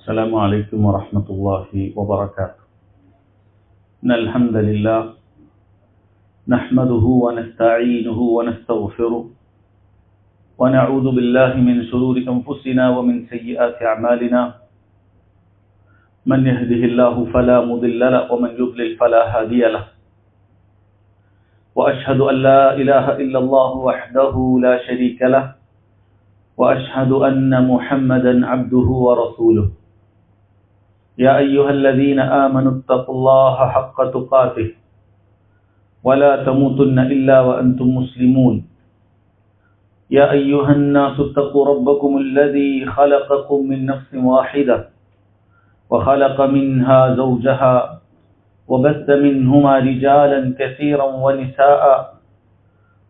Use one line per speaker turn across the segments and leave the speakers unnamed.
السلام عليكم ورحمة الله وبركاته. إن الحمد لله نحمده ونستعينه ونستغفره ونعوذ بالله من شرور أنفسنا ومن سيئات أعمالنا. من يهده الله فلا مضل له ومن يضلل فلا هادي له. وأشهد أن لا إله إلا الله وحده لا شريك له وأشهد أن محمدا عبده ورسوله. يا أيها الذين آمنوا اتقوا الله حق تقاته ولا تموتن إلا وأنتم مسلمون. يا أيها الناس اتقوا ربكم الذي خلقكم من نفس واحدة وخلق منها زوجها وبث منهما رجالا كثيرا ونساء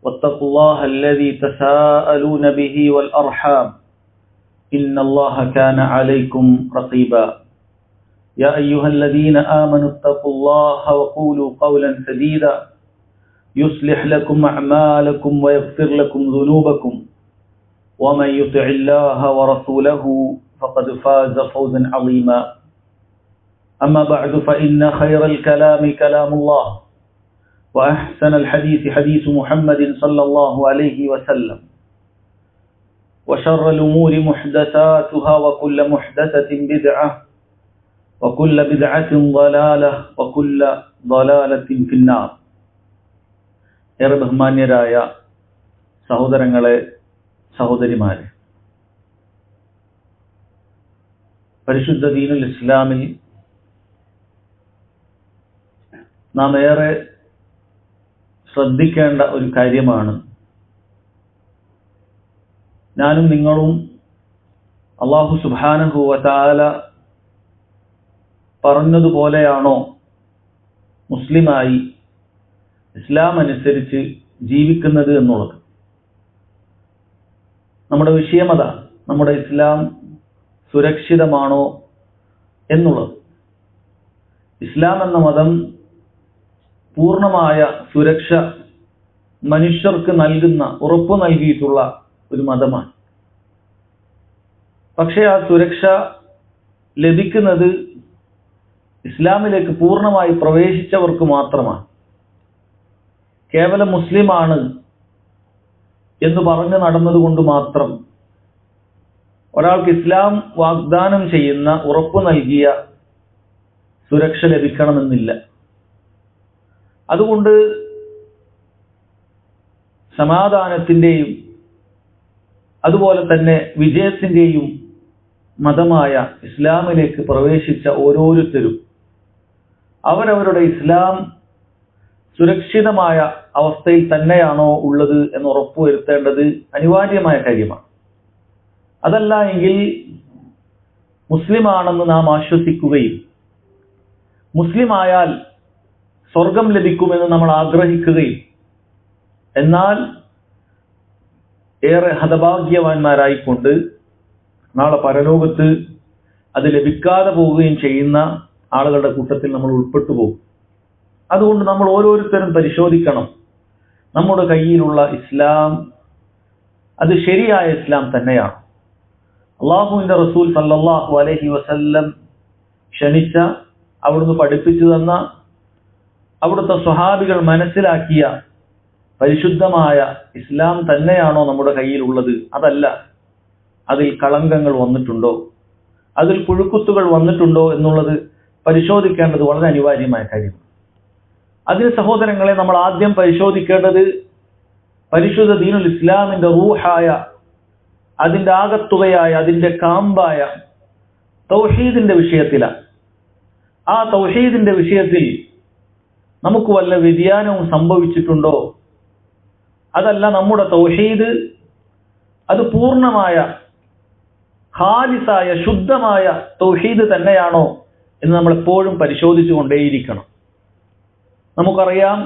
واتقوا الله الذي تساءلون به والأرحام إن الله كان عليكم رقيبا. يا أيها الذين آمنوا اتقوا الله وقولوا قولا سديدا يصلح لكم أعمالكم ويغفر لكم ذنوبكم ومن يطع الله ورسوله فقد فاز فوزا عظيما. أما بعد فإن خير الكلام كلام الله وأحسن الحديث حديث محمد صلى الله عليه وسلم وشر الأمور محدثاتها وكل محدثة بدعة وكل بدعة ضلالة وكل ضلالة في النار. ഏറെ ബഹുമാന്യരായ സഹോദരങ്ങളെ, സഹോദരിമാരെ, പരിശുദ്ധ ദീനുൽ ഇസ്ലാമിൽ നാം ഏറെ ശ്രദ്ധിക്കേണ്ട ഒരു കാര്യമാണ് ഞാനും നിങ്ങളും അല്ലാഹു സുബ്ഹാനഹു വ തആല പറഞ്ഞതുപോലെയാണോ മുസ്ലിമായി ഇസ്ലാം അനുസരിച്ച് ജീവിക്കുന്നത് എന്നുള്ളത്. നമ്മുടെ വിഷയം അതാണ്, നമ്മുടെ ഇസ്ലാം സുരക്ഷിതമാണോ എന്നുള്ളത്. ഇസ്ലാം എന്ന മതം പൂർണ്ണമായ സുരക്ഷ മനുഷ്യർക്ക് നൽകുന്ന, ഉറപ്പ് നൽകിയിട്ടുള്ള ഒരു മതമാണ്. പക്ഷേ ആ സുരക്ഷ ലഭിക്കുന്നത് ഇസ്ലാമിലേക്ക് പൂർണ്ണമായി പ്രവേശിച്ചവർക്ക് മാത്രമാണ്. കേവലം മുസ്ലിമാണ് എന്ന് പറഞ്ഞു നടന്നതുകൊണ്ട് മാത്രം ഒരാൾക്ക് ഇസ്ലാം വാഗ്ദാനം ചെയ്യുന്ന, ഉറപ്പ് നൽകിയ സുരക്ഷ ലഭിക്കണമെന്നില്ല. അതുകൊണ്ട് സമാധാനത്തിൻ്റെയും അതുപോലെ തന്നെ വിജയത്തിൻ്റെയും മതമായ ഇസ്ലാമിലേക്ക് പ്രവേശിച്ച ഓരോരുത്തരും അവരവരുടെ ഇസ്ലാം സുരക്ഷിതമായ അവസ്ഥയിൽ തന്നെയാണോ ഉള്ളത് എന്ന് ഉറപ്പുവരുത്തേണ്ടത് അനിവാര്യമായ കാര്യമാണ്. അതല്ല എങ്കിൽ മുസ്ലിമാണെന്ന് നാം ആശ്വസിക്കുകയും മുസ്ലിമായാൽ സ്വർഗം ലഭിക്കുമെന്ന് നമ്മൾ ആഗ്രഹിക്കുകയും എന്നാൽ ഏറെ ഹതഭാഗ്യവാന്മാരായിക്കൊണ്ട് നാളെ പരലോകത്ത് അത് ലഭിക്കാതെ പോവുകയും ചെയ്യുന്ന ആളുകളുടെ കൂട്ടത്തിൽ നമ്മൾ ഉൾപ്പെട്ടു പോകും. അതുകൊണ്ട് നമ്മൾ ഓരോരുത്തരും പരിശോധിക്കണം, നമ്മുടെ കയ്യിലുള്ള ഇസ്ലാം അത് ശരിയായ ഇസ്ലാം തന്നെയാണ്. അല്ലാഹുവിന്റെ റസൂൽ സല്ലല്ലാഹു അലൈഹി വസല്ലം ക്ഷണിച്ച, അവിടുന്ന് പഠിപ്പിച്ചു തന്ന, അവിടുത്തെ സ്വഹാബികൾ മനസ്സിലാക്കിയ പരിശുദ്ധമായ ഇസ്ലാം തന്നെയാണോ നമ്മുടെ കയ്യിലുള്ളത്? അതല്ല. അതിൽ കളങ്കങ്ങൾ വന്നിട്ടുണ്ടോ, അതിൽ പുഴുക്കുത്തുകൾ വന്നിട്ടുണ്ടോ എന്നുള്ളത് പരിശോധിക്കേണ്ടത് വളരെ അനിവാര്യമായ കാര്യമാണ്. അതിന് സഹോദരങ്ങളെ, നമ്മൾ ആദ്യം പരിശോധിക്കേണ്ടത് പരിശുദ്ധ ദീനുൽ ഇസ്ലാമിന്റെ റൂഹായ, അതിന്റെ ആകത്തുകയായ, അതിന്റെ കാമ്പായ തൗഹീദിന്റെ വിഷയത്തിലാണ്. ആ തൗഹീദിന്റെ വിഷയത്തിൽ നമുക്ക് വല്ല വ്യതിയാനവും സംഭവിച്ചിട്ടുണ്ടോ? അതല്ല, നമ്മുടെ തൗഹീദ് അത് പൂർണ്ണമായ ഖാലിസായ ശുദ്ധമായ തൗഹീദ് തന്നെയാണോ എന്ന് നമ്മൾ എപ്പോഴും പരിശോധിച്ചു കൊണ്ടേയിരിക്കണം. നമുക്കറിയാം,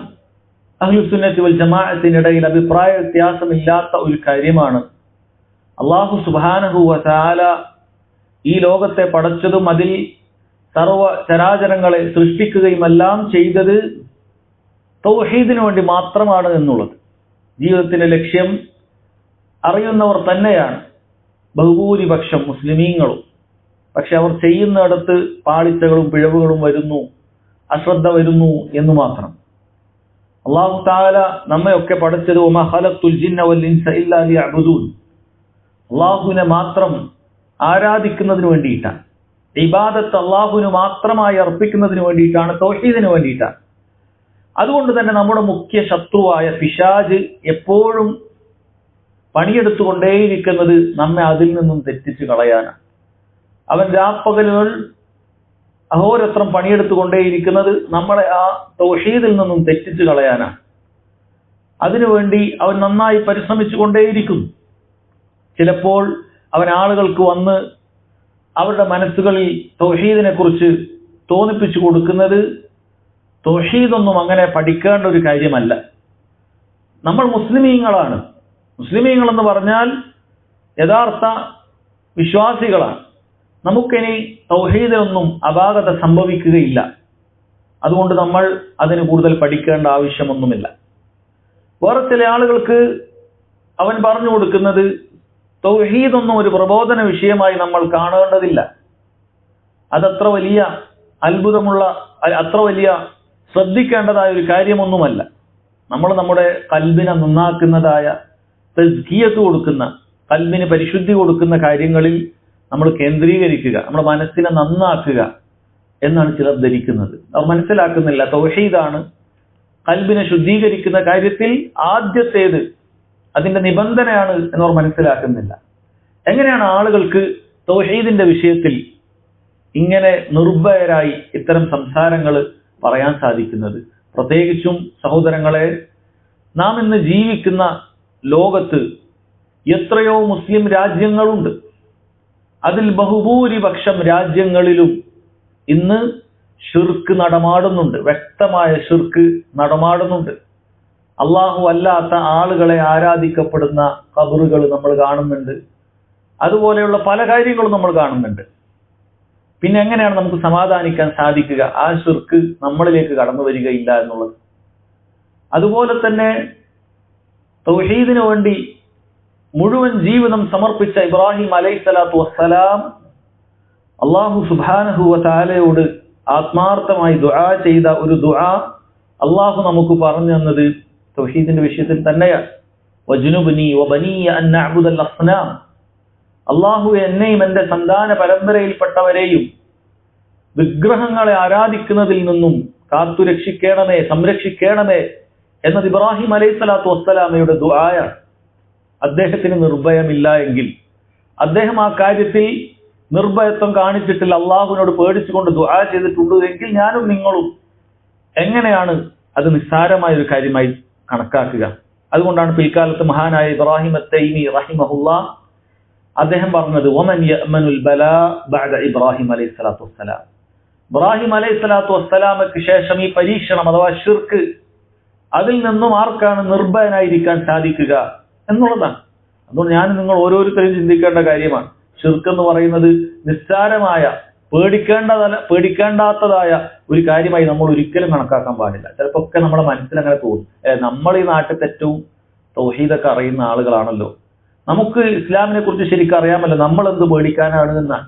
അഹ്ലുസുന്നത്തി വൽ ജമാഅത്തിനിടയിൽ അഭിപ്രായ വ്യത്യാസമില്ലാത്ത ഒരു കാര്യമാണ് അല്ലാഹു സുബ്ഹാനഹു വ തആല ഈ ലോകത്തെ പടച്ചതും അതിൽ സർവ ചരാചരങ്ങളെ സൃഷ്ടിക്കുകയും എല്ലാം ചെയ്തത് തൗഹീദിനു വേണ്ടി മാത്രമാണ് എന്നുള്ളത്. ജീവിതത്തിന്റെ ലക്ഷ്യം അറിയുന്നവർ തന്നെയാണ് ബഹുഭൂരിപക്ഷം മുസ്ലിമീങ്ങളും. പക്ഷെ അവർ ചെയ്യുന്നിടത്ത് പാളിച്ചകളും പിഴവുകളും വരുന്നു, അശ്രദ്ധ വരുന്നു എന്ന് മാത്രം. അല്ലാഹു തആല നമ്മയൊക്കെ പഠിച്ചത് വമാ ഖലഖ്തുൽ ജിന്ന വൽ ഇൻസ ഇല്ലാ ലിയഅ്ബുദൂൻ, അല്ലാഹുവിനെ മാത്രം ആരാധിക്കുന്നതിന് വേണ്ടിയിട്ടാണ്, ഇബാദത്ത് അല്ലാഹുവിന് മാത്രമായി അർപ്പിക്കുന്നതിന് വേണ്ടിയിട്ടാണ്, തൗഹീദിന് വേണ്ടിയിട്ടാണ്. അതുകൊണ്ട് തന്നെ നമ്മുടെ മുഖ്യ ശത്രുവായ പിശാച് എപ്പോഴും പണിയെടുത്തുകൊണ്ടേയിരിക്കുന്നത് നമ്മെ അതിൽ നിന്നും തെറ്റിച്ചു കളയാനാണ്. അവൻ രാപ്പകലുകൾ അഹോരത്രം പണിയെടുത്തുകൊണ്ടേയിരിക്കുന്നത് നമ്മളെ ആ തൗഹീദിൽ നിന്നും തെറ്റിച്ചു കളയാനാണ്. അതിനുവേണ്ടി അവൻ നന്നായി പരിശ്രമിച്ചു കൊണ്ടേയിരിക്കുന്നു. ചിലപ്പോൾ അവൻ ആളുകൾക്ക് വന്ന് അവരുടെ മനസ്സുകളിൽ തൗഹീദിനെ കുറിച്ച് തോന്നിപ്പിച്ചു കൊടുക്കുന്നത് തൗഹീദൊന്നും അങ്ങനെ പഠിക്കേണ്ട ഒരു കാര്യമല്ല. നമ്മൾ മുസ്ലിമീങ്ങളാണ്. മുസ്ലിമീങ്ങൾ എന്ന് പറഞ്ഞാൽ യഥാർത്ഥ വിശ്വാസികളാണ്. നമുക്കിനി തൗഹീദിനൊന്നും അപാകത സംഭവിക്കുകയില്ല. അതുകൊണ്ട് നമ്മൾ അതിന് കൂടുതൽ പഠിക്കേണ്ട ആവശ്യമൊന്നുമില്ല. വേറെ ചില ആളുകൾക്ക് അവൻ പറഞ്ഞു കൊടുക്കുന്നത് തൗഹീദൊന്നും ഒരു പ്രബോധന വിഷയമായി നമ്മൾ കാണേണ്ടതില്ല, അതത്ര വലിയ അത്ഭുതമുള്ള, അത്ര വലിയ ശ്രദ്ധിക്കേണ്ടതായ ഒരു കാര്യമൊന്നുമല്ല. നമ്മൾ നമ്മുടെ കൽബിനെ നന്നാക്കുന്നതായ തസ്കിയത്ത് കൊടുക്കുന്ന, കൽബിന് പരിശുദ്ധി കൊടുക്കുന്ന കാര്യങ്ങളിൽ നമ്മൾ കേന്ദ്രീകരിക്കുക, നമ്മുടെ മനസ്സിനെ നന്നാക്കുക എന്നാണ് ചിലർ ധരിക്കുന്നത്. അവർ മനസ്സിലാക്കുന്നില്ല തൗഹീദാണ് കൽബിനെ ശുദ്ധീകരിക്കുന്ന കാര്യത്തിൽ ആദ്യത്തേത്, അതിന്റെ നിബന്ധനയാണ് എന്നവർ മനസ്സിലാക്കുന്നില്ല. എങ്ങനെയാണ് ആളുകൾക്ക് തൗഹീദിന്റെ വിഷയത്തിൽ ഇങ്ങനെ നിർഭയരായി ഇത്തരം സംസാരങ്ങൾ പറയാൻ സാധിക്കുന്നത്? പ്രത്യേകിച്ചും സഹോദരങ്ങളെ, നാം ഇന്ന് ജീവിക്കുന്ന ലോകത്ത് എത്രയോ മുസ്ലിം രാജ്യങ്ങളുണ്ട്. അതിൽ ബഹുഭൂരിപക്ഷം രാജ്യങ്ങളിലും ഇന്ന് ഷിർക്ക് നടമാടുന്നുണ്ട്, വ്യക്തമായ ഷിർക്ക് നടമാടുന്നുണ്ട്. അള്ളാഹു അല്ലാത്ത ആളുകളെ ആരാധിക്കപ്പെടുന്ന ഖബറുകൾ നമ്മൾ കാണുന്നുണ്ട്. അതുപോലെയുള്ള പല കാര്യങ്ങളും നമ്മൾ കാണുന്നുണ്ട്. പിന്നെ എങ്ങനെയാണ് നമുക്ക് സമാധാനിക്കാൻ സാധിക്കുക? ആ ഷിർക്ക് നമ്മളിലേക്ക് കടന്നു വരികയില്ല എന്നുള്ളത്. അതുപോലെ തന്നെ തൗഹീദിനു വേണ്ടി മുഴുവൻ ജീവിതം സമർപ്പിച്ച ഇബ്രാഹിം അലൈഹിസ്സലാത്തു വസ്സലാം അല്ലാഹു സുബ്ഹാനഹു വ തആലയോട് ആത്മാർത്ഥമായി ദുആ ചെയ്ത ഒരു ദുആ അല്ലാഹു നമുക്ക് പറഞ്ഞു തന്നത് തൗഹീദിന്റെ വിഷയത്തിൽ തന്നെയാണ്. വജ്നുബ്നി വബനിയ അൻ നഅ്ബുദൽ അസ്നാം, അല്ലാഹു എന്നെയും എൻ്റെ സന്താന പരമ്പരയിൽപ്പെട്ടവരെയും വിഗ്രഹങ്ങളെ ആരാധിക്കുന്നതിൽ നിന്നും കാത്തുരക്ഷിക്കണമേ, സംരക്ഷിക്കണമേ എന്നത് ഇബ്രാഹിം അലൈഹിസ്സലാത്തു വസ്സലാമയുടെ ദുആയാണ്. അദ്ദേഹത്തിന് നിർഭയമില്ല എങ്കിൽ, അദ്ദേഹം ആ കാര്യത്തിൽ നിർഭയത്വം കാണിച്ചിട്ടില്ല, അള്ളാഹുവിനോട് പേടിച്ചുകൊണ്ട് ദുആ ചെയ്തിട്ടുണ്ട് എങ്കിൽ ഞാനും നിങ്ങളും എങ്ങനെയാണ് അത് നിസ്സാരമായ ഒരു കാര്യമായി കണക്കാക്കുക? അതുകൊണ്ടാണ് പിൽക്കാലത്ത് മഹാനായ ഇബ്രാഹിം അത്തൈമി റഹിമഹുല്ലാഹ് അദ്ദേഹം പറഞ്ഞത് വമൻ യഅ്മനുൽ ബലാ ബഅദ ഇബ്രാഹിം അലൈഹിസ്സലാത്തു വസ്സലാം, ഇബ്രാഹിം അലൈഹിസ്സലാത്തു വസ്സലാമയ്ക്ക് ശേഷം ഈ പരീക്ഷണം അഥവാ ഷിർക്ക്, അതിൽ നിന്നും ആർക്കാണ് നിർഭയനായിരിക്കാൻ സാധിക്കുക എന്നുള്ളതാണ്. അതുകൊണ്ട് ഞാൻ നിങ്ങൾ ഓരോരുത്തരും ചിന്തിക്കേണ്ട കാര്യമാണ്. ഷിർക്ക് എന്ന് പറയുന്നത് നിസ്സാരമായ, പേടിക്കേണ്ടാത്തതായ ഒരു കാര്യമായി നമ്മൾ ഒരിക്കലും കണക്കാക്കാൻ പാടില്ല. ചിലപ്പോൾ ഒക്കെ നമ്മുടെ മനസ്സിൽ അങ്ങനെ തോന്നും, നമ്മൾ ഈ നാട്ടിൽ ഏറ്റവും തൗഹീദൊക്കെ അറിയുന്ന ആളുകളാണല്ലോ, നമുക്ക് ഇസ്ലാമിനെ കുറിച്ച് ശരിക്കും അറിയാമല്ലോ, നമ്മൾ എന്ത് പേടിക്കാനാണ് എന്നാണ്.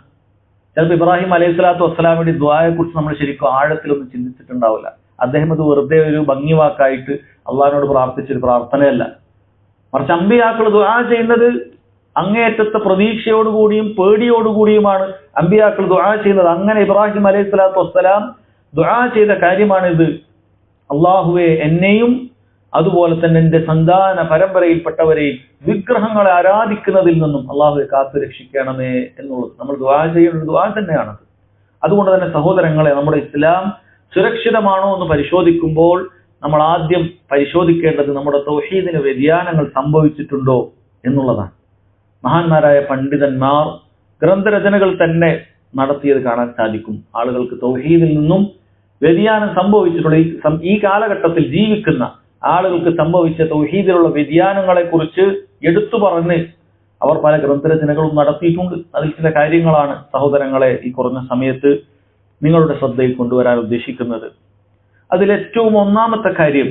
ചിലപ്പോൾ ഇബ്രാഹിം അലൈഹിസ്സലാത്തു വസ്സലാമിന്റെ ദുആയെ കുറിച്ച് നമ്മൾ ശരിക്കും ആഴത്തിലൊന്നും ചിന്തിച്ചിട്ടുണ്ടാവില്ല. അദ്ദേഹം അത് വെറുതെ ഒരു ഭംഗിവാക്കായിട്ട് അള്ളാഹിനോട് പ്രാർത്ഥിച്ചൊരു പ്രാർത്ഥനയല്ല, മറിച്ച് അമ്പിയാക്കൾ ദുആ ചെയ്യുന്നത് അങ്ങേയറ്റത്തെ പ്രതീക്ഷയോടുകൂടിയും പേടിയോടുകൂടിയുമാണ് അമ്പിയാക്കൾ ദുആ ചെയ്യുന്നത്. അങ്ങനെ ഇബ്രാഹിം അലൈഹിസ്സലാത്തു വസ്സലാം ദുആ ചെയ്ത കാര്യമാണിത്. അള്ളാഹുവെ എന്നെയും അതുപോലെ തന്നെ എൻ്റെ സന്താന പരമ്പരയിൽപ്പെട്ടവരെയും വിഗ്രഹങ്ങളെ ആരാധിക്കുന്നതിൽ നിന്നും അള്ളാഹുവെ കാത്തു രക്ഷിക്കണമേ എന്നുള്ളത് നമ്മൾ ദുആ ചെയ്യുന്ന ദുആ തന്നെയാണത്. അതുകൊണ്ട് തന്നെ സഹോദരങ്ങളെ, നമ്മുടെ ഇസ്ലാം സുരക്ഷിതമാണോ എന്ന് പരിശോധിക്കുമ്പോൾ നമ്മൾ ആദ്യം പരിശോധിക്കേണ്ടത് നമ്മുടെ തൗഹീദിന് വ്യതിയാനങ്ങൾ സംഭവിച്ചിട്ടുണ്ടോ എന്നുള്ളതാണ്. മഹാന്മാരായ പണ്ഡിതന്മാർ ഗ്രന്ഥരചനകൾ തന്നെ നടത്തിയത് കാണാൻ സാധിക്കും. ആളുകൾക്ക് തൗഹീദിൽ നിന്നും വ്യതിയാനം സംഭവിച്ചിട്ടുള്ള ഈ കാലഘട്ടത്തിൽ ജീവിക്കുന്ന ആളുകൾക്ക് സംഭവിച്ച തൗഹീദിലുള്ള വ്യതിയാനങ്ങളെ കുറിച്ച് എടുത്തു പറഞ്ഞ് അവർ പല ഗ്രന്ഥരചനകളും നടത്തിയിട്ടുണ്ട്. അതിൽ ചില കാര്യങ്ങളാണ് സഹോദരങ്ങളെ ഈ കുറഞ്ഞ സമയത്ത് നിങ്ങളുടെ ശ്രദ്ധയിൽ കൊണ്ടുവരാൻ ഉദ്ദേശിക്കുന്നത്. അതിലേറ്റവും ഒന്നാമത്തെ കാര്യം,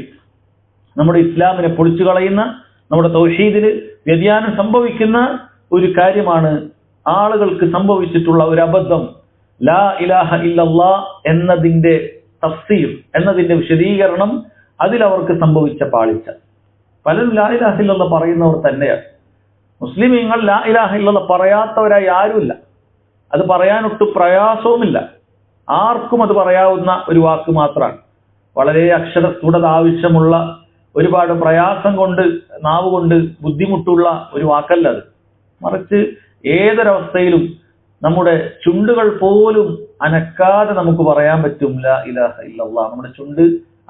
നമ്മുടെ ഇസ്ലാമിനെ പൊളിച്ചു കളയുന്ന, നമ്മുടെ തൗഹീദിന് വ്യതിയാനം സംഭവിക്കുന്ന ഒരു കാര്യമാണ് ആളുകൾക്ക് സംഭവിച്ചിട്ടുള്ള ഒരു അബദ്ധം, ലാ ഇലാഹ ഇല്ലല്ലാ എന്നതിന്റെ തഫ്സീർ, എന്നതിന്റെ വിശദീകരണം, അതിലവർക്ക് സംഭവിച്ച പാളിച്ച. പലരും ലാ ഇലാഹ ഇല്ലല്ലാ പറയുന്നവർ തന്നെയാണ്. മുസ്ലിമീങ്ങൾ ലാ ഇലാഹ ഇല്ലല്ലാ പറയാത്തവരായി ആരുമില്ല. അത് പറയാനൊട്ട് പ്രയാസവുമില്ല. ആർക്കും അത് പറയാവുന്ന ഒരു വാക്ക് മാത്രമാണ്. വളരെ അക്ഷരസ്ഫുടത ആവശ്യമുള്ള, ഒരുപാട് പ്രയാസം കൊണ്ട്, നാവ് കൊണ്ട് ബുദ്ധിമുട്ടുള്ള ഒരു വാക്കല്ല അത്. മറിച്ച് ഏതൊരവസ്ഥയിലും നമ്മുടെ ചുണ്ടുകൾ പോലും അനക്കാതെ നമുക്ക് പറയാൻ പറ്റും ലാ ഇലാഹ ഇല്ലല്ലാഹ്. നമ്മുടെ ചുണ്ട്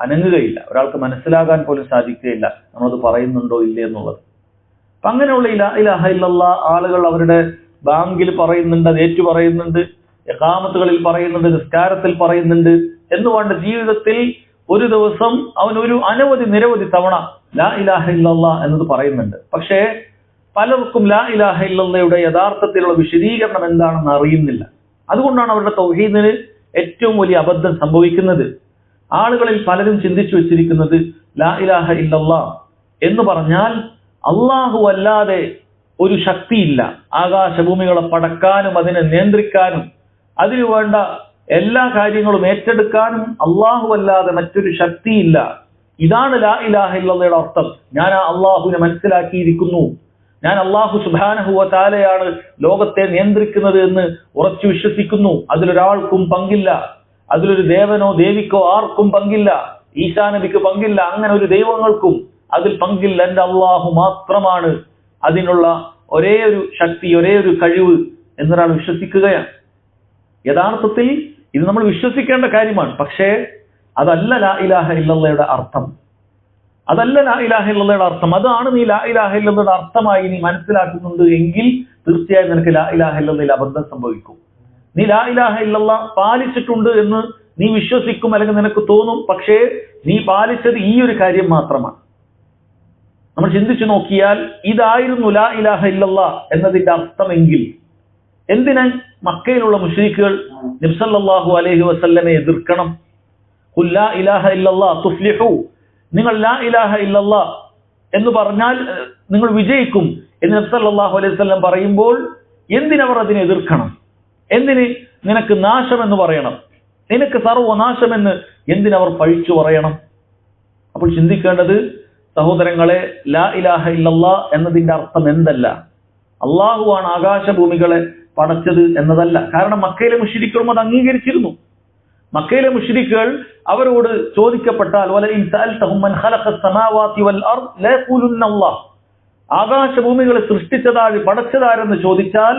അനങ്ങുകയില്ല, ഒരാൾക്ക് മനസ്സിലാകാൻ പോലും സാധിക്കുകയില്ല നമ്മളത് പറയുന്നുണ്ടോ ഇല്ലേ എന്നുള്ളത്. അപ്പൊ അങ്ങനെയുള്ള ലാ ഇലാഹ ഇല്ലല്ലാഹ് ആളുകൾ അവരുടെ ബാങ്കിൽ പറയുന്നുണ്ട്, അത് ഏറ്റു പറയുന്നുണ്ട്, ഇഖാമത്തുകളിൽ പറയുന്നുണ്ട്, നിസ്കാരത്തിൽ പറയുന്നുണ്ട് എന്ന് വേണ്ട ജീവിതത്തിൽ ഒരു ദിവസം അവൻ ഒരു നിരവധി തവണ ലാ ഇലാഹ ഇല്ലല്ലാഹ് എന്നത് പറയുന്നുണ്ട്. പക്ഷേ പലർക്കും ലാ ഇലാഹ ഇല്ലല്ലാഹയുടെ യഥാർത്ഥത്തിലുള്ള വിശദീകരണം എന്താണെന്ന് അറിയുന്നില്ല. അതുകൊണ്ടാണ് അവരുടെ തൗഹീദിന് ഏറ്റവും വലിയ അബദ്ധം സംഭവിക്കുന്നത്. ആളുകളിൽ പലരും ചിന്തിച്ചു വെച്ചിരിക്കുന്നത് ലാ ഇലാഹ ഇല്ലല്ലാഹ് എന്ന് പറഞ്ഞാൽ അള്ളാഹു അല്ലാതെ ഒരു ശക്തിയില്ല, ആകാശഭൂമികളെ പടക്കാനും അതിനെ നിയന്ത്രിക്കാനും അതിനു വേണ്ട എല്ലാ കാര്യങ്ങളും ഏറ്റെടുക്കാനും അള്ളാഹു അല്ലാതെ മറ്റൊരു ശക്തിയില്ല. ഇതാണ് ലാ ഇലാഹ ഇല്ലല്ലാഹയുടെ അർത്ഥം. ഞാൻ ആ അള്ളാഹുവിനെ മനസ്സിലാക്കിയിരിക്കുന്നു, ഞാൻ അള്ളാഹു സുബ്ഹാനഹു വ തആലയാണ് ലോകത്തെ നിയന്ത്രിക്കുന്നത് എന്ന് ഉറച്ചു വിശ്വസിക്കുന്നു. അതിലൊരാൾക്കും പങ്കില്ല, അതിലൊരു ദേവനോ ദേവിക്കോ ആർക്കും പങ്കില്ല, ഈസാ നബിക്ക് പങ്കില്ല, അങ്ങനെ ഒരു ദൈവങ്ങൾക്കും അതിൽ പങ്കില്ല. എൻ്റെ അള്ളാഹു മാത്രമാണ് അതിനുള്ള ഒരേ ഒരു ശക്തി, ഒരേ ഒരു കഴിവ് എന്നൊരാൾ വിശ്വസിക്കുകയാണ്. യഥാർത്ഥത്തിൽ ഇത് നമ്മൾ വിശ്വസിക്കേണ്ട കാര്യമാണ്. പക്ഷേ അതല്ല ലാ ഇലാഹ ഇല്ലല്ലാഹയുടെ അർത്ഥം. അതല്ല ലാ ഇലാഹ ഇല്ലല്ലാഹയുടെ അർത്ഥം. അതാണ് നീ ലാ ഇലാഹ ഇല്ലല്ലാഹയുടെ അർത്ഥമായി നീ മനസ്സിലാക്കുന്നുണ്ട് എങ്കിൽ തീർച്ചയായും നിനക്ക് ലാ ഇലാഹ ഇല്ലല്ലാഹയിൽ അബദ്ധം സംഭവിക്കും. നീ ലാ ഇലാഹ ഇല്ലല്ലാഹ് പാലിച്ചിട്ടുണ്ട് എന്ന് നീ വിശ്വസിക്കും, അല്ലെങ്കിൽ നിനക്ക് തോന്നും. പക്ഷേ നീ പാലിച്ചത് ഈ ഒരു കാര്യം മാത്രമാണ്. നമ്മൾ ചിന്തിച്ചു നോക്കിയാൽ ഇതായിരുന്നു ലാ ഇലാഹ ഇല്ലല്ലാഹ് എന്നതിന്റെ അർത്ഥമെങ്കിൽ എന്തിനാ മക്കയിലുള്ള മുശ്രിക്കുകൾ നബി സല്ലല്ലാഹു അലൈഹി വസല്ലമയെ എതിർക്കണം? ഖുൽ ലാ ഇലാഹ ഇല്ലല്ലാഹ് തുഫ്ലിഹു, നിങ്ങൾ ലാ ഇലാഹ ഇല്ലല്ലാഹ് എന്ന് പറഞ്ഞാൽ നിങ്ങൾ വിജയിക്കും എന്ന് നബി സല്ലല്ലാഹു അലൈഹി വസല്ലം പറയുമ്പോൾ എന്തിനവർ അതിനെ എതിർക്കണം? എന്തിന് നിനക്ക് നാശമെന്ന് പറയണം, നിനക്ക് സർവനാശമെന്ന് എന്തിനവർ പഴിച്ചു പറയണം? അപ്പോൾ ചിന്തിക്കേണ്ടത് സഹോദരങ്ങളെ, ലാ ഇലാഹ ഇല്ലല്ലാഹ് എന്നതിന്റെ അർത്ഥം എന്തല്ല, അള്ളാഹുവാണ് ആകാശഭൂമികളെ പടച്ചത് എന്നതല്ല. കാരണം മക്കയിലെ മുശ്രിക്കുകളും അത് അംഗീകരിച്ചിരുന്നു. മക്കയിലെ മുശ്രിക്കുകൾ അവരോട് ചോദിക്കപ്പെട്ടാൽ വലഇൻ സഅൽതഹും മൻ ഖലഖസ് സമാവാതി വൽ അർദ് ലയഖൂലുന്ന അല്ലാഹ്, ആകാശഭൂമികളെ സൃഷ്ടിച്ചതാര്, പടച്ചതാരെന്ന് ചോദിച്ചാൽ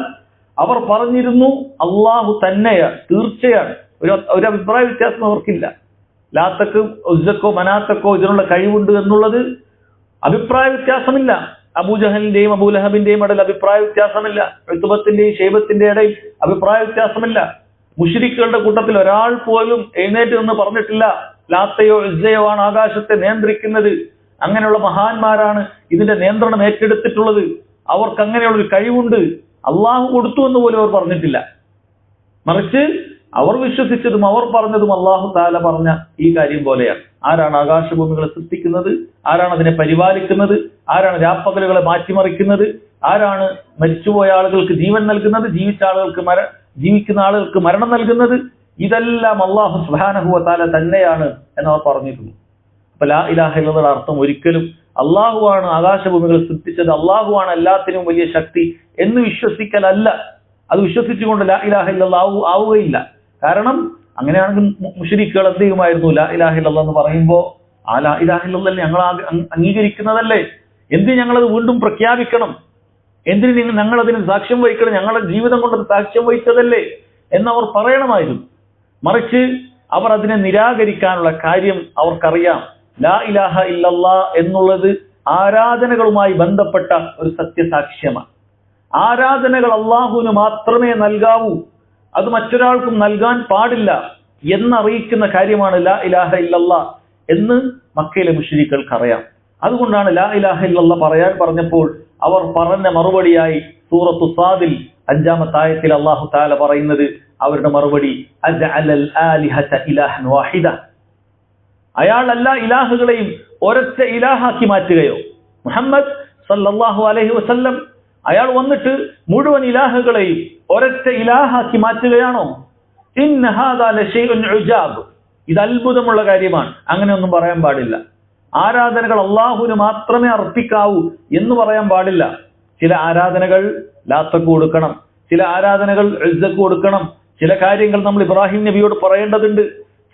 അവർ പറഞ്ഞിരുന്നു അള്ളാഹു തന്നെയാണ്, തീർച്ചയാണ്. ഒരു അഭിപ്രായ വ്യത്യാസം അവർക്കില്ല. ലാത്തക്കോ ഉസ്സക്കോ മനാത്തക്കോ ഇതിനുള്ള കഴിവുണ്ട് എന്നുള്ളത് അഭിപ്രായ വ്യത്യാസമില്ല. അബൂജഹലിന്റെയും അബൂലഹബിന്റെയും ഇടയിൽ അഭിപ്രായ വ്യത്യാസമില്ല. ഉത്ബത്തിന്റെയും ഷൈബത്തിന്റെ ഇടയിൽ അഭിപ്രായ വ്യത്യാസമില്ല. മുശ്രിക്കുകളുടെ കൂട്ടത്തിൽ ഒരാൾ പോലും എഴുന്നേറ്റ് നിന്ന് പറഞ്ഞിട്ടില്ല ലാത്തയോ ഉസ്സയോ ആണ് ആകാശത്തെ നിയന്ത്രിക്കുന്നത്, അങ്ങനെയുള്ള മഹാന്മാരാണ് ഇതിന്റെ നിയന്ത്രണം ഏറ്റെടുത്തിട്ടുള്ളത്, അവർക്ക് അങ്ങനെയുള്ളൊരു കഴിവുണ്ട്, അള്ളാഹു കൊടുത്തു എന്ന് പോലും അവർ പറഞ്ഞിട്ടില്ല. മറിച്ച് അവർ വിശ്വസിച്ചതും അവർ പറഞ്ഞതും അള്ളാഹു തആല പറഞ്ഞ ഈ കാര്യം പോലെയാണ്. ആരാണ് ആകാശഭൂമികളെ സൃഷ്ടിക്കുന്നത്, ആരാണ് അതിനെ പരിപാലിക്കുന്നത്, ആരാണ് രാപ്പകലുകളെ മാറ്റിമറിക്കുന്നത്, ആരാണ് മരിച്ചുപോയ ആളുകൾക്ക് ജീവൻ നൽകുന്നത്, ജീവിക്കുന്ന ആളുകൾക്ക് മരണം നൽകുന്നത്, ഇതെല്ലാം അള്ളാഹു സുബ്ഹാനഹു വ തആല തന്നെയാണ് എന്നവർ പറഞ്ഞിരുന്നു. അപ്പൊ ലാ ഇലാഹ ഇല്ലല്ലാഹയുടെ അർത്ഥം ഒരിക്കലും അള്ളാഹുവാണ് ആകാശഭൂമികളെ സൃഷ്ടിച്ചത്, അള്ളാഹുവാണ് എല്ലാത്തിനും വലിയ ശക്തി എന്ന് വിശ്വസിക്കലല്ല. അത് വിശ്വസിച്ചുകൊണ്ട് ലാ ഇലാഹ ഇല്ലല്ലാഹ് ആവുകയില്ല. കാരണം അങ്ങനെയാണെങ്കിൽ മുശ്രിക്കുകൾ എന്ത് ചെയ്യുമായിരുന്നു? ലാ ഇലാഹ ഇല്ലല്ലാഹ് എന്ന് പറയുമ്പോൾ ആ ലാ ഇലാഹ ഇല്ലല്ലാഹ് ഞങ്ങൾ അംഗീകരിക്കുന്നതല്ലേ, എന്തിന് ഞങ്ങളത് വീണ്ടും പ്രഖ്യാപിക്കണം, എന്തിന് ഞങ്ങളതിന് സാക്ഷ്യം വഹിക്കണം, ഞങ്ങളുടെ ജീവിതം കൊണ്ട് സാക്ഷ്യം വഹിച്ചതല്ലേ എന്നവർ പറയണമായിരുന്നു. മറിച്ച് അവർ അതിനെ നിരാകരിക്കാനുള്ള കാര്യം അവർക്കറിയാം. ലാ ഇലാഹ ഇല്ലല്ലാഹ് എന്നുള്ളത് ആരാധനകളുമായി ബന്ധപ്പെട്ട ഒരു സത്യസാക്ഷ്യമാണ്. ആരാധനകൾ അള്ളാഹുവിന് മാത്രമേ നൽകാവൂ, അത് മറ്റൊരാൾക്കും നൽകാൻ പാടില്ല എന്നറിയിക്കുന്ന കാര്യമാണ് ലാ ഇലാഹ ഇല്ലല്ലാഹ് എന്ന് മക്കയിലെ മുശ്രിക്കുകൾക്ക് അറിയാം. അതുകൊണ്ടാണ് ലാ ഇലാഹ ഇല്ലല്ലാഹ് പറഞ്ഞപ്പോൾ അവർ പറഞ്ഞ മറുപടിയായി സൂറത്തു സാദിൽ 5-ാമത്തെ ആയത്തിൽ അല്ലാഹു തആല പറയുന്നത്, അവരുടെ മറുപടി അജഅലൽ ആലിഹത ഇലാഹൻ വാഹിദ, അയാൾ എല്ലാ ഇലാഹുകളെയും ഒരൊറ്റ ഇലാഹാക്കി മാറ്റുകയോ? മുഹമ്മദ് സല്ലല്ലാഹു അലൈഹി വസല്ലം അയാൾ വന്നിട്ട് മുഴുവൻ ഇലാഹുകളെയും ഒരൊറ്റ ഇലാഹാക്കി മാറ്റുകയാണോ? ഇന്ന ഹാദാ ലശൈഉൻ ഉജാബ്, ഇത് അത്ഭുതമുള്ള കാര്യമാണ്. അങ്ങനെയൊന്നും പറയാൻ പാടില്ല. ആരാധനകൾ അള്ളാഹുവിന് മാത്രമേ അർപ്പിക്കാവൂ എന്ന് പറയാൻ പാടില്ല. ചില ആരാധനകൾ ലാത്തക്ക് കൊടുക്കണം, ചില ആരാധനകൾ ഇസ്സക്ക് കൊടുക്കണം, ചില കാര്യങ്ങൾ നമ്മൾ ഇബ്രാഹിം നബിയോട് പറയേണ്ടതുണ്ട്,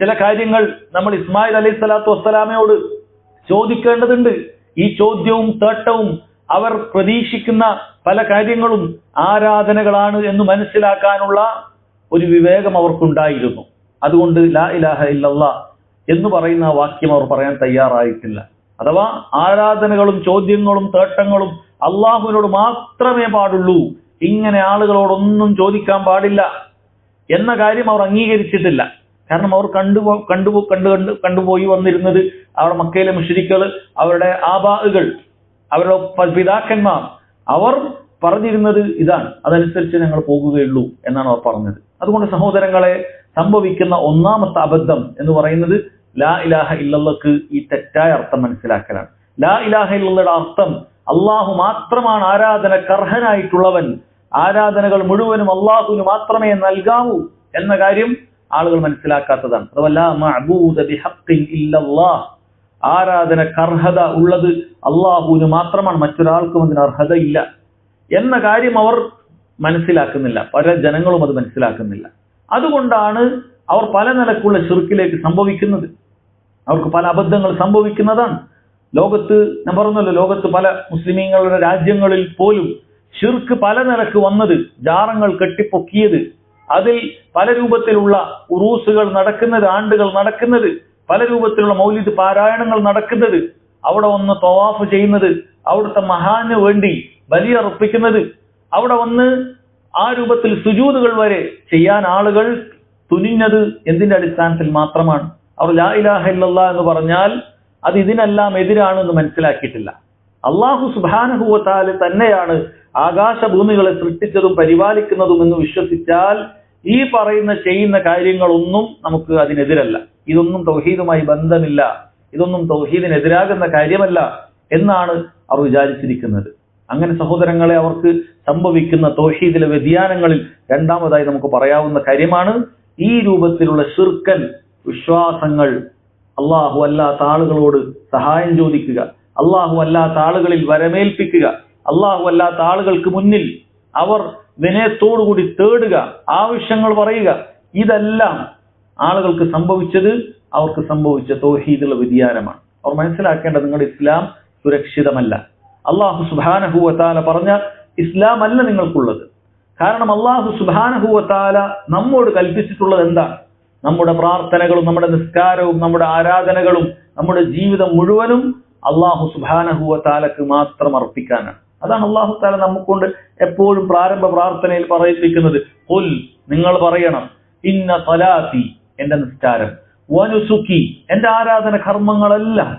ചില കാര്യങ്ങൾ നമ്മൾ ഇസ്മായിൽ അലൈഹി സ്വലാത്തു വസ്സലാമയോട് ചോദിക്കേണ്ടതുണ്ട്. ഈ ചോദ്യവും തേട്ടവും അവർ പ്രതീക്ഷിക്കുന്ന പല കാര്യങ്ങളും ആരാധനകളാണ് എന്ന് മനസ്സിലാക്കാനുള്ള ഒരു വിവേകം അവർക്കുണ്ടായിരുന്നു. അതുകൊണ്ട് ലാ ഇലാഹ ഇല്ലല്ലാഹ് എന്ന് പറയുന്ന വാക്യം അവർ പറയാൻ തയ്യാറായിട്ടില്ല. അഥവാ ആരാധനകളും ചോദ്യങ്ങളും തേട്ടങ്ങളും അള്ളാഹുവിനോട് മാത്രമേ പാടുള്ളൂ, ഇങ്ങനെ ആളുകളോടൊന്നും ചോദിക്കാൻ പാടില്ല എന്ന കാര്യം അവർ അംഗീകരിച്ചിട്ടില്ല. കാരണം അവർ കണ്ടുപോയി വന്നിരുന്നത് അവിടെ മക്കയിലെ മുശ്രിക്കുകൾ, അവരുടെ ആബാഉകൾ, അവരുടെ പിതാക്കന്മാർ, അവർ പറഞ്ഞിരുന്നത് ഇതാണ്, അതനുസരിച്ച് ഞങ്ങൾ പോകുകയുള്ളൂ എന്നാണ് അവർ പറഞ്ഞത്. അതുകൊണ്ട് സഹോദരങ്ങളെ, സംഭവിക്കുന്ന ഒന്നാമത്തെ അബദ്ധം എന്ന് പറയുന്നത് ലാ ഇലാഹ ഇല്ലല്ലാഹ്ക്ക് ഈ തെറ്റായ അർത്ഥം മനസ്സിലാക്കലാണ്. ലാ ഇലാഹ ഇല്ലല്ലാഹയുടെ അർത്ഥം അള്ളാഹു മാത്രമാണ് ആരാധനക്കർഹനായിട്ടുള്ളവൻ, ആരാധനകൾ മുഴുവനും അള്ളാഹുവിന് മാത്രമേ നൽകാവൂ എന്ന കാര്യം ആളുകൾ മനസ്സിലാക്കാത്തതാണ്. അഥവാ ലാ മഅബൂദ ബിഹഖ്ഖിൻ ഇല്ലല്ലാഹ്, ആരാധനക്കർഹത ഉള്ളത് അള്ളാഹുവിന് മാത്രമാണ്, മറ്റൊരാൾക്കും അതിന് അർഹതയില്ല എന്ന കാര്യം അവർ മനസ്സിലാക്കുന്നില്ല. പല ജനങ്ങളും അത് മനസ്സിലാക്കുന്നില്ല. അതുകൊണ്ടാണ് അവർ പല നിലക്കുള്ള ശിർക്കിലേക്ക് സംഭവിക്കുന്നത്. അവർക്ക് പല അബദ്ധങ്ങൾ സംഭവിക്കുന്നതാണ്. ലോകത്ത് ഞാൻ പറഞ്ഞല്ലോ, ലോകത്ത് പല മുസ്ലിമീങ്ങളുടെ രാജ്യങ്ങളിൽ പോലും ശിർക്ക് പല നിലക്ക് വന്നത്, ജാറങ്ങൾ കെട്ടിപ്പൊക്കിയത്, അതിൽ പല രൂപത്തിലുള്ള ഉറൂസുകൾ നടക്കുന്നത്, ആണ്ടുകൾ നടക്കുന്നത്, പല രൂപത്തിലുള്ള മൗലിദ് പാരായണങ്ങൾ നടക്കുന്നത്, അവിടെ വന്ന് തവാഫ് ചെയ്യുന്നത്, അവിടുത്തെ മഹാന് വേണ്ടി ബലിയർപ്പിക്കുന്നത്, അവിടെ വന്ന് ആ രൂപത്തിൽ സുജൂദുകൾ വരെ ചെയ്യാൻ ആളുകൾ തുനിഞ്ഞത് എന്തിന്റെ അടിസ്ഥാനത്തിൽ മാത്രമാണ്? അവർ ലാ ഇലാഹ ഇല്ലല്ലാഹ് എന്ന് പറഞ്ഞാൽ അത് ഇതിനെല്ലാം എതിരാണെന്ന് മനസ്സിലാക്കിയിട്ടില്ല. അള്ളാഹു സുബ്ഹാനഹു വ തആല തന്നെയാണ് ആകാശഭൂമികളെ സൃഷ്ടിച്ചതും പരിപാലിക്കുന്നതും എന്ന് വിശ്വസിച്ചാൽ ഈ പറയുന്ന ചെയ്യുന്ന കാര്യങ്ങളൊന്നും നമുക്ക് അതിനെതിരല്ല. ഇതൊന്നും തൗഹീദുമായി ബന്ധമില്ല, ഇതൊന്നും തൗഹീദിനെതിരാകുന്ന കാര്യമല്ല എന്നാണ് അവർ വിചാരിച്ചിരിക്കുന്നത്. അങ്ങനെ സഹോദരങ്ങളെ, അവർക്ക് സംഭവിക്കുന്ന തൗഹീദിലെ വ്യതിയാനങ്ങളിൽ രണ്ടാമതായി നമുക്ക് പറയാവുന്ന കാര്യമാണ് ഈ രൂപത്തിലുള്ള ശിർക്കൻ വിശ്വാസങ്ങൾ. അള്ളാഹു അല്ലാത്ത ആളുകളോട് സഹായം ചോദിക്കുക, അള്ളാഹു അല്ലാത്ത ആളുകളിൽ വരമേൽപ്പിക്കുക, അള്ളാഹു അല്ലാത്ത ആളുകൾക്ക് മുന്നിൽ അവർ വിനയത്തോടുകൂടി തേടുക, ആവശ്യങ്ങൾ പറയുക, ഇതെല്ലാം ആളുകൾക്ക് സംഭവിച്ചത് അവർക്ക് സംഭവിച്ച തൗഹീദിലെ വ്യതിയാനമാണ്. അവർ മനസ്സിലാക്കേണ്ടത് നിങ്ങളുടെ ഇസ്ലാം സുരക്ഷിതമല്ല. അള്ളാഹു സുബ്ഹാനഹു വ തആല പറഞ്ഞ ഇസ്ലാം അല്ല നിങ്ങൾക്കുള്ളത്. കാരണം അള്ളാഹു സുബ്ഹാനഹു വ തആല നമ്മോട് കൽപ്പിച്ചിട്ടുള്ളത് എന്താണ്? നമ്മുടെ പ്രാർത്ഥനകളും നമ്മുടെ നിസ്കാരവും നമ്മുടെ ആരാധനകളും നമ്മുടെ ജീവിതം മുഴുവനും അള്ളാഹു സുബ്ഹാനഹു വ തആലക്ക് മാത്രം അർപ്പിക്കാനാണ്. അതാണ് അള്ളാഹു തആല നമുക്കൊണ്ട് എപ്പോഴും പ്രാരംഭ പ്രാർത്ഥനയിൽ പറയിപ്പിക്കുന്നത്. ഖുൽ, നിങ്ങൾ പറയണം, ഇന്ന സലാത്തി, എന്റെ നിസ്കാരം, വനുസുക്കി, എന്റെ ആരാധന കർമ്മങ്ങളെല്ലാം,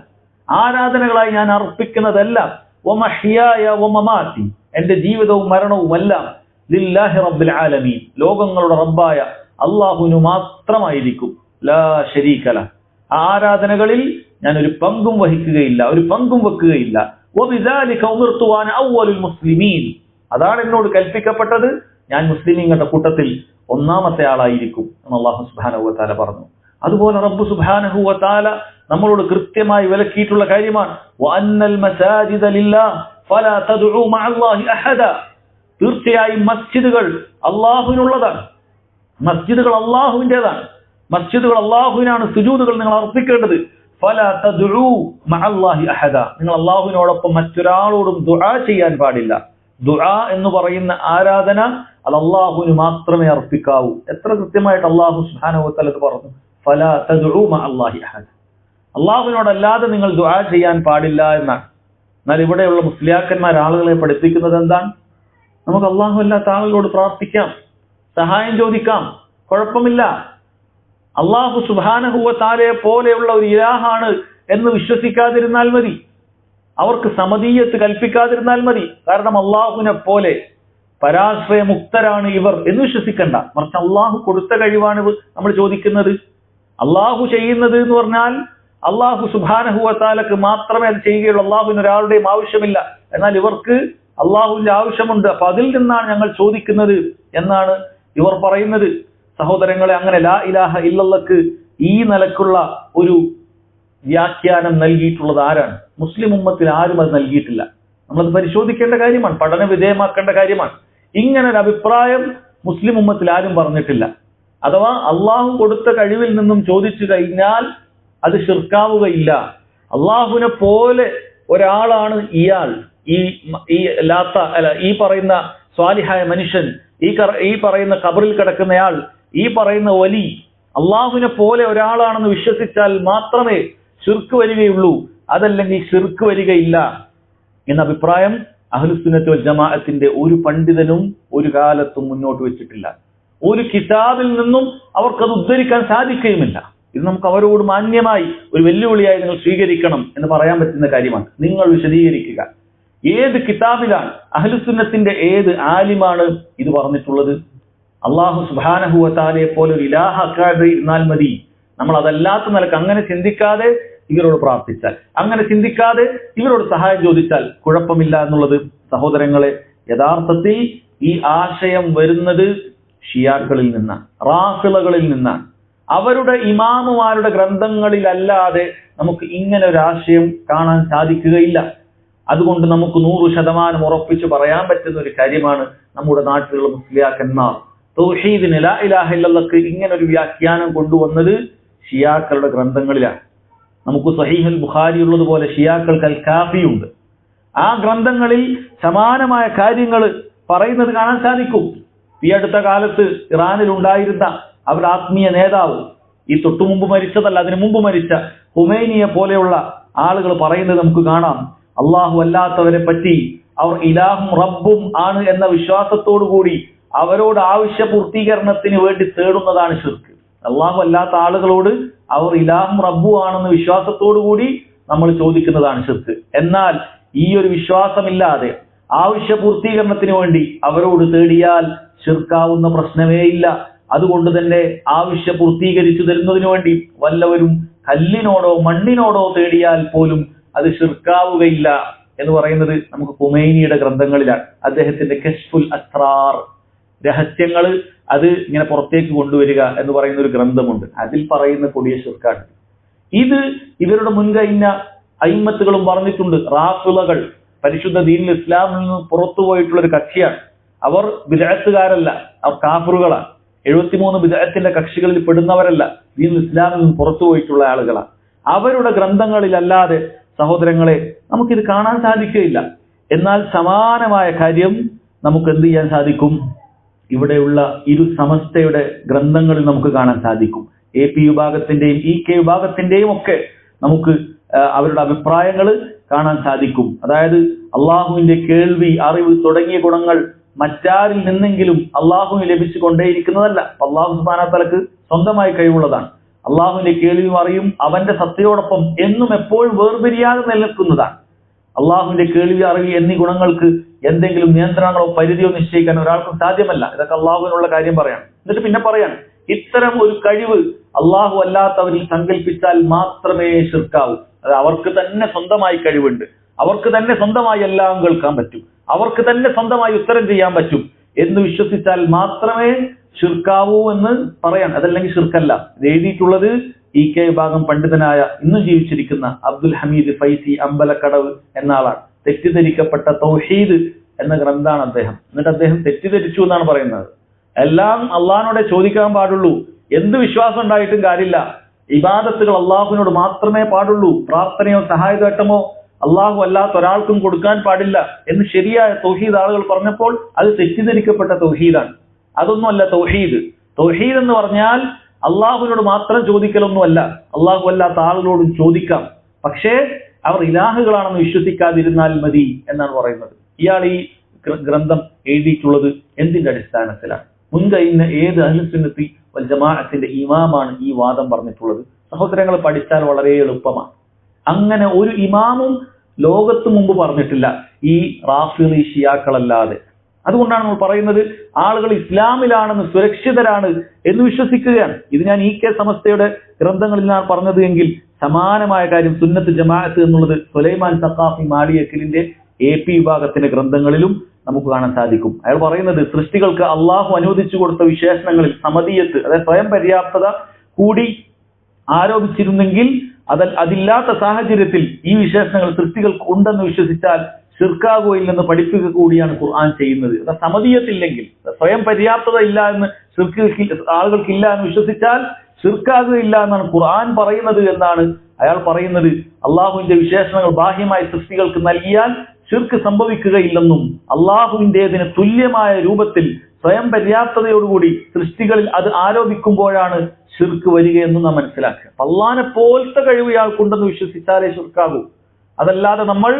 ആരാധനകളായി ഞാൻ അർപ്പിക്കുന്നതെല്ലാം, വമഹ്യായ വമമാതി, എന്റെ ജീവിതവും മരണവും എല്ലാം, ലില്ലാഹി റബ്ബിൽ ആലമീൻ, ലോകങ്ങളുടെ റബ്ബായ അള്ളാഹുവിന് മാത്രമായിരിക്കും. ലാ ശരീക ലഹ്, ആരാധനകളിൽ ഞാൻ ഒരു പങ്കും വഹിക്കുകയില്ല, ഒരു പങ്കും വെക്കുകയില്ല. വബിദാലിക ഉമിർതു വഅന അവ്വലുൽ മുസ്ലിമീൻ, അതാണ് എന്നോട് കൽപ്പിക്കപ്പെട്ടത്, ഞാൻ മുസ്ലിമീങ്ങളുടെ കൂട്ടത്തിൽ ഒന്നാമത്തെ ആളായിരിക്കും എന്ന് അല്ലാഹു സുബ്ഹാനഹു വ തആല പറഞ്ഞു. അതുപോലെ റബ്ബ് സുബ്ഹാനഹു വ തആല നമ്മളോട് കൃത്യമായി വിലക്കിയിട്ടുള്ള കാര്യമാണ്, വഅന്നൽ മസാജിദ ലില്ലാഹ് ഫലാ തദ്ഉ മഅല്ലാഹി അഹദ, തീർച്ചയായും മസ്ജിദുകൾ അല്ലാഹുവിനുള്ളതാണ്, മസ്ജിദുകൾ അല്ലാഹുവിൻ്റെതാണ്, മസ്ജിദുകൾ അല്ലാഹുവിനാണ് സുജൂദുകൾ നിങ്ങൾ അർപ്പിക്കേണ്ടത്. ഫലാ തദ്ഉ മഅല്ലാഹി അഹദ, നിങ്ങൾ അല്ലാഹുവിനോടൊപ്പം മറ്റൊരാളോടും ദുആ ചെയ്യാൻ പാടില്ല. ദുആ എന്ന് പറയുന്ന ആരാധന അത് അല്ലാഹുവിന് മാത്രമേ അർപ്പിക്കാവൂ. എത്ര കൃത്യമായിട്ട് അല്ലാഹു സുബ്ഹാനഹു വ തആല പറഞ്ഞു, ഫലാ തദ്ഉ മഅല്ലാഹി അഹദ, അല്ലാഹുവിനോടല്ലാതെ നിങ്ങൾ ദുആ ചെയ്യാൻ പാടില്ല എന്നാണ്. എന്നാൽ ഇവിടെയുള്ള മുസ്ലിയാക്കന്മാർ ആളുകളെ പഠിപ്പിക്കുന്നത് എന്താണ്? നമുക്ക് അല്ലാഹു അല്ലാത്ത ആളുകളോട് പ്രാർത്ഥിക്കാം, സഹായം ചോദിക്കാം, കുഴപ്പമില്ല. അല്ലാഹു സുബ്ഹാനഹു വ തആലയെ പോലെയുള്ള ഒരു ഇലാഹാണ് എന്ന് വിശ്വസിക്കാതിരുന്നാൽ മതി, അവർക്ക് സമദീയത്ത് കൽപ്പിക്കാതിരുന്നാൽ മതി. കാരണം അല്ലാഹുവിനെ പോലെ പരാശ്രയമുക്തരാണ് ഇവർ എന്ന് വിശ്വസിക്കണ്ട. മറിച്ച് അള്ളാഹു കൊടുത്ത കഴിവാണ് നമ്മൾ ചോദിക്കുന്നത്. അള്ളാഹു ചെയ്യുന്നത് എന്ന് പറഞ്ഞാൽ അള്ളാഹു സുബ്ഹാനഹു വ തആലക്ക് മാത്രമേ അത് ചെയ്യുകയുള്ളൂ, അള്ളാഹുവിന് ഒരാളുടെയും ആവശ്യമില്ല. എന്നാൽ ഇവർക്ക് അള്ളാഹുവിന്റെ ആവശ്യമുണ്ട്, അപ്പൊ അതിൽ നിന്നാണ് ഞങ്ങൾ ചോദിക്കുന്നത് എന്നാണ് ഇവർ പറയുന്നത്. സഹോദരങ്ങളെ, അങ്ങനെ ലാ ഇലാഹ ഇല്ലല്ലാഹ്ക്ക് ഈ നിലക്കുള്ള ഒരു വ്യാഖ്യാനം നൽകിയിട്ടുള്ളത് ആരാണ്? മുസ്ലിം ഉമ്മത്തിൽ ആരും അത് നൽകിയിട്ടില്ല. നമ്മളത് പരിശോധിക്കേണ്ട കാര്യമാണ്, പഠന വിധേയമാക്കേണ്ട കാര്യമാണ്. ഇങ്ങനെ ഒരു അഭിപ്രായം മുസ്ലിം ഉമ്മത്തിൽ ആരും പറഞ്ഞിട്ടില്ല. അഥവാ അള്ളാഹു കൊടുത്ത കഴിവിൽ നിന്നും ചോദിച്ചു കഴിഞ്ഞാൽ അത് ശിർക്കാവുകയില്ല. അള്ളാഹുവിനെ പോലെ ഒരാളാണ് ഇയാൾ, ഈ പറയുന്ന സ്വാലിഹായ മനുഷ്യൻ, ഈ പറയുന്ന ഖബറിൽ കിടക്കുന്നയാൾ, ഈ പറയുന്ന വലി അള്ളാഹുവിനെ പോലെ ഒരാളാണെന്ന് വിശ്വസിച്ചാൽ മാത്രമേ ശിർക്ക് വരികയുള്ളൂ, അതല്ലെങ്കിൽ ശിർക്ക് വരികയില്ല എന്ന അഭിപ്രായം അഹ്ലുസുന്നത്ത് വൽ ജമാഅത്തിന്റെ ഒരു പണ്ഡിതനും ഒരു കാലത്തും മുന്നോട്ട് വെച്ചിട്ടില്ല. ഒരു കിതാബിൽ നിന്നും അവർക്കത് ഉദ്ധരിക്കാൻ സാധിക്കുകയുമില്ല. ഇത് നമുക്ക് അവരോട് മാന്യമായി ഒരു വെല്ലുവിളിയായി നിങ്ങൾ സ്വീകരിക്കണം എന്ന് പറയാൻ പറ്റുന്ന കാര്യമാണ്. നിങ്ങൾ വിശദീകരിക്കുക, ഏത് കിതാബിലാണ്, അഹ്ലുസുന്നത്തിന്റെ ഏത് ആലിമാണ് ഇത് പറഞ്ഞിട്ടുള്ളത്? അള്ളാഹു സുബ്ഹാനഹു വ തആലയെ പോലെ ഒരു ഇലാഹാക്കാതെ ഇരുന്നാൽ മതി. നമ്മൾ അതല്ലാത്ത നിലക്ക് അങ്ങനെ ചിന്തിക്കാതെ ഇവരോട് പ്രാർത്ഥിച്ചാൽ, അങ്ങനെ ചിന്തിക്കാതെ ഇവരോട് സഹായം ചോദിച്ചാൽ കുഴപ്പമില്ല എന്നുള്ളത് സഹോദരങ്ങളെ, യഥാർത്ഥത്തിൽ ഈ ആശയം വരുന്നത് ഷിയാക്കളിൽ നിന്നാണ്, റാഫിളകളിൽ നിന്നാണ്. അവരുടെ ഇമാമുമാരുടെ ഗ്രന്ഥങ്ങളിലല്ലാതെ നമുക്ക് ഇങ്ങനെ ഒരു ആശയം കാണാൻ സാധിക്കുകയില്ല. അതുകൊണ്ട് നമുക്ക് 100% ഉറപ്പിച്ച് പറയാൻ പറ്റുന്ന ഒരു കാര്യമാണ്, നമ്മുടെ നാട്ടിലുള്ള മുസ്ലിയാക്കന്മാർ തൗഹീദിന് ലാ ഇലാഹ ഇല്ലല്ലാഹ്ക്ക് ഇങ്ങനെ ഒരു വ്യാഖ്യാനം കൊണ്ടുവന്നത് ഷിയാക്കളുടെ ഗ്രന്ഥങ്ങളിലാണ്. നമുക്ക് സഹീഹുൽ ബുഖാരി ഉള്ളതുപോലെ ഷിയാക്കൾക്ക് അൽ കാഫിയുണ്ട്. ആ ഗ്രന്ഥങ്ങളിൽ സമാനമായ കാര്യങ്ങൾ പറയുന്നത് കാണാൻ സാധിക്കും. ഈ അടുത്ത കാലത്ത് ഇറാനിൽ ഉണ്ടായിരുന്ന അവരുടെ ആത്മീയ നേതാവ്, ഈ തൊട്ടു മുമ്പ് മരിച്ചതല്ല, അതിനു മുമ്പ് മരിച്ച ഹുമൈനിയെ പോലെയുള്ള ആളുകൾ പറയുന്നത് നമുക്ക് കാണാം. അള്ളാഹു അല്ലാത്തവരെ പറ്റി അവർ ഇലാഹും റബ്ബും ആണ് എന്ന വിശ്വാസത്തോടു കൂടി അവരോട് ആവശ്യ പൂർത്തീകരണത്തിന് വേണ്ടി തേടുന്നതാണ് ശിർക്ക്. അള്ളാഹു അല്ലാത്ത ആളുകളോട് അവർ ഇലാഹും റബ്ബും ആണെന്ന വിശ്വാസത്തോടു കൂടി നമ്മൾ ചോദിക്കുന്നതാണ് ശിർക്ക്. എന്നാൽ ഈ ഒരു വിശ്വാസമില്ലാതെ ആവശ്യ പൂർത്തീകരണത്തിന് വേണ്ടി അവരോട് തേടിയാൽ ശിർക്കാവുന്ന പ്രശ്നമേ ഇല്ല. അതുകൊണ്ട് തന്നെ ആവശ്യ പൂർത്തീകരിച്ചു തരുന്നതിന് വേണ്ടി വല്ലവരും കല്ലിനോടോ മണ്ണിനോടോ തേടിയാൽ പോലും അത് ശിർക്കാവുകയില്ല എന്ന് പറയുന്നത് നമുക്ക് ഖുമൈനിയുടെ ഗ്രന്ഥങ്ങളിലാണ്. അദ്ദേഹത്തിന്റെ കശ്ഫുൽ അസ്റാർ, രഹസ്യങ്ങൾ അത് ഇങ്ങനെ പുറത്തേക്ക് കൊണ്ടുവരിക എന്ന് പറയുന്ന ഒരു ഗ്രന്ഥമുണ്ട്. അതിൽ പറയുന്ന കൊടിയ ശിർക്കാണ് ഇത്. ഇവരുടെ മുൻകഴിഞ്ഞ അയിമ്മത്തുകളും പറഞ്ഞിട്ടുണ്ട്. റാഫിളകൾ പരിശുദ്ധ ദീനിൽ ഇസ്ലാമിൽ നിന്ന് പുറത്തു പോയിട്ടുള്ള ഒരു കക്ഷിയാണ്. അവർ ബിദ്അത്തുകാരല്ല, അവർ കാഫിറുകളാണ്. 73 ബിദ്അത്തിന്റെ കക്ഷികളിൽ പെടുന്നവരല്ല, ദീനുൽ ഇസ്ലാമിൽ നിന്ന് പുറത്തു പോയിട്ടുള്ള ആളുകളാണ്. അവരുടെ ഗ്രന്ഥങ്ങളിലല്ലാതെ സഹോദരങ്ങളെ നമുക്കിത് കാണാൻ സാധിക്കുകയില്ല. എന്നാൽ സമാനമായ കാര്യം നമുക്ക് എന്ത് ചെയ്യാൻ സാധിക്കും? ഇവിടെയുള്ള ഇരു സമസ്തയുടെ ഗ്രന്ഥങ്ങളിൽ നമുക്ക് കാണാൻ സാധിക്കും. AP വിഭാഗത്തിന്റെയും EK വിഭാഗത്തിന്റെയും ഒക്കെ നമുക്ക് അവരുടെ അഭിപ്രായങ്ങൾ കാണാൻ സാധിക്കും. അതായത് അള്ളാഹുവിന്റെ കേൾവി, അറിവ് തുടങ്ങിയ ഗുണങ്ങൾ മറ്റാരിൽ നിന്നെങ്കിലും അള്ളാഹുവിന് ലഭിച്ചു കൊണ്ടേയിരിക്കുന്നതല്ല. അള്ളാഹു സുബ്ഹാനഹു വ തആലക്ക് സ്വന്തമായി കഴിവുള്ളതാണ്. അള്ളാഹുവിന്റെ കേൾവിയും അറിയും അവന്റെ സത്തയോടൊപ്പം എന്നും എപ്പോഴും വേർപിരിയാതെ നിലനിൽക്കുന്നതാണ്. അള്ളാഹുവിന്റെ കേൾവി, അറിവ് എന്നീ ഗുണങ്ങൾക്ക് എന്തെങ്കിലും നിയന്ത്രണങ്ങളോ പരിധിയോ നിശ്ചയിക്കാൻ ഒരാൾക്കും സാധ്യമല്ല. ഇതൊക്കെ അള്ളാഹുവിനുള്ള കാര്യം പറയാണ്. എന്നിട്ട് പിന്നെ പറയാണ്, ഇത്തരം ഒരു കഴിവ് അള്ളാഹു അല്ലാത്തവരിൽ സങ്കല്പിച്ചാൽ മാത്രമേ ശിർക്കാവൂ. അത് അവർക്ക് തന്നെ സ്വന്തമായി കഴിവുണ്ട്, അവർക്ക് തന്നെ സ്വന്തമായി എല്ലാം കേൾക്കാൻ പറ്റും, അവർക്ക് തന്നെ സ്വന്തമായി ഉത്തരം ചെയ്യാൻ പറ്റും എന്ന് വിശ്വസിച്ചാൽ മാത്രമേ ശിർക്കാവൂ എന്ന് പറയാൻ. അതല്ലെങ്കിൽ ശിർക്കല്ല. ഇത് എഴുതിയിട്ടുള്ളത് EK വിഭാഗം പണ്ഡിതനായ ഇന്ന് ജീവിച്ചിരിക്കുന്ന അബ്ദുൽ ഹമീദ് ഫൈസി അമ്പലക്കടവ് എന്ന ആളാണ്. തെറ്റിദ്ധരിക്കപ്പെട്ട തൗഹീദ് എന്ന ഗ്രന്ഥാണ് അദ്ദേഹം. എന്നിട്ട് അദ്ദേഹം തെറ്റിദ്ധരിച്ചു എന്നാണ് പറയുന്നത്. എല്ലാം അള്ളാഹിനോടെ ചോദിക്കാൻ പാടുള്ളൂ, എന്ത് വിശ്വാസം ഉണ്ടായിട്ടും കാര്യമില്ല, ഇബാദത്തുകൾ അള്ളാഹുവിനോട് മാത്രമേ പാടുള്ളൂ, പ്രാർത്ഥനയോ സഹായഘട്ടമോ അള്ളാഹു അല്ലാത്ത ഒരാൾക്കും കൊടുക്കാൻ പാടില്ല എന്ന് ശരിയായ തൗഹീദ് ആളുകൾ പറഞ്ഞപ്പോൾ അത് തെറ്റിദ്ധരിക്കപ്പെട്ട തൗഹീദാണ്. അതൊന്നുമല്ല തൗഹീദ്. തൗഹീദ് എന്ന് പറഞ്ഞാൽ അള്ളാഹുവിനോട് മാത്രം ചോദിക്കലൊന്നുമല്ല, അള്ളാഹു അല്ലാത്ത ആളുകളോടും ചോദിക്കാം. പക്ഷേ അവർ ഇലാഹുകളാണെന്ന് വിശ്വസിക്കാതിരുന്നാൽ മതി എന്നാണ് പറയുന്നത്. ഇയാൾ ഈ ഗ്രന്ഥം എഴുതിയിട്ടുള്ളത് എന്തിന്റെ അടിസ്ഥാനത്തിലാണ്? മുൻകഴിഞ്ഞ ഏത് അഹ്ലുസുന്നത്തി വൽ ജമാഅത്തിന്റെ ഇമാമാണ് ഈ വാദം പറഞ്ഞിട്ടുള്ളത്? സഹോദരങ്ങൾ, പഠിച്ചാൽ വളരെ എളുപ്പമാണ്. അങ്ങനെ ഒരു ഇമാമും ലോകത്ത് മുമ്പ് പറഞ്ഞിട്ടില്ല, ഈ റാഫിളി ഷിയാക്കളല്ലാതെ. അതുകൊണ്ടാണ് നമ്മൾ പറയുന്നത് ആളുകൾ ഇസ്ലാമിലാണെന്ന്, സുരക്ഷിതരാണ് എന്ന് വിശ്വസിക്കുകയാണ്. ഇത് ഞാൻ EK സമസ്തയുടെ ഗ്രന്ഥങ്ങളിൽ നിന്നാണ് പറഞ്ഞത് എങ്കിൽ സമാനമായ കാര്യം സുന്നത്ത് ജമാഅത്ത് എന്നുള്ളത് സുലൈമാൻ സഖാഫി മാലിയക്കലിന്റെ AP വിഭാഗത്തിന്റെ ഗ്രന്ഥങ്ങളിലും നമുക്ക് കാണാൻ സാധിക്കും. അയാൾ പറയുന്നത് സൃഷ്ടികൾക്ക് അള്ളാഹു അനുവദിച്ചു കൊടുത്ത വിശേഷണങ്ങളിൽ സമദിയത്ത്, അതായത് സ്വയം പര്യാപ്തത കൂടി ആരോപിച്ചിരുന്നെങ്കിൽ അതില്ലാത്ത സാഹചര്യത്തിൽ ഈ വിശേഷണങ്ങൾ സൃഷ്ടികൾക്ക് ഉണ്ടെന്ന് വിശ്വസിച്ചാൽ ശിർക്കാകുകയില്ലെന്ന് പഠിപ്പിക്കുക കൂടിയാണ് ഖുർആൻ ചെയ്യുന്നത്. സമദിയത്തില്ലെങ്കിൽ, സ്വയം പര്യാപ്തത ഇല്ല എന്ന് ആളുകൾക്കില്ല എന്ന് വിശ്വസിച്ചാൽ ശിർക്കാകുകയില്ല എന്നാണ് ഖുർആൻ പറയുന്നത് എന്നാണ് അയാൾ പറയുന്നത്. അള്ളാഹുവിന്റെ വിശേഷണങ്ങൾ ബാഹ്യമായ സൃഷ്ടികൾക്ക് നൽകിയാൽ ശിർക്ക് സംഭവിക്കുകയില്ലെന്നും അള്ളാഹുവിന്റേതിന് തുല്യമായ രൂപത്തിൽ സ്വയം പര്യാപ്തതയോടുകൂടി സൃഷ്ടികളിൽ അത് ആരോപിക്കുമ്പോഴാണ് ശിർക്ക് വരികയെന്നും നാം മനസ്സിലാക്കുക. അള്ളാഹിനെ പോലത്തെ കഴിവ് ഇയാൾക്കുണ്ടെന്ന് വിശ്വസിച്ചാലേ ശിർക്കാകൂ. അതല്ലാതെ നമ്മൾ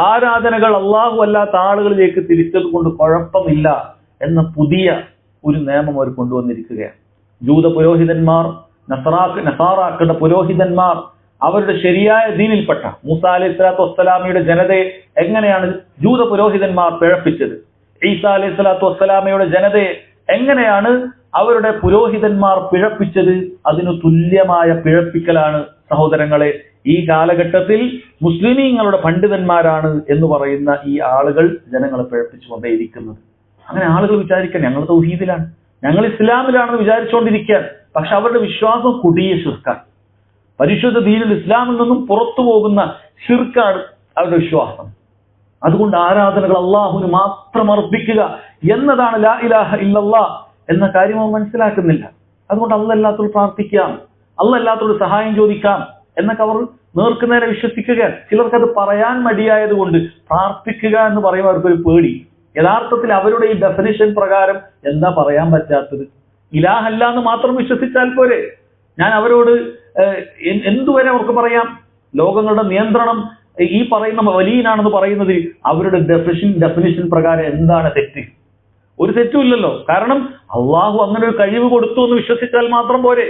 ആരാധനകൾ അള്ളാഹു അല്ലാത്ത ആളുകളിലേക്ക് തിരിച്ചത് കൊണ്ട് കുഴപ്പമില്ല എന്ന പുതിയ ഒരു നിയമം അവർ കൊണ്ടുവന്നിരിക്കുകയാണ്. ജൂത പുരോഹിതന്മാർ, നസാറാക്കളുടെ പുരോഹിതന്മാർ അവരുടെ ശരിയായ ദീനിൽപ്പെട്ട മൂസ അലൈഹി സ്വലാത്തു വസ്സലാമയുടെ ജനതയെ എങ്ങനെയാണ് ജൂത പുരോഹിതന്മാർ പിഴപ്പിച്ചത്, ഈസ അലൈഹി സ്വലാത്തു വസ്സലാമയുടെ ജനതയെ എങ്ങനെയാണ് അവരുടെ പുരോഹിതന്മാർ പിഴപ്പിച്ചത്, അതിനു തുല്യമായ പിഴപ്പിക്കലാണ് സഹോദരങ്ങളെ ഈ കാലഘട്ടത്തിൽ മുസ്ലിമീങ്ങളുടെ പണ്ഡിതന്മാരാണ് എന്ന് പറയുന്ന ഈ ആളുകൾ ജനങ്ങളെ പിഴപ്പിച്ചുകൊണ്ടേയിരിക്കുന്നത്. അങ്ങനെ ആളുകൾ വിചാരിക്കാൻ ഞങ്ങൾ തൗഹീദിലാണ്, ഞങ്ങൾ ഇസ്ലാമിലാണെന്ന് വിചാരിച്ചുകൊണ്ടിരിക്കാൻ, പക്ഷെ അവരുടെ വിശ്വാസം കൊടിയ ശിർക്കാണ്. പരിശുദ്ധ ദീനുൽ ഇസ്ലാമിൽ നിന്നും പുറത്തു പോകുന്ന ശിർക്കാണ് അവരുടെ വിശ്വാസം. അതുകൊണ്ട് ആരാധനകൾ അള്ളാഹുവിന് മാത്രം അർപ്പിക്കുക എന്നതാണ് ലാ ഇലാഹ ഇല്ലല്ലാഹ് എന്ന കാര്യം അവർ മനസ്സിലാക്കുന്നില്ല. അതുകൊണ്ട് അല്ലാത്തവർ പ്രാർത്ഥിക്കാം, അല്ലാത്തവർ സഹായം ചോദിക്കാം എന്നൊക്കെ അവർ നേർക്കുനേരെ വിശ്വസിക്കുകയാണ്. ചിലർക്കത് പറയാൻ മടിയായത് കൊണ്ട് പ്രാർത്ഥിക്കുക എന്ന് പറയുമ്പോൾ അവർക്കൊരു പേടി. യഥാർത്ഥത്തിൽ അവരുടെ ഈ ഡെഫിനിഷൻ പ്രകാരം എന്താ പറയാൻ പറ്റാത്തത്? ഇലാഹല്ല എന്ന് മാത്രം വിശ്വസിച്ചാൽ പോരെ? ഞാൻ അവരോട് എന്തുവരെ അവർക്ക് പറയാം? ലോകങ്ങളുടെ നിയന്ത്രണം ഈ പറയുന്ന വലിയനാണെന്ന് പറയുന്നത് അവരുടെ ഡെഫിനിഷൻ പ്രകാരം എന്താണ് തെറ്റ്? ഒരു തെറ്റുമില്ലല്ലോ. കാരണം അള്ളാഹു അങ്ങനെ ഒരു കഴിവ് കൊടുത്തു എന്ന് വിശ്വസിച്ചാൽ മാത്രം പോരെ.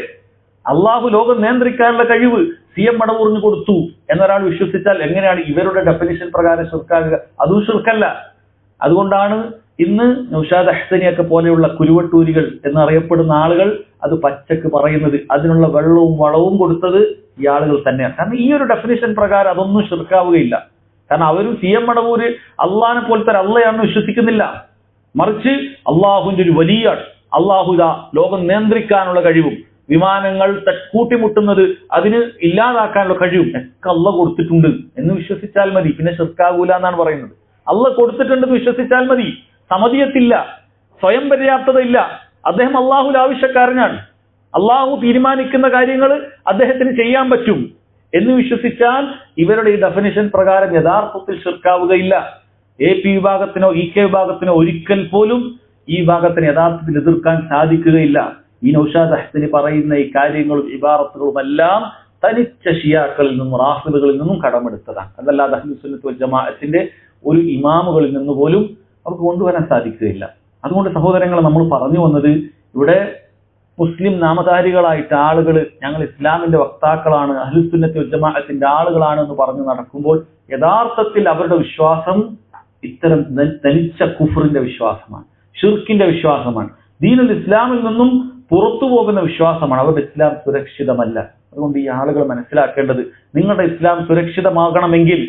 അള്ളാഹു ലോകം നിയന്ത്രിക്കാനുള്ള കഴിവ് CM മടവൂറിന് കൊടുത്തു എന്നൊരാൾ വിശ്വസിച്ചാൽ എങ്ങനെയാണ് ഇവരുടെ ഡെഫിനിഷൻ പ്രകാരം ശിർക്കാകുക? അതും ശിർക്കല്ല. അതുകൊണ്ടാണ് ഇന്ന് നൗഷാദ് അഹ്സനിയൊക്കെ പോലെയുള്ള കുരുവട്ടൂരികൾ എന്നറിയപ്പെടുന്ന ആളുകൾ അത് പച്ചക്ക് പറയുന്നത്. അതിനുള്ള വെള്ളവും വളവും കൊടുത്തത് ഈ ആളുകൾ തന്നെയാണ്. കാരണം ഈ ഒരു ഡെഫിനിഷൻ പ്രകാരം അതൊന്നും ശിർക്കാവുകയില്ല. കാരണം അവരും CM മടവൂര് അള്ളാഹിനെ പോലത്തെ അള്ളയാണെന്ന് വിശ്വസിക്കുന്നില്ല. മറിച്ച് അള്ളാഹുവിന്റെ ഒരു വലിയ അള്ളാഹു ഇതാ ലോകം നിയന്ത്രിക്കാനുള്ള കഴിവും വിമാനങ്ങൾ കൂട്ടിമുട്ടുന്നത് അതിന് ഇല്ലാതാക്കാനുള്ള കഴിവും ഒക്കെ അള്ളാഹ് കൊടുത്തിട്ടുണ്ട് എന്ന് വിശ്വസിച്ചാൽ മതി. പിന്നെ ശിർക്കാകൂല എന്നാണ് പറയുന്നത്. അള്ളാഹ് കൊടുത്തിട്ടുണ്ടെന്ന് വിശ്വസിച്ചാൽ മതി. സമദിയത്തില്ല, സ്വയം പര്യാപ്തത ഇല്ല, അദ്ദേഹം അള്ളാഹുൽ ആവശ്യക്കാരനാണ്, അള്ളാഹു തീരുമാനിക്കുന്ന കാര്യങ്ങൾ അദ്ദേഹത്തിന് ചെയ്യാൻ പറ്റും എന്ന് വിശ്വസിച്ചാൽ ഇവരുടെ ഈ ഡെഫിനിഷൻ പ്രകാരം യഥാർത്ഥത്തിൽ ശിർക്കാവുകയില്ല. AP വിഭാഗത്തിനോ EK വിഭാഗത്തിനോ ഒരിക്കൽ പോലും ഈ വിഭാഗത്തിന് യഥാർത്ഥത്തിൽ എതിർക്കാൻ സാധിക്കുകയില്ല. ഈ നൗഷാദ് അഹ്സനി പറയുന്ന ഈ കാര്യങ്ങളും ഇബാറത്തുകളും എല്ലാം തനിച്ച ഷിയാക്കളിൽ നിന്നും റാഫിദുകളിൽ നിന്നും കടമെടുത്തതാണ്. അതല്ലാതെ അഹ്ലുസ് സുന്നത്ത് വൽ ജമാഅത്തിന്റെ ഒരു ഇമാമുകളിൽ നിന്ന് പോലും അവർക്ക് കൊണ്ടുവരാൻ സാധിക്കുകയില്ല. അതുകൊണ്ട് സഹോദരങ്ങളെ, നമ്മൾ പറഞ്ഞു വന്നത് ഇവിടെ മുസ്ലിം നാമധാരികളായിട്ട് ആളുകൾ ഞങ്ങൾ ഇസ്ലാമിന്റെ വക്താക്കളാണ്, അഹ്ലുസ് സുന്നത്ത് വൽ ജമാഅത്തിന്റെ ആളുകളാണ് എന്ന് പറഞ്ഞു നടക്കുമ്പോൾ യഥാർത്ഥത്തിൽ അവരുടെ വിശ്വാസം ഇത്തരം തനിച്ച കുഫറിന്റെ വിശ്വാസമാണ്, ഷിർക്കിന്റെ വിശ്വാസമാണ്, ദീനുൽ ഇസ്ലാമിൽ നിന്നും പുറത്തു പോകുന്ന വിശ്വാസമാണ്. അവരുടെ ഇസ്ലാം സുരക്ഷിതമല്ല. അതുകൊണ്ട് ഈ ആളുകൾ മനസ്സിലാക്കേണ്ടത്, നിങ്ങളുടെ ഇസ്ലാം സുരക്ഷിതമാകണമെങ്കിൽ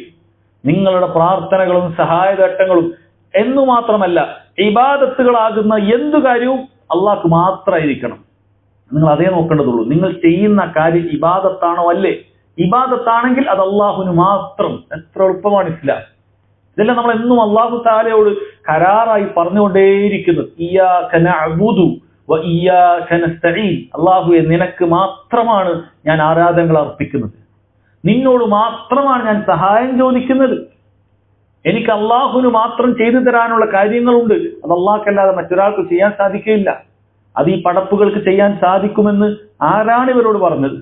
നിങ്ങളുടെ പ്രാർത്ഥനകളും സഹായഘട്ടങ്ങളും എന്നു മാത്രമല്ല ഇബാദത്തുകളാകുന്ന എന്തു കാര്യവും അള്ളാഹ്ക്ക് മാത്രമായിരിക്കണം. നിങ്ങൾ അതേ നോക്കേണ്ടതുള്ളൂ. നിങ്ങൾ ചെയ്യുന്ന കാര്യം ഇബാദത്താണോ അല്ലേ? ഇബാദത്താണെങ്കിൽ അത് അള്ളാഹുവിന് മാത്രം. എത്ര എളുപ്പമാണ് ഇസ്ലാം! ഇതെല്ലാം നമ്മൾ എന്നും അള്ളാഹു തആലയോട് കരാറായി പറഞ്ഞുകൊണ്ടേയിരിക്കുന്നത്. ഇയ്യാക നഅ്ബുദു വ ഇയ്യാക നസ്തഈൻ. അള്ളാഹുവേ, നിനക്ക് മാത്രമാണ് ഞാൻ ആരാധനകൾ അർപ്പിക്കുന്നത്, നിന്നോട് മാത്രമാണ് ഞാൻ സഹായം ചോദിക്കുന്നത്. എനിക്ക് അള്ളാഹുവിന് മാത്രം ചെയ്തു തരാനുള്ള കാര്യങ്ങളുണ്ട്. അത് അള്ളാഹ്ക്കല്ലാതെ മറ്റൊരാൾക്ക് ചെയ്യാൻ സാധിക്കുകയില്ല. അത് ഈ പടപ്പുകൾക്ക് ചെയ്യാൻ സാധിക്കുമെന്ന് ആരാണ് ഇവരോട് പറഞ്ഞത്?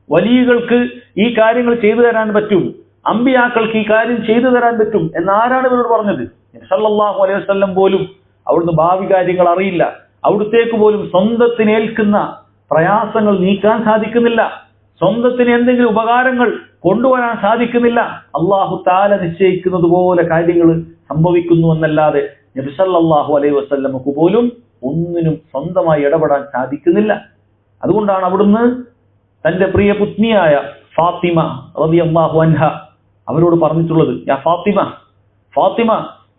വലിയകൾക്ക് ഈ കാര്യങ്ങൾ ചെയ്തു തരാൻ പറ്റും, അമ്പിയാക്കൾക്ക് ഈ കാര്യം ചെയ്തു തരാൻ പറ്റും എന്നാരാണ് ഇവരോട് പറഞ്ഞത്? സല്ലല്ലാഹു അലൈഹി വസല്ലം പോലും അവിടുന്ന് ഭാവി കാര്യങ്ങൾ അറിയില്ല. അവിടുത്തേക്ക് പോലും സ്വന്തത്തിന് ഏൽക്കുന്ന പ്രയാസങ്ങൾ നീക്കാൻ സാധിക്കുന്നില്ല, സ്വന്തത്തിന് എന്തെങ്കിലും ഉപകാരങ്ങൾ കൊണ്ടുവരാൻ സാധിക്കുന്നില്ല. അള്ളാഹു തആല നിശ്ചയിക്കുന്നത് പോലെ കാര്യങ്ങൾ സംഭവിക്കുന്നു എന്നല്ലാതെ നബി സല്ലല്ലാഹു അലൈഹി വസല്ലമക്ക് പോലും ഒന്നിനും സ്വന്തമായി ഇടപെടാൻ സാധിക്കുന്നില്ല. അതുകൊണ്ടാണ് അവിടുന്ന് തന്റെ പ്രിയ പുത്നിയായ ഫാത്തിമ റളിയല്ലാഹു അൻഹ അവരോട് പറഞ്ഞിട്ടുള്ളത്, യാ ഫാത്തിമ ഫാത്തിമ,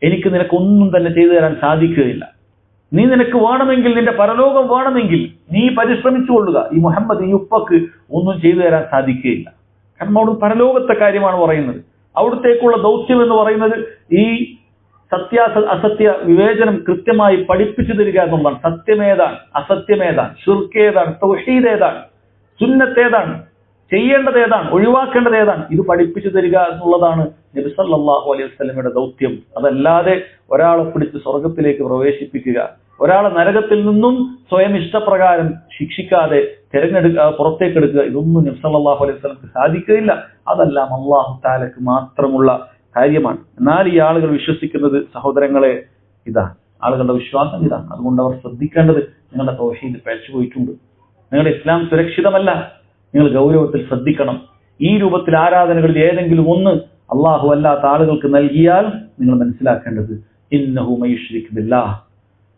എനിക്ക് നിനക്കൊന്നും തന്നെ ചെയ്തു തരാൻ സാധിക്കുകയില്ല. നീ നിനക്ക് വേണമെങ്കിൽ, നിന്റെ പരലോകം വേണമെങ്കിൽ നീ പരിശ്രമിച്ചു കൊള്ളുക. ഈ മുഹമ്മദ്, ഈ ഉപ്പക്ക് ഒന്നും ചെയ്തു തരാൻ സാധിക്കുകയില്ല. കാരണം അവിടെ പരലോകത്തെ കാര്യമാണ് പറയുന്നത്. അവിടത്തേക്കുള്ള ദൗത്യം എന്ന് പറയുന്നത് ഈ അസത്യ വിവേചനം കൃത്യമായി പഠിപ്പിച്ചു തരിക എന്നുള്ളതാണ്. സത്യമേതാണ്, അസത്യമേതാണ്, ശിർക്ക് ഏതാണ്, തൗഹീദ് ഏതാണ്, സുന്നത്ത് ഏതാണ്, ചെയ്യേണ്ടത് ഏതാണ്, ഒഴിവാക്കേണ്ടത് ഏതാണ്, ഇത് പഠിപ്പിച്ചു തരിക എന്നുള്ളതാണ് നബി സല്ലല്ലാഹു അലൈഹി വസല്ലമയുടെ ദൗത്യം. അതല്ലാതെ ഒരാളെ പിടിച്ച് സ്വർഗത്തിലേക്ക് പ്രവേശിപ്പിക്കുക, ഒരാളെ നരകത്തിൽ നിന്നും സ്വയം ഇഷ്ടപ്രകാരം ശിക്ഷിക്കാതെ പുറത്തേക്കെടുക്കുക, ഇതൊന്നും നബി സല്ലല്ലാഹു അലൈഹി വസല്ലമക്ക് സാധിക്കുകയില്ല. അതെല്ലാം അല്ലാഹു തആലക്ക് മാത്രമുള്ള കാര്യമാണ്. എന്നാൽ ഈ ആളുകൾ വിശ്വസിക്കുന്നത്, സഹോദരങ്ങളെ, ഇതാണ് ആളുകളുടെ വിശ്വാസം, ഇതാണ്. അതുകൊണ്ട് അവർ ശ്രദ്ധിക്കേണ്ടത്, നിങ്ങളുടെ തൗഹീദ് പിഴച്ചുപോയിട്ടുണ്ട്, നിങ്ങളുടെ ഇസ്ലാം സുരക്ഷിതമല്ല, നിങ്ങൾ ഗൗരവത്തിൽ ശ്രദ്ധിക്കണം. ഈ രൂപത്തിൽ ആരാധനകളിൽ ഏതെങ്കിലും ഒന്ന് അള്ളാഹു അല്ലാത്ത ആളുകൾക്ക് നൽകിയാൽ നിങ്ങൾ മനസ്സിലാക്കേണ്ടത്, ഇന്നഹു മയുശ്രിക് ബില്ലാഹ്,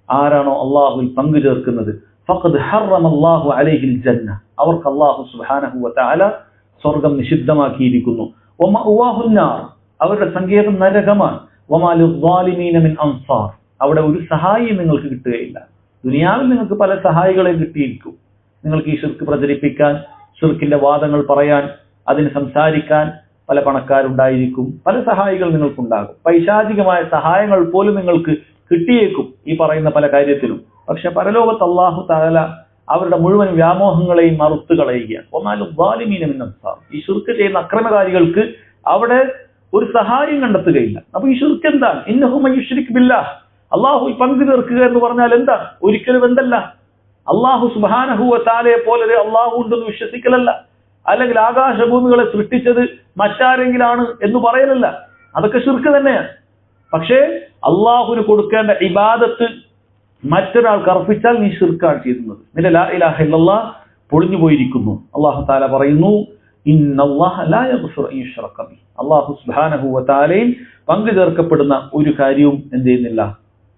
ആരാണോ അള്ളാഹുവിൽ പങ്കു ചേർക്കുന്നത്, ഫഖദ് ഹറമല്ലാഹു അലൈഹിൽ ജന്ന, അവർക്ക് അള്ളാഹു സുബ്ഹാനഹു വ തആല സ്വർഗം നിഷിദ്ധമാക്കിയിരിക്കുന്നു. വമഅവാഹുൻ നാർ, അവരുടെ സങ്കേതം നരകമാണ്. വമാ ലിസ്സാലിമീന മിൻ അൻസാർ, അവിടെ ഒരു സഹായിയും നിങ്ങൾക്ക് കിട്ടുകയില്ല. ദുനിയാവിൽ നിങ്ങൾക്ക് പല സഹായികളെ കിട്ടിയിരിക്കും. നിങ്ങൾക്ക് ഈ ശിർക്ക് പ്രചരിപ്പിക്കാൻ, ശിർക്കിന്റെ വാദങ്ങൾ പറയാൻ, അതിന് സംസാരിക്കാൻ പല പണക്കാരുണ്ടായിരിക്കും, പല സഹായികൾ നിങ്ങൾക്കുണ്ടാകും. പൈശാചികമായ സഹായങ്ങൾ പോലും നിങ്ങൾക്ക് കിട്ടിയേക്കും ഈ പറയുന്ന പല കാര്യത്തിലും. പക്ഷെ പരലോകത്ത് അല്ലാഹു തആല അവരുടെ മുഴുവൻ വ്യാമോഹങ്ങളെയും മറുത്തു കളയുകയാണ്. വമാ ലിസ്സാലിമീന മിൻ അൻസാർ, ഈ ശിർക്ക് ചെയ്യുന്ന അക്രമകാരികൾക്ക് അവിടെ ഒരു സഹായം കണ്ടെത്തുകയില്ല. അപ്പൊ ഈ ശിർക്ക് എന്താണ്? ഇന്നഹു മയുശ്രിക് ബില്ലാഹ്, അള്ളാഹു പങ്കു ചേർക്കുക എന്ന് പറഞ്ഞാൽ എന്താണ്? ഒരിക്കലും എന്തല്ല, അള്ളാഹു സുബ്ഹാനഹു വ തആലയെ പോലെ അള്ളാഹു ഉണ്ടെന്ന് വിശ്വസിക്കലല്ല, അല്ലെങ്കിൽ ആകാശഭൂമികളെ സൃഷ്ടിച്ചത് മറ്റാരെങ്കിലാണ് എന്ന് പറയലല്ല. അതൊക്കെ ശിർക്ക് തന്നെയാണ്. പക്ഷേ അള്ളാഹുവിന് കൊടുക്കേണ്ട ഇബാദത്ത് മറ്റൊരാൾക്ക് അർപ്പിച്ചാൽ നീ ശിർക്കാണ് ചെയ്യുന്നത്. നിന്റെ ലാ ഇലാഹ ഇല്ലല്ലാഹ് പൊളിഞ്ഞു പോയിരിക്കുന്നു. അള്ളാഹു തആല പറയുന്നു, ഇന്നല്ലാഹ ലാ യഗ്ഫിറു അൻ യുശ്റക ബിഹി, അള്ളാഹു സുബ്ഹാനഹു വ തആലയിൽ പങ്കു ചേർക്കപ്പെടുന്ന ഒരു കാര്യവും എന്ത് ചെയ്യുന്നില്ല,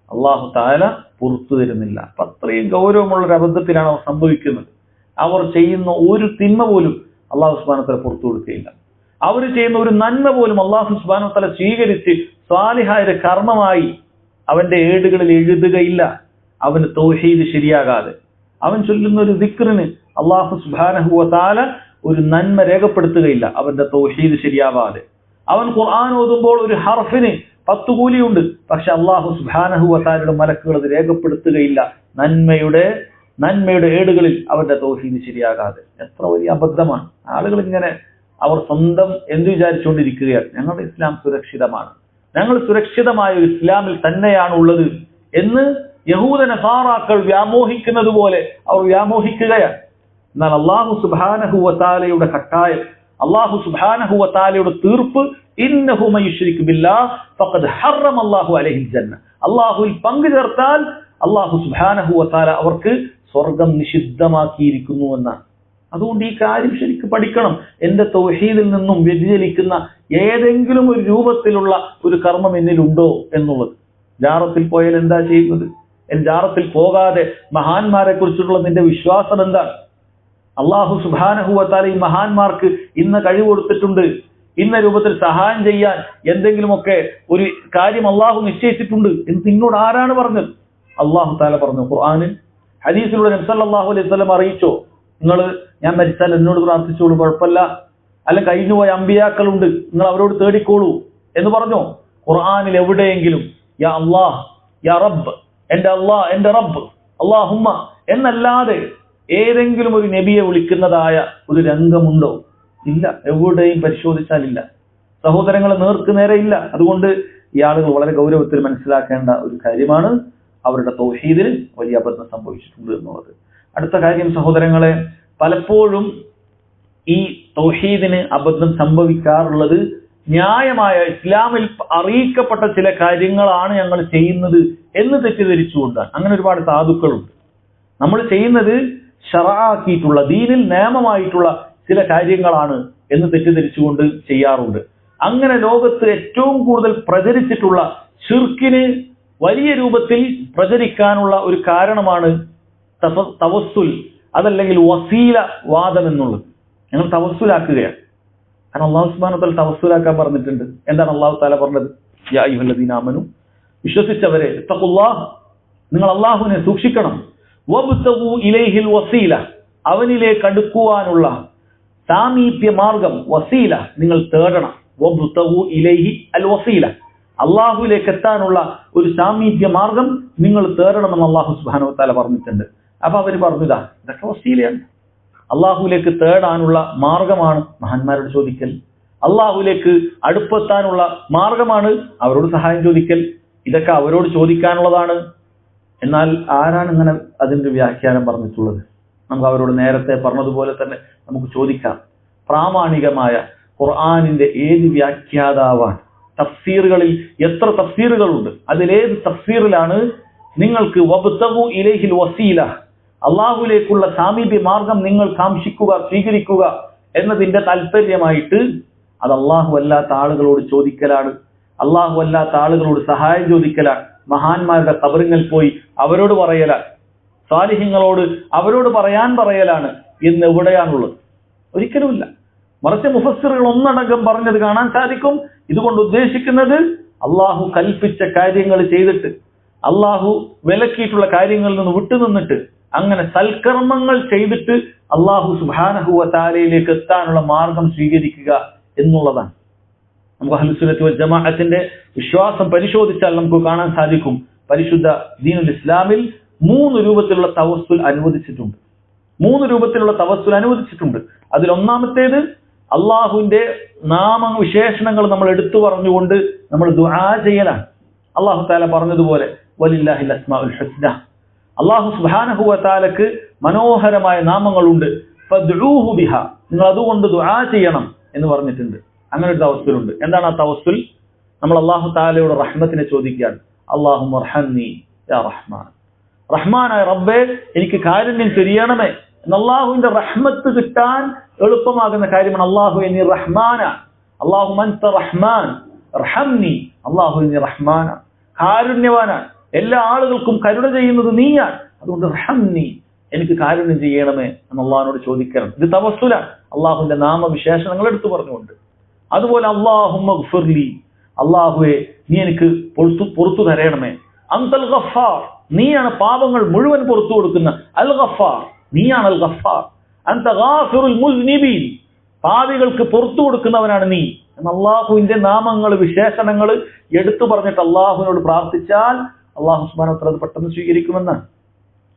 അള്ളാഹു തആല പുറത്തു തരുന്നില്ല. അപ്പൊ അത്രയും ഗൗരവമുള്ള ഒരു അബദ്ധത്തിലാണ് അവർ സംഭവിക്കുന്നത്. അവർ ചെയ്യുന്ന ഒരു തിന്മ പോലും അള്ളാഹു സുബ്ഹാനഹു വ തആല പുറത്തു കൊടുക്കുകയില്ല. അവർ ചെയ്യുന്ന ഒരു നന്മ പോലും അള്ളാഹു സുബ്ഹാനഹു വ തആല സ്വീകരിച്ച് സ്വാലിഹായ കർമ്മമായി അവന്റെ ഏടുകളിൽ എഴുതുകയില്ല. അവന് തൗഹീദ് ശരിയാകാതെ, അവൻ ചൊല്ലുന്ന ഒരു ദിക്റിന് അള്ളാഹു സുബ്ഹാനഹു വ തആല ഒരു നന്മ രേഖപ്പെടുത്തുകയില്ല അവന്റെ തൗഹീദ് ശരിയാവാതെ. അവൻ ഖുർആൻ ഓതുമ്പോൾ ഒരു ഹർഫിന് 10 കൂലിയുണ്ട്, പക്ഷെ അള്ളാഹു സുബ്ഹാനഹു വ തആലയുടെ മലക്കുകൾ അത് രേഖപ്പെടുത്തുകയില്ല നന്മയുടെ ഏടുകളിൽ അവന്റെ തൗഹീദ് ശരിയാകാതെ. എത്ര വലിയ അബദ്ധമാണ്. ആളുകൾ ഇങ്ങനെ അവർ സ്വന്തം എന്ത് വിചാരിച്ചുകൊണ്ടിരിക്കുകയാണ്, ഞങ്ങളുടെ ഇസ്ലാം സുരക്ഷിതമാണ്, ഞങ്ങൾ സുരക്ഷിതമായ ഒരു ഇസ്ലാമിൽ തന്നെയാണ് ഉള്ളത് എന്ന് യഹൂദ നസാറാക്കൾ വ്യാമോഹിക്കുന്നത് പോലെ അവർ വ്യാമോഹിക്കുകയാണ്. എന്നാൽ അല്ലാഹു സുബ്ഹാനഹു വ തആലയുടെ കട്ടായം, അല്ലാഹു സുബ്ഹാനഹു വ തആലയുടെ തീർപ്പ്, ഇന്നഹു മയുശ്രിക് ബില്ലാഹ് ഫഖദ് ഹറമല്ലാഹു അലൈഹിൽ ജന്ന, അല്ലാഹുവിൽ പങ്കു ചേർത്താൽ അല്ലാഹു സുബ്ഹാനഹു വ തആല അവർക്ക് സ്വർഗം നിഷിദ്ധമാക്കിയിരിക്കുന്നു എന്നാണ്. അതുകൊണ്ട് ഈ കാര്യം ശരിക്കും പഠിക്കണം. എന്റെ തൗഹീദിൽ നിന്നും വ്യതിചലിക്കുന്ന ഏതെങ്കിലും ഒരു രൂപത്തിലുള്ള ഒരു കർമ്മം എന്നിലുണ്ടോ എന്നുള്ളത്. ജാറത്തിൽ പോയാൽ എന്താ ചെയ്യുന്നത്? ജാറത്തിൽ പോകാതെ മഹാന്മാരെ കുറിച്ചുള്ള നിന്റെ വിശ്വാസം എന്താണ്? അല്ലാഹു സുബ്ഹാനഹു വ തആല ഈ മഹാന്മാർക്ക് ഇന്ന കഴിവ് കൊടുത്തിട്ടുണ്ട്, ഇന്ന രൂപത്തിൽ സഹായം ചെയ്യാൻ എന്തെങ്കിലുമൊക്കെ ഒരു കാര്യം അള്ളാഹു നിശ്ചയിച്ചിട്ടുണ്ട് എന്ന് നിന്നോട് ആരാണ് പറഞ്ഞത്? അള്ളാഹു തആല പറഞ്ഞു ഖുർആനിൽ. ഹദീസിലൂടെ നബി സല്ലല്ലാഹു അലൈഹി വസല്ലം അറിയിച്ചോ, ഞാൻ മരിച്ചാൽ എന്നോട് പ്രാർത്ഥിച്ചോളൂ, കുഴപ്പമില്ല, അല്ല കഴിഞ്ഞുപോയ അമ്പിയാക്കളുണ്ട്, നിങ്ങൾ അവരോട് തേടിക്കോളൂ എന്ന് പറഞ്ഞോ? ഖുർആനിൽ എവിടെയെങ്കിലും യാ അല്ലാഹ്, യാ റബ്ബ്, എന്റെ അല്ലാഹ്, എന്റെ റബ്ബ്, അല്ലാഹുമ്മ എന്നല്ലാതെ ഏതെങ്കിലും ഒരു നബിയെ വിളിക്കുന്നതായ ഒരു രംഗമുണ്ടോ? ഇല്ല. എവിടെയും പരിശോധിച്ചാലില്ല. സഹോദരങ്ങളെ, നേർക്ക് നേരെ ഇല്ല. അതുകൊണ്ട് ഈ ആളുകൾ വളരെ ഗൗരവത്തിൽ മനസ്സിലാക്കേണ്ട ഒരു കാര്യമാണ്, അവരുടെ തൗഹീദിൽ വലിയ അബദ്ധം സംഭവിച്ചിട്ടുണ്ട് എന്നുള്ളത്. അടുത്ത കാര്യം സഹോദരങ്ങളെ, പലപ്പോഴും ഈ തൗഹീദിന് അബദ്ധം സംഭവിക്കാറുള്ളത് ന്യായമായ ഇസ്ലാമിൽ അറിയിക്കപ്പെട്ട ചില കാര്യങ്ങളാണ് ഞങ്ങൾ ചെയ്യുന്നത് എന്ന് തെറ്റിദ്ധരിച്ചുകൊണ്ടാണ്. അങ്ങനെ ഒരുപാട് സാധുക്കളുണ്ട്. നമ്മൾ ചെയ്യുന്നത് ശറഅാക്കിയിട്ടുള്ള, ദീനിൽ നിയമമായിട്ടുള്ള ചില കാര്യങ്ങളാണ് എന്ന് തെറ്റിദ്ധരിച്ചുകൊണ്ട് ചെയ്യാറുണ്ട്. അങ്ങനെ ലോകത്ത് ഏറ്റവും കൂടുതൽ പ്രചരിച്ചിട്ടുള്ള ശിർക്കിന് വലിയ രൂപത്തിൽ പ്രചരിക്കാനുള്ള ഒരു കാരണമാണ് തവസ്സുൽ, അതല്ലെങ്കിൽ വസീല വാദം എന്നുള്ളത്. ഞങ്ങൾ തവസ്സുലാക്കുകയാണ്. കാരണം അല്ലാഹു സുബ്ഹാനഹു വ തആല തവസ്സുലാക്കാൻ പറഞ്ഞിട്ടുണ്ട്. എന്താണ് അല്ലാഹു തആല പറഞ്ഞത്? യാ അയ്യുഹല്ലദീന ആമനു, വിശ്വസിച്ചവരെ, ഇത്തഖുല്ലാഹ്, നിങ്ങൾ അല്ലാഹുവിനെ സൂക്ഷിക്കണം. വബ്തഗു ഇലൈഹിൽ വസീല, അവനിലേക്ക് അടുക്കുവാനുള്ള സാമീപ്യ മാർഗം, വസീല നിങ്ങൾ തേടണം. വബ്തഗു ഇലൈഹി അൽ വസീല, അള്ളാഹുവിലേക്ക് എത്താനുള്ള ഒരു സാമീപ്യ മാർഗം നിങ്ങൾ തേടണമെന്ന് അള്ളാഹു സുബ്ഹാനഹു വ തആല പറഞ്ഞിട്ടുണ്ട്. അപ്പൊ അവര് പറഞ്ഞു, ഇതൊക്കെ വസീലയാണ്, അള്ളാഹുവിലേക്ക് തേടാനുള്ള മാർഗമാണ് മഹാന്മാരോട് ചോദിക്കൽ, അള്ളാഹുവിലേക്ക് അടുപ്പെത്താനുള്ള മാർഗമാണ് അവരോട് സഹായം ചോദിക്കൽ, ഇതൊക്കെ അവരോട് ചോദിക്കാനുള്ളതാണ്. എന്നാൽ ആരാണ് ഇങ്ങനെ അതിന്റെ വ്യാഖ്യാനം പറഞ്ഞിട്ടുള്ളത്? നമുക്ക് അവരോട് നേരത്തെ പറഞ്ഞതുപോലെ തന്നെ നമുക്ക് ചോദിക്കാം. പ്രാമാണികമായ ഖുർആനിന്റെ ഏത് വ്യാഖ്യാതാവാണ്? തഫ്സീറുകളിൽ എത്ര തഫ്സീറുകളുണ്ട്, അതിലേത് തഫ്സീറിലാണ് നിങ്ങൾക്ക് വബ്തഗു ഇലൈഹിൽ വസീല, അള്ളാഹുവിലേക്കുള്ള സാമീപ്യ മാർഗം നിങ്ങൾ കാംക്ഷിക്കുക, സ്വീകരിക്കുക എന്നതിന്റെ താല്പര്യമായിട്ട് അത് അള്ളാഹു അല്ലാത്ത ആളുകളോട് ചോദിക്കലാണ്, അള്ളാഹു അല്ലാത്ത ആളുകളോട് സഹായം ചോദിക്കലാണ്, മഹാന്മാരുടെ ഖബറിൽ പോയി അവരോട് പറയലാണ്, സാലിഹ്യങ്ങളോട് അവരോട് പറയലാണ് എന്ന് എവിടെയാണുള്ളത്? ഒരിക്കലുമില്ല. മറിച്ച് മുഫസ്സിറുകൾ ഒന്നടങ്കം പറഞ്ഞത് കാണാൻ സാധിക്കും. ഇതുകൊണ്ട് ഉദ്ദേശിക്കുന്നത് അള്ളാഹു കൽപ്പിച്ച കാര്യങ്ങൾ ചെയ്തിട്ട്, അള്ളാഹു വിലക്കിയിട്ടുള്ള കാര്യങ്ങളിൽ നിന്ന് വിട്ടുനിന്നിട്ട് അങ്ങനെ സൽക്കർമ്മങ്ങൾ ചെയ്തിട്ട് അള്ളാഹു സുബ്ഹാനഹു വ തആലയിലേക്ക് എത്താനുള്ള മാർഗം സ്വീകരിക്കുക എന്നുള്ളതാണ്. നമുക്ക് അഹ്ലുസുന്നത്തി വൽ ജമാഅത്തിന്റെ വിശ്വാസം പരിശോധിച്ചാൽ നമുക്ക് കാണാൻ സാധിക്കും, പരിശുദ്ധ ദീനുൽ ഇസ്ലാമിൽ 3 രൂപത്തിലുള്ള തവസ്സുൽ അനുവദിച്ചിട്ടുണ്ട്. 3 രൂപത്തിലുള്ള തവസ്സുൽ അനുവദിച്ചിട്ടുണ്ട്. അതിൽ ഒന്നാമത്തേത് അള്ളാഹുവിന്റെ നാമവിശേഷണങ്ങൾ നമ്മൾ എടുത്തു പറഞ്ഞുകൊണ്ട് നമ്മൾ ദുആ ചെയ്യലാണ്. അള്ളാഹു തആല പറഞ്ഞതുപോലെ വലില്ലാഹിൽ അസ്മാഉൽ ഹുസ്ന, അള്ളാഹു സുബ്ഹാനഹു വ തആലക്ക് മനോഹരമായ നാമങ്ങളുണ്ട്, ഫദ്ഉഹു ബിഹ, നിങ്ങൾ അതുകൊണ്ട് ദുആ ചെയ്യണം എന്ന് പറഞ്ഞിട്ടുണ്ട്. അങ്ങനെ ഒരു തവസ്സുലുണ്ട്. എന്താണ് ആ തവസ്സുൽ? നമ്മൾ അള്ളാഹു തആലയോട് റഹ്മത്തിനെ ചോദിക്കുകയാണ്. അല്ലാഹുമ്മ അർഹംനി യാ റഹ്മാൻ, റഹ്മാനായ റബ്ബേ എനിക്ക് കാരുണ്യം ചൊരിയണമേ എന്ന്. അള്ളാഹുവിന്റെ റഹ്മത്ത് കിട്ടാൻ എളുപ്പമാകുന്ന കാര്യമാണ് അല്ലാഹു നീ റഹ്മാന, അല്ലാഹുമ്മ അൻത റഹ്മാൻ അർഹംനി, അല്ലാഹു നീ റഹ്മാന, കാരുണ്യവാനാണ്, എല്ലാ ആളുകൾക്കും കരുണ ചെയ്യുന്നത് നീയാണ്, അതുകൊണ്ട് റഹംനി, എനിക്ക് കാരുണ്യം ചെയ്യണമേ എന്ന് അള്ളാഹിനോട് ചോദിക്കണം. ഇത് തവസ്സുലാണ്, അള്ളാഹുവിന്റെ നാമവിശേഷണങ്ങൾ എടുത്തു പറഞ്ഞുകൊണ്ട്. അതുപോലെ അല്ലാഹുമ്മ ഗ്ഫിർലി, അള്ളാഹുവെ നീ എനിക്ക് പുറത്തു തരണമേ. അൻതൽ ഗഫാർ, നീയാണ് പാപങ്ങൾ മുഴുവൻ പുറത്തു കൊടുക്കുന്ന അൽ ഗഫാർ, നീയാണ് അൽ ഗഫാർ. അൻത ഗാഫിറുൽ മുസ്നിബീൻ, പാപികൾക്ക് പുറത്തു കൊടുക്കുന്നവനാണ് നീ എന്ന് അള്ളാഹുവിന്റെ നാമങ്ങൾ വിശേഷണങ്ങൾ എടുത്തു പറഞ്ഞിട്ട് അള്ളാഹുവിനോട് പ്രാർത്ഥിച്ചാൽ അള്ളാഹു സുബ്ഹാനഹു വ തആല പെട്ടെന്ന് സ്വീകരിക്കുമെന്നാണ്.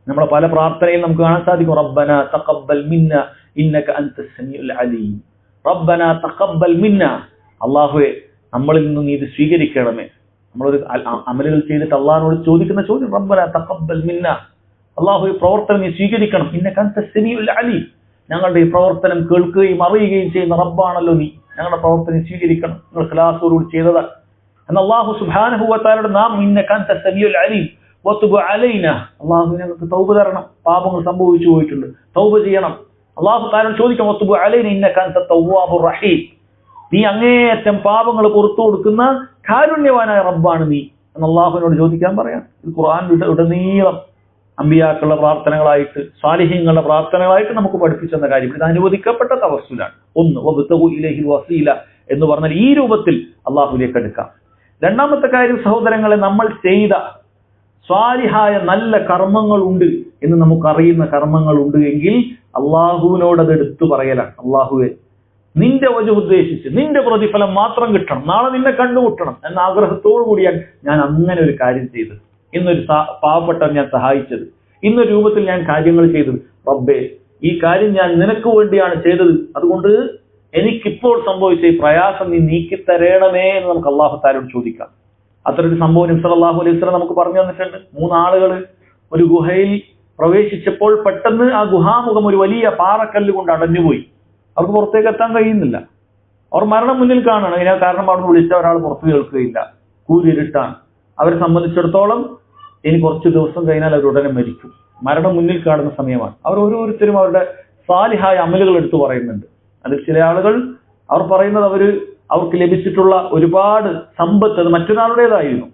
നമ്മളെ പല പ്രാർത്ഥനയിൽ നമുക്ക് കാണാൻ സാധിക്കും, റബ്ബന തഖബ്ബൽ മിന്ന ഇന്നക അൻതസ് സമീഉൽ അലീം, റബ്ബന തഖബ്ബൽ മിന്ന, അള്ളാഹുവെ നമ്മളിൽ നിന്ന് നീ ഇത് സ്വീകരിക്കണമേ. നമ്മളൊരു അമലുകൾ ചെയ്തിട്ട് അള്ളാഹിനോട് ചോദിക്കുന്ന ചോദ്യം റബ്ബന തഖബ്ബൽ മിന്ന, അള്ളാഹു ഈ പ്രവർത്തനം നീ സ്വീകരിക്കണം. ഇന്നക അൻതസ് സമീഉൽ അലീം, ഞങ്ങളുടെ ഈ പ്രവർത്തനം കേൾക്കുകയും അറിയുകയും ചെയ്യുന്ന റബ്ബാണല്ലോ നീ, ഞങ്ങളുടെ പ്രവർത്തനം സ്വീകരിക്കണം, നിങ്ങൾ ഇഖ്ലാസോടുകൂടി ചെയ്തതാണ് എന്ന് അള്ളാഹു സുബ്ഹാനഹു വ തആലയുടെ നാമം ഇന്നക അൻതസ് സമീഉൽ അലീം വതുബ് അലൈനാ, അള്ളാഹു ഞങ്ങൾക്ക് തൗബ തരണം, പാപങ്ങൾ സംഭവിച്ചു പോയിട്ടുണ്ട്, തൗബ ചെയ്യണം. അള്ളാഹു തആലയോട് ചോദിക്കണം വതുബ് അലൈനാ ഇന്നക അൻത തവ്വാബുർ റഹീം, നീ അങ്ങേയറ്റം പാപങ്ങൾ പുറത്തു കൊടുക്കുന്ന കാരുണ്യവാനായ റബ്ബാണ് നീ എന്ന് അള്ളാഹുവിനോട് ചോദിക്കാൻ പറയാം. ഇത് ഖുർആൻ ഉടനീളം അമ്പിയാക്കളുടെ പ്രാർത്ഥനകളായിട്ട് സ്വാലിഹീങ്ങളുടെ പ്രാർത്ഥനകളായിട്ട് നമുക്ക് പഠിപ്പിച്ചെന്ന കാര്യം. ഇത് അനുവദിക്കപ്പെട്ട തവസ്സുലാണ്. ഒന്ന് വബ്തഗു ഇലൈഹിൽ വസീല എന്ന് പറഞ്ഞാൽ ഈ രൂപത്തിൽ അള്ളാഹുവിലേക്ക് അടുക്കാം. രണ്ടാമത്തെ കാര്യം സഹോദരങ്ങളെ, നമ്മൾ ചെയ്ത സ്വാലിഹായ നല്ല കർമ്മങ്ങൾ ഉണ്ട് എന്ന് നമുക്കറിയുന്ന കർമ്മങ്ങൾ ഉണ്ട് എങ്കിൽ അള്ളാഹുവിനോട് അത് എടുത്തു പറയലാണ്. അള്ളാഹുവെ നിന്റെ വജഹ് ഉദ്ദേശിച്ച് നിന്റെ പ്രതിഫലം മാത്രം കിട്ടണം, നാളെ നിന്നെ കണ്ടുമുട്ടണം എന്ന ആഗ്രഹത്തോടു കൂടിയാണ് ഞാൻ അങ്ങനെ ഒരു കാര്യം ചെയ്തത്, ഇന്നൊരു പാവപ്പെട്ടവൻ ഞാൻ സഹായിച്ചത്, ഇന്നൊരു രൂപത്തിൽ ഞാൻ കാര്യങ്ങൾ ചെയ്തത്. റബ്ബേ ഈ കാര്യം ഞാൻ നിനക്ക് വേണ്ടിയാണ് ചെയ്തത്, അതുകൊണ്ട് എനിക്കിപ്പോൾ സംഭവിച്ച ഈ പ്രയാസം നീ നീക്കി തരണമേ എന്ന് നമുക്ക് അള്ളാഹു തആലയോട് ചോദിക്കാം. അത്രയൊരു സംഭവം നബി സല്ലല്ലാഹു അലൈഹി വസല്ലം നമുക്ക് പറഞ്ഞു തന്നിട്ടുണ്ട്. 3 ആളുകൾ ഒരു ഗുഹയിൽ പ്രവേശിച്ചപ്പോൾ പെട്ടെന്ന് ആ ഗുഹാമുഖം ഒരു വലിയ പാറക്കല്ല് കൊണ്ട് അടഞ്ഞുപോയി. അവർക്ക് പുറത്തേക്ക് എത്താൻ കഴിയുന്നില്ല. അവർ മരണം മുന്നിൽ കാണണം. ഇതിനാൽ കാരണം അവിടെ വിളിച്ച ഒരാൾ പുറത്തു കേൾക്കുകയില്ല, കൂരിരുട്ടാണ്. അവരെ സംബന്ധിച്ചിടത്തോളം ഇനി കുറച്ച് ദിവസം കഴിഞ്ഞാൽ അവർ ഉടനെ മരിക്കും. മരണം മുന്നിൽ കാണുന്ന സമയമാണ്. അവർ ഓരോരുത്തരും അവരുടെ സാലിഹായ അമലുകൾ എടുത്തു പറയുന്നുണ്ട്. അതിൽ ചില ആളുകൾ അവർ പറയുന്നത് അവർക്ക് ലഭിച്ചിട്ടുള്ള ഒരുപാട് സമ്പത്ത് അത് മറ്റൊരാളുടേതായിരുന്നു,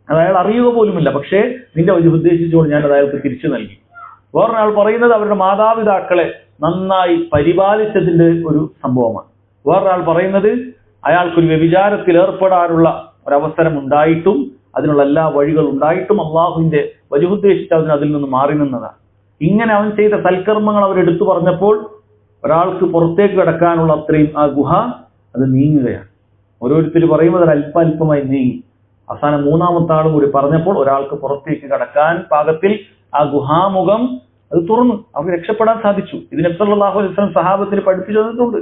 അത് അയാൾ അറിയുക പോലുമില്ല, പക്ഷേ നിന്റെ വജഹ് ഉദ്ദേശിച്ചുകൊണ്ട് ഞാൻ അത് അയാൾക്ക് തിരിച്ചു നൽകി. വേറൊരാൾ പറയുന്നത് അവരുടെ മാതാപിതാക്കളെ നന്നായി പരിപാലിച്ചതിന്റെ ഒരു സംഭവമാണ്. വേറൊരാൾ പറയുന്നത് അയാൾക്കൊരു വ്യഭിചാരത്തിൽ ഏർപ്പെടാനുള്ള ഒരവസരം ഉണ്ടായിട്ടും അതിനുള്ള എല്ലാ വഴികളും ഉണ്ടായിട്ടും അള്ളാഹുവിന്റെ വജുദ്ദേശിച്ച് അവൻ അതിൽ നിന്ന് മാറി നിന്നതാണ്. ഇങ്ങനെ അവൻ ചെയ്ത സൽക്കർമ്മങ്ങൾ അവരെടുത്തു പറഞ്ഞപ്പോൾ ഒരാൾക്ക് പുറത്തേക്ക് കടക്കാനുള്ള അത്രയും ആ ഗുഹ അത് നീങ്ങുകയാണ്. ഓരോരുത്തർ പറയുമ്പോൾ അത് അല്പാൽപമായി നീങ്ങി. അവസാനം മൂന്നാമത്തെ ആളും കൂടി പറഞ്ഞപ്പോൾ ഒരാൾക്ക് പുറത്തേക്ക് കടക്കാൻ പാകത്തിൽ ആ ഗുഹാമുഖം അത് തുറന്നു. അവർക്ക് രക്ഷപ്പെടാൻ സാധിച്ചു. ഇത് നബി സല്ലല്ലാഹു അലൈഹി വസല്ലം സഹാബത്തിന് പഠിപ്പിച്ചു തന്നിട്ടുണ്ട്.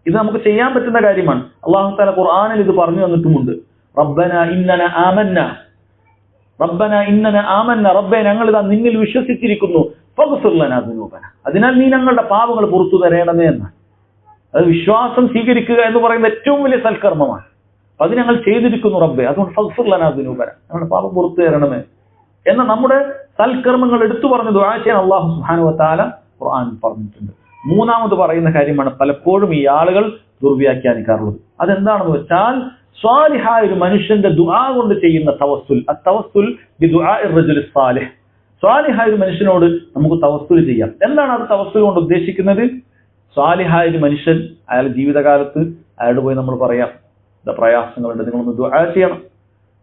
ഇത് നമുക്ക് ചെയ്യാൻ പറ്റുന്ന കാര്യമാണ്. അല്ലാഹു തആല ഖുർആനിൽ ഇത് പറഞ്ഞു തന്നിട്ടുമുണ്ട്. റബ്ബനാ ഇന്നന ആമന്ന റബ്ബേ ഞങ്ങൾ ഇതാ നിന്നിൽ വിശ്വസിച്ചിരിക്കുന്നു, ഫഗ്ഫിർ ലനാ ദുനൂബന, അതിനാൽ നീ ഞങ്ങളുടെ പാപങ്ങൾ പുറത്തു തരണമേ എന്നാണ്. അത് വിശ്വാസം സ്വീകരിക്കുക എന്ന് പറയുന്ന ഏറ്റവും വലിയ സൽക്കർമ്മമാണ്. അത് ഞങ്ങൾ ചെയ്തിരിക്കുന്നു റബ്ബേ, അതുകൊണ്ട് ഫഗ്ഫിർ ലനാ ദുനൂബന, ഞങ്ങളുടെ പാപം പുറത്തു തരണമേ എന്ന നമ്മുടെ സൽക്കർമ്മങ്ങൾ എടുത്തു പറഞ്ഞ് ദുആ ചെയ്യാൻ അല്ലാഹു സുബ്ഹാനഹു വ തആല ഖുർആനിൽ പറഞ്ഞിട്ടുണ്ട്. മൂന്നാമത് പറയുന്ന കാര്യമാണ് പലപ്പോഴും ഈ ആളുകൾ ദുർവ്യാഖ്യാനിക്കാറുള്ളത്. അതെന്താണെന്ന് വെച്ചാൽ സ്വാലിഹായ ഒരു മനുഷ്യന്റെ ദുആ കൊണ്ട് ചെയ്യുന്ന തവസ്സുൽ, അത്തവസ്സുൽ ബിദുആഇർ റജുലി സ്വാലിഹ്. സ്വാലിഹായ ഒരു മനുഷ്യനോട് നമുക്ക് തവസ്സുൽ ചെയ്യാം. എന്താണ് അത് തവസ്സുൽ കൊണ്ട് ഉദ്ദേശിക്കുന്നത്? സ്വാലിഹായ ഒരു മനുഷ്യൻ അയാൾ ജീവിതകാലത്ത് അയാളോട് പോയി നമ്മൾ പറയാം, പ്രയാസങ്ങളുണ്ട്, നിങ്ങളൊന്ന് ദുആ ചെയ്യണം,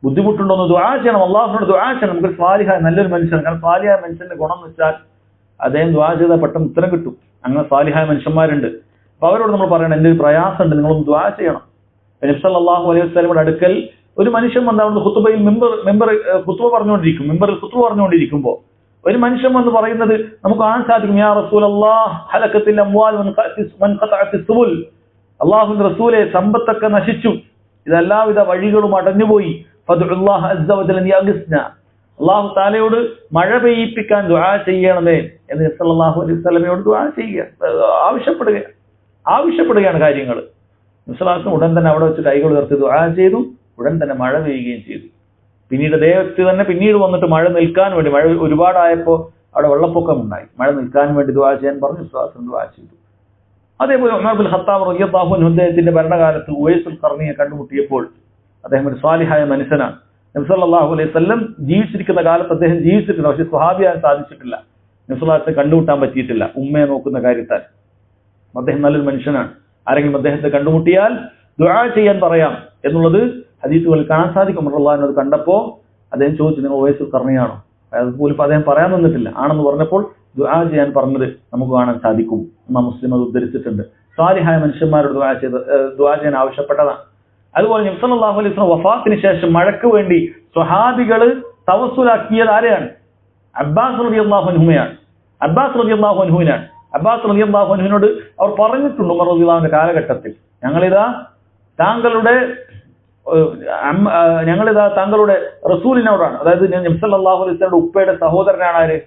ബുദ്ധിമുട്ടുണ്ടോ എന്ന് ദുആ ചെയ്യണം, അള്ളാഹുവിനോട് ദുആ ചെയ്യണം. നമുക്ക് സ്വാലിഹായ നല്ലൊരു മനുഷ്യൻ, കാരണം സ്വാലിഹായ മനുഷ്യന്റെ ഗുണം എന്ന് വെച്ചാൽ അദ്ദേഹം ദുആ ചെയ്താൽ പെട്ടെന്ന് ഉത്തരം കിട്ടും. അങ്ങനെ സ്വാലിഹായ മനുഷ്യന്മാരുണ്ട്. അപ്പൊ അവരോട് നമ്മൾ പറയണം, എൻ്റെ ഒരു പ്രയാസമുണ്ട്, നിങ്ങളൊന്ന് ദുആ ചെയ്യണം. നബി സല്ലല്ലാഹു അലൈഹി വസല്ലമയുടെ അടുക്കൽ ഒരു മനുഷ്യൻ വന്ന് അവിടുന്ന് ഖുതുബയിൽ ഖുതുബ പറഞ്ഞുകൊണ്ടിരിക്കുമ്പോൾ ഒരു മനുഷ്യൻ വന്ന് പറയുന്നത് നമുക്ക് കാണാൻ സാധിക്കും, യാ റസൂലല്ലാഹ് ഹലകത്തിൽ അംവാൽ മൻ ഖതഅത്തി സുബുൽ, അല്ലാഹുവിന്റെ റസൂലേ സമ്പത്തൊക്കെ നശിച്ചു, ഇതെല്ലാവിധ വഴികളും അടഞ്ഞുപോയി, ഫദ്ഉല്ലാഹ അസ്സ വജല്ല യഗ്സ്ന, അല്ലാഹു തആലയോട് മഴ പെയ്യിപ്പിക്കാൻ ദുആ ചെയ്യണമേ എന്ന് നബി സല്ലല്ലാഹു അലൈഹി വസല്ലമയോട് ദുആ ആവശ്യപ്പെടുകയാണ് കാര്യങ്ങൾ. മുസ്ലിം ഉടൻ തന്നെ അവിടെ വെച്ച് കൈകൾ ഉയർത്തി ദുആ ചെയ്തു. ഉടൻ തന്നെ മഴ പെയ്യുകയും ചെയ്തു. പിന്നീട് അദ്ദേഹത്തെ തന്നെ പിന്നീട് വന്നിട്ട് മഴ നിൽക്കാൻ വേണ്ടി, മഴ ഒരുപാടായപ്പോൾ അവിടെ വെള്ളപ്പൊക്കം ഉണ്ടായി, മഴ നിൽക്കാൻ വേണ്ടി ദുആ ചെയ്യാൻ പറഞ്ഞു. വിശ്വാസം ദുആ ചെയ്തു. അതേപോലെ ഉമർ ബിൻ ഖത്താബ് റളിയല്ലാഹു അൻഹു അദ്ദേഹത്തിന്റെ ഭരണകാലത്ത് ഉവൈസുൽ ഖർണിയെ കണ്ടുമുട്ടിയപ്പോൾ അദ്ദേഹം ഒരു സ്വാലിഹായ മനുഷ്യനാണ്. നബി സല്ലല്ലാഹു അലൈഹി വസല്ലം ജീവിച്ചിരിക്കുന്ന കാലത്ത് അദ്ദേഹം ജീവിച്ചിട്ടുണ്ട്, പക്ഷെ സ്വഹാബിയാൻ സാധിച്ചിട്ടില്ല, നബി സല്ലല്ലാഹു അലൈഹി വസല്ലം കണ്ടുമുട്ടാൻ പറ്റിയിട്ടില്ല ഉമ്മയെ നോക്കുന്ന കാര്യത്താൽ. അദ്ദേഹം നല്ലൊരു മനുഷ്യനാണ്. ആരെങ്കിലും അദ്ദേഹത്തെ കണ്ടുമുട്ടിയാൽ ദുആ ചെയ്യാൻ പറയാം എന്നുള്ളത് ഹദീസുകളിൽ കാണാൻ സാധിക്കും. റളിയല്ലാഹു അൻഹു കണ്ടപ്പോൾ അദ്ദേഹം ചോദിച്ചു, നിങ്ങൾ ഉവൈസുൽ ഖർണിയാണോ? അതുപോലും അദ്ദേഹം പറയാൻ വന്നിട്ടില്ല. ആണെന്ന് പറഞ്ഞപ്പോൾ ദുആ ചെയ്യാൻ പറഞ്ഞത് നമുക്ക് കാണാൻ സാധിക്കും. ഇമാം മുസ്ലിം അത് ഉദ്ധരിച്ചിട്ടുണ്ട്. സ്വാലിഹായ മനുഷ്യന്മാരോട് ദുആ ചെയ്യാൻ ആവശ്യപ്പെട്ടതാണ്. അതുപോലെ നബി സല്ലല്ലാഹു അലൈഹി വസല്ലം വഫാത്തിന് ശേഷം മഴയ്ക്ക് വേണ്ടി സ്വഹാബികൾ തവസ്സുലാക്കിയത് ആരെയാണ്? അബ്ബാസ് റളിയല്ലാഹു അൻഹുവിനാണ്. അബ്ബാസ് റളിയല്ലാഹു അൻഹുവിനോട് അവർ പറഞ്ഞിട്ടുണ്ട് ഉമർ റളിയല്ലാഹു അൻഹുവിന്റെ കാലഘട്ടത്തിൽ, ഞങ്ങളിതാ താങ്കളുടെ റസൂലിനോടാണ്, അതായത് നബി സല്ലല്ലാഹു അലൈഹി വസല്ലം ഉപ്പയുടെ സഹോദരനാണ് ആര്?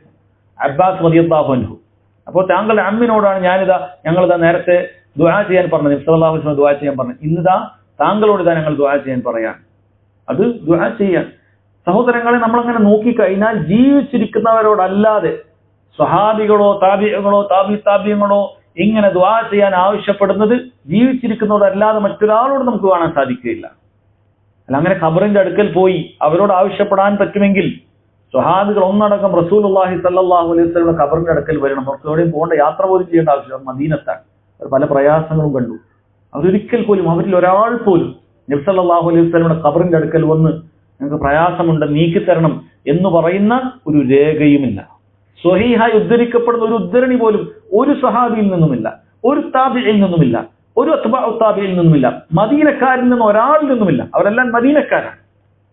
അബ്ബാസ് റളിയല്ലാഹു അൻഹു. അപ്പോൾ താങ്കളുടെ അമ്മിനോടാണ് ഞങ്ങളിതാ നേരത്തെ ദുആ ചെയ്യാൻ പറഞ്ഞത്, നബി സല്ലല്ലാഹു അലൈഹി വസല്ലം ദുആ ചെയ്യാൻ പറഞ്ഞത്. ഇന്നിതാ താങ്കളോട് ഞങ്ങൾ ദുആ ചെയ്യാൻ പറയാൻ, അത് ദുആ ചെയ്യാൻ. സഹോദരങ്ങളെ, നമ്മളങ്ങനെ നോക്കിക്കഴിഞ്ഞാൽ ജീവിച്ചിരിക്കുന്നവരോടല്ലാതെ സ്വഹാബികളോ താബിഈങ്ങളോ ഇങ്ങനെ ദുആ ചെയ്യാൻ ആവശ്യപ്പെടുന്നത് ജീവിച്ചിരിക്കുന്നവരല്ലാതെ മറ്റൊരാളോട് നമുക്ക് കാണാൻ സാധിക്കുകയില്ല. അല്ല, അങ്ങനെ ഖബറിന്റെ അടുക്കൽ പോയി അവരോട് ആവശ്യപ്പെടാൻ പറ്റുമെങ്കിൽ സ്വഹാബികൾ ഒന്നടക്കം റസൂലുള്ളാഹി സ്വല്ലല്ലാഹു അലൈഹി വസല്ലം ഖബറിന്റെ അടുക്കൽ വരണം. അവർക്ക് എവിടെയും പോകേണ്ട, യാത്ര പോലും ചെയ്യേണ്ട ആവശ്യം മദീനത്താണ്. അവർ പല പ്രയാസങ്ങളും കണ്ടു. അവരൊരിക്കൽ പോലും, അവരിൽ ഒരാൾ പോലും നബി സല്ലല്ലാഹു അലൈഹി വസല്ലമയുടെ ഖബറിന്റെ അടുക്കൽ വന്ന് ഞങ്ങൾക്ക് പ്രയാസമുണ്ട് നീക്കിത്തരണം എന്ന് പറയുന്ന ഒരു രേഖയുമില്ല. സ്വഹീഹായി ഉദ്ധരിക്കപ്പെടുന്ന ഒരു ഉദ്ധരണി പോലും ഒരു സ്വഹാബിയിൽ നിന്നുമില്ല, ഒരു താബിയിൽ നിന്നുമില്ല, ഒരു അത്ബാഉ താബിയിൽ നിന്നുമില്ല, മദീനക്കാരിൽ നിന്ന് ഒരാളിൽ നിന്നുമില്ല. അവരെല്ലാം മദീനക്കാരാണ്.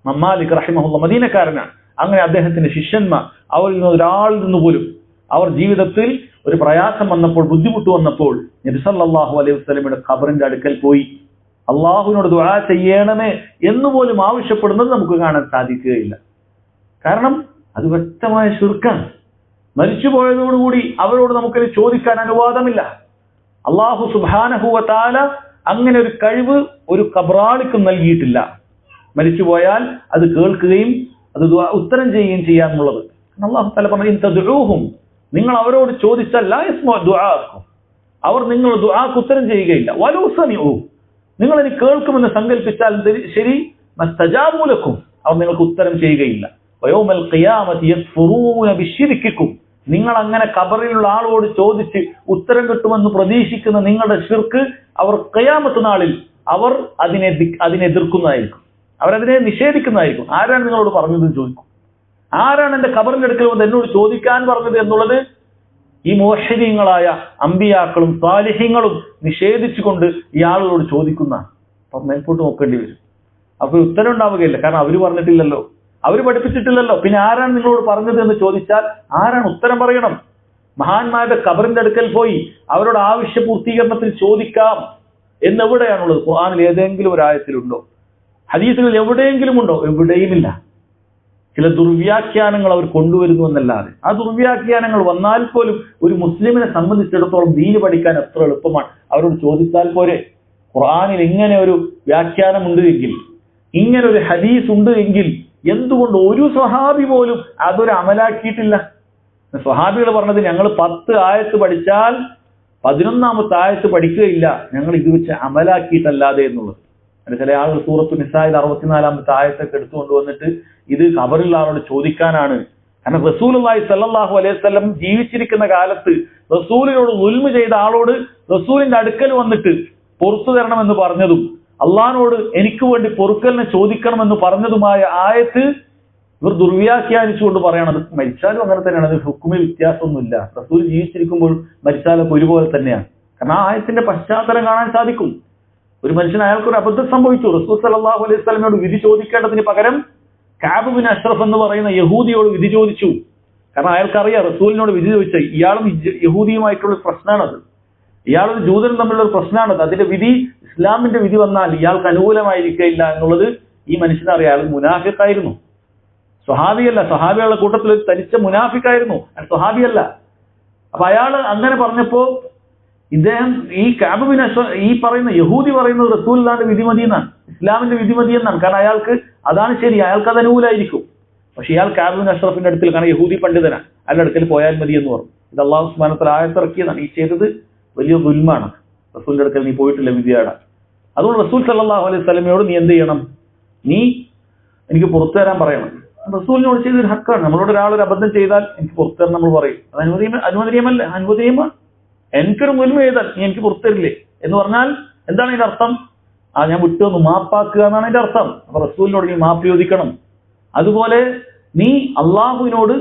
ഇമാം മാലിക് റഹിമഹുല്ലാഹ് മദീനക്കാരനാണ്. അങ്ങനെ അദ്ദേഹത്തിന്റെ ശിഷ്യന്മാർ, അവരിൽ നിന്ന് ഒരാളിൽ നിന്ന് പോലും അവർ ജീവിതത്തിൽ ഒരു പ്രയാസം വന്നപ്പോൾ, ബുദ്ധിമുട്ട് വന്നപ്പോൾ നബി സല്ലല്ലാഹു അലൈഹി വസല്ലമയുടെ ഖബറിന്റെ അടുക്കൽ പോയി അള്ളാഹുവിനോട് ദുആ ചെയ്യണമേ എന്നുപോലും ആവശ്യപ്പെടുന്നത് നമുക്ക് കാണാൻ സാധിക്കുകയില്ല. കാരണം അത് വ്യക്തമായ ശിർക്കാണ്. മരിച്ചുപോയതോടുകൂടി അവരോട് നമുക്കത് ചോദിക്കാൻ അനുവാദമില്ല. അല്ലാഹു സുബ്ഹാനഹു വ തആല അങ്ങനെ ഒരു കഴിവ് ഒരു ഖബറാളിക്കും നൽകിയിട്ടില്ല. മരിച്ചുപോയാൽ അത് കേൾക്കുകയും അത് ഉത്തരം ചെയ്യുകയും ചെയ്യാന്നുള്ളത്. അല്ലാഹു തആല പറഞ്ഞു, ഇൻ തദ്ഉഹും, നിങ്ങൾ അവരോട് ചോദിച്ചാൽ ലാ യസ്മഉ ദുആഅക്കും, അവർ നിങ്ങളുടെ ദുആക്ക് ഉത്തരം ചെയ്യുകയില്ല. വലൗ സമിഉ, നിങ്ങൾ ഇനി കേൾക്കുമെന്ന് സങ്കല്പിച്ചാൽ ശരി, മസ്തജാബു ലക്കും, അവർ നിങ്ങൾക്ക് ഉത്തരം ചെയ്യുകയില്ല. വയൗമൽ ഖിയാമത്തി യക്ഫുറൂന ബിശ്ശിർക്കിക്കും, നിങ്ങൾ അങ്ങനെ ഖബറിലുള്ള ആളോട് ചോദിച്ച് ഉത്തരം കിട്ടുമെന്ന് പ്രതീക്ഷിക്കുന്ന നിങ്ങളുടെ ശിർക്ക് അവർ ഖിയാമത്ത് നാളിൽ അവർ അതിനെ എതിർക്കുന്നതായിരിക്കും. അവരതിനെ നിഷേധിക്കുന്നതായിരിക്കും. ആരാണ് നിങ്ങളോട് പറഞ്ഞതെന്ന് ചോദിക്കും. ആരാണ് എന്റെ ഖബറിന്റെ അടുക്കൽ വന്ന് എന്നോട് ചോദിക്കാൻ പറഞ്ഞത് എന്നുള്ളത് ഈ മുവഹ്ഹിദീങ്ങളായ അമ്പിയാക്കളും സാലിഹ്യങ്ങളും നിഷേധിച്ചുകൊണ്ട് ഈ ആളുകളോട് ചോദിക്കുന്ന. അപ്പൊ മേൽപോട്ട് നോക്കേണ്ടി വരും. അപ്പൊ ഉത്തരം ഉണ്ടാവുകയില്ല. കാരണം അവര് പറഞ്ഞിട്ടില്ലല്ലോ, അവര് പഠിപ്പിച്ചിട്ടില്ലല്ലോ. പിന്നെ ആരാണ് നിങ്ങളോട് പറഞ്ഞത് എന്ന് ചോദിച്ചാൽ ആരാണ് ഉത്തരം പറയണം? മഹാന്മാരുടെ ഖബറിന്റെ അടുക്കൽ പോയി അവരോട് ആവശ്യ പൂർത്തീകരണത്തിൽ ചോദിക്കാം എന്നെവിടെയാണുള്ളത്? ഖുർആനിൽ ഏതെങ്കിലും ഒരു ആയത്തിലുണ്ടോ? ഹദീസുകളിൽ എവിടെയെങ്കിലും ഉണ്ടോ? എവിടെയുമില്ല. ചില ദുർവ്യാഖ്യാനങ്ങൾ അവർ കൊണ്ടുവരുന്നു എന്നല്ലാതെ. ആ ദുർവ്യാഖ്യാനങ്ങൾ വന്നാൽ പോലും ഒരു മുസ്ലിമിനെ സംബന്ധിച്ചിടത്തോളം ദീന് പഠിക്കാൻ എത്ര എളുപ്പമാണ്. അവരോട് ചോദിച്ചാൽ പോരെ, ഖുർആനിൽ ഇങ്ങനെ ഒരു വ്യാഖ്യാനമുണ്ട് എങ്കിൽ, ഇങ്ങനെ ഒരു ഹദീസ് ഉണ്ട് എങ്കിൽ എന്തുകൊണ്ട് ഒരു സ്വഹാബി പോലും അതൊരു അമലാക്കിയിട്ടില്ല? സ്വഹാബികൾ പറഞ്ഞത് ഞങ്ങൾ 10 ആയത്ത് പഠിച്ചാൽ 11ാമത്തെ ആയത്ത് പഠിക്കുകയില്ല, ഞങ്ങൾ ഇത് വെച്ച് അമലാക്കിയിട്ടല്ലാതെ എന്നുള്ളത്. ചില ആളുകൾ സൂറത്തു നിസായിൽ 64ാമത്തെ ആയത്തൊക്കെ എടുത്തുകൊണ്ട് വന്നിട്ട് ഇത് ഖബറിൽ ആളോട് ചോദിക്കാനാണ്. കാരണം റസൂലുള്ളാഹി സ്വല്ലല്ലാഹു അലൈഹി വസല്ലം ജീവിച്ചിരിക്കുന്ന കാലത്ത് റസൂലിനോട് ദുൽമ ചെയ്ത ആളോട് റസൂലിന്റെ അടുക്കൽ വന്നിട്ട് പൊറുത്തു തരണമെന്ന് പറഞ്ഞതും അള്ളാഹിനോട് എനിക്ക് വേണ്ടി പൊറുക്കലിനെ ചോദിക്കണമെന്ന് പറഞ്ഞതുമായ ആയത്ത് ഇവർ ദുർവ്യാഖ്യാനിച്ചുകൊണ്ട് പറയണത്. മരിച്ചാലും അങ്ങനെ തന്നെയാണ്, അത് ഹുക്കുമിൽ വ്യത്യാസമൊന്നുമില്ല. റസൂൽ ജീവിച്ചിരിക്കുമ്പോൾ മരിച്ചാലൊക്കെ ഒരുപോലെ തന്നെയാണ്. കാരണം ആ ആയത്തിന്റെ പശ്ചാത്തലം കാണാൻ സാധിക്കും. ഒരു മനുഷ്യൻ അയാൾക്കൊരു അബദ്ധം സംഭവിച്ചു, റസൂൽ സല്ലല്ലാഹു അലൈഹി വസല്ലമയോട് വിധി ചോദിക്കേണ്ടതിന് പകരം കഅബ് ബിൻ അഷ്റഫ് എന്ന് പറയുന്ന യഹൂദിയോട് വിധി ചോദിച്ചു. കാരണം അയാൾക്കറിയാം റസൂലിനോട് വിധി ചോദിച്ചാൽ ഇയാളും യഹൂദിയുമായിട്ടുള്ള പ്രശ്നമാണത്, ഇയാളും ജൂതനും തമ്മിലുള്ള ഒരു പ്രശ്നമാണത്. അതിന്റെ വിധി ഇസ്ലാമിന്റെ വിധി വന്നാൽ ഇയാൾക്ക് അനുകൂലമായിരിക്കില്ല എന്നുള്ളത് ഈ മനുഷ്യനറിയാം. അയാൾ മുനാഫിഖായിരുന്നു, സ്വഹാബിയല്ല. സ്വഹാബികളുടെ കൂട്ടത്തിൽ ഒരു തരിച്ച മുനാഫിഖായിരുന്നു, സ്വഹാബിയല്ല. അപ്പൊ അയാൾ അങ്ങനെ പറഞ്ഞപ്പോ ഇദ്ദേഹം ഈ കഅബ് ബിൻ അഷ്റഫ് ഈ പറയുന്ന യഹൂദി പറയുന്നത് റസൂലുള്ളാഹിന്റെ വിധിമതി എന്നാണ്, ഇസ്ലാമിന്റെ വിധിമതി എന്നാണ്. കാരണം അയാൾക്ക് അതാണ് ശരി, അയാൾക്ക് അത് അനുകൂലമായിരിക്കും. പക്ഷെ ഇയാൾ കഅബ് ബിൻ അഷ്റഫിന്റെ അടുക്കൽ, കാരണം യഹൂദി പണ്ഡിതനാണ്, അയാളുടെ അടുക്കൽ പോയാൽ മതി എന്ന് പറഞ്ഞു. ഇത് അല്ലാഹു സുബ്ഹാനഹു വ തആല ആയത്തിറക്കിയതാണ്. ഈ ചെയ്തത് വലിയ ദുൽമാണ്. റസൂലിന്റെ അടുക്കൽ നീ പോയിട്ടില്ല, വിധിയാടാ. അതുകൊണ്ട് റസൂൽ സല്ലല്ലാഹു അലൈഹി വസല്ലമയോട് നീ എന്ത് ചെയ്യണം? നീ എനിക്ക് പുറത്തു തരാൻ പറയണം. റസൂലിനോട് ചെയ്തൊരു ഹക്കാണ്. നമ്മളോട് ഒരാളൊരു അബദ്ധം ചെയ്താൽ എനിക്ക് പുറത്തു തരാൻ നമ്മൾ പറയും. അത് അനുവദനീയമല്ല, അനുവദനീയമാണ്. എനിക്കൊരു മുൻപ് ചെയ്താൽ നീ എനിക്ക് പുറത്തു തരില്ലേ എന്ന് പറഞ്ഞാൽ എന്താണ് ഇതിന്റെ അർത്ഥം? ഞാൻ വിട്ടുവന്നു, മാപ്പാക്കുക എന്നാണ് അതിന്റെ അർത്ഥം. അപ്പൊ റസൂലിനോട് നീ മാപ്പ് ചോദിക്കണം. അതുപോലെ നീ അള്ളാഹുവിനോട്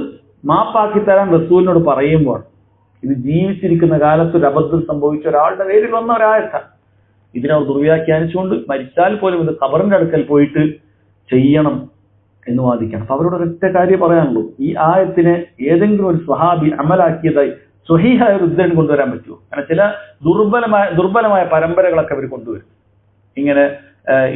മാപ്പാക്കി തരാൻ റസൂലിനോട് പറയുമ്പോൾ, ഇത് ജീവിച്ചിരിക്കുന്ന കാലത്ത് ഒരു അബദ്ധം സംഭവിച്ച ഒരാളുടെ പേരിൽ വന്ന ഒരായത്താണ്. ഇതിനവർ ദുർവ്യാഖ്യാനിച്ചുകൊണ്ട് മരിച്ചാൽ പോലും ഇത് ഖബറിന്റെ അടുക്കൽ പോയിട്ട് ചെയ്യണം എന്ന് വാദിക്കണം. അപ്പൊ അവരോട് ഒരൊറ്റ കാര്യം പറയാനുള്ളൂ, ഈ ആയത്തിനെ ഏതെങ്കിലും ഒരു സ്വഹാബി അമലാക്കിയതായി സ്വഹീഹായ ഒരു ഉദ്ധരണി കൊണ്ടുവരാൻ പറ്റുമോ? കാരണം ചില ദുർബലമായ പരമ്പരകളൊക്കെ അവർ കൊണ്ടുവരും. ഇങ്ങനെ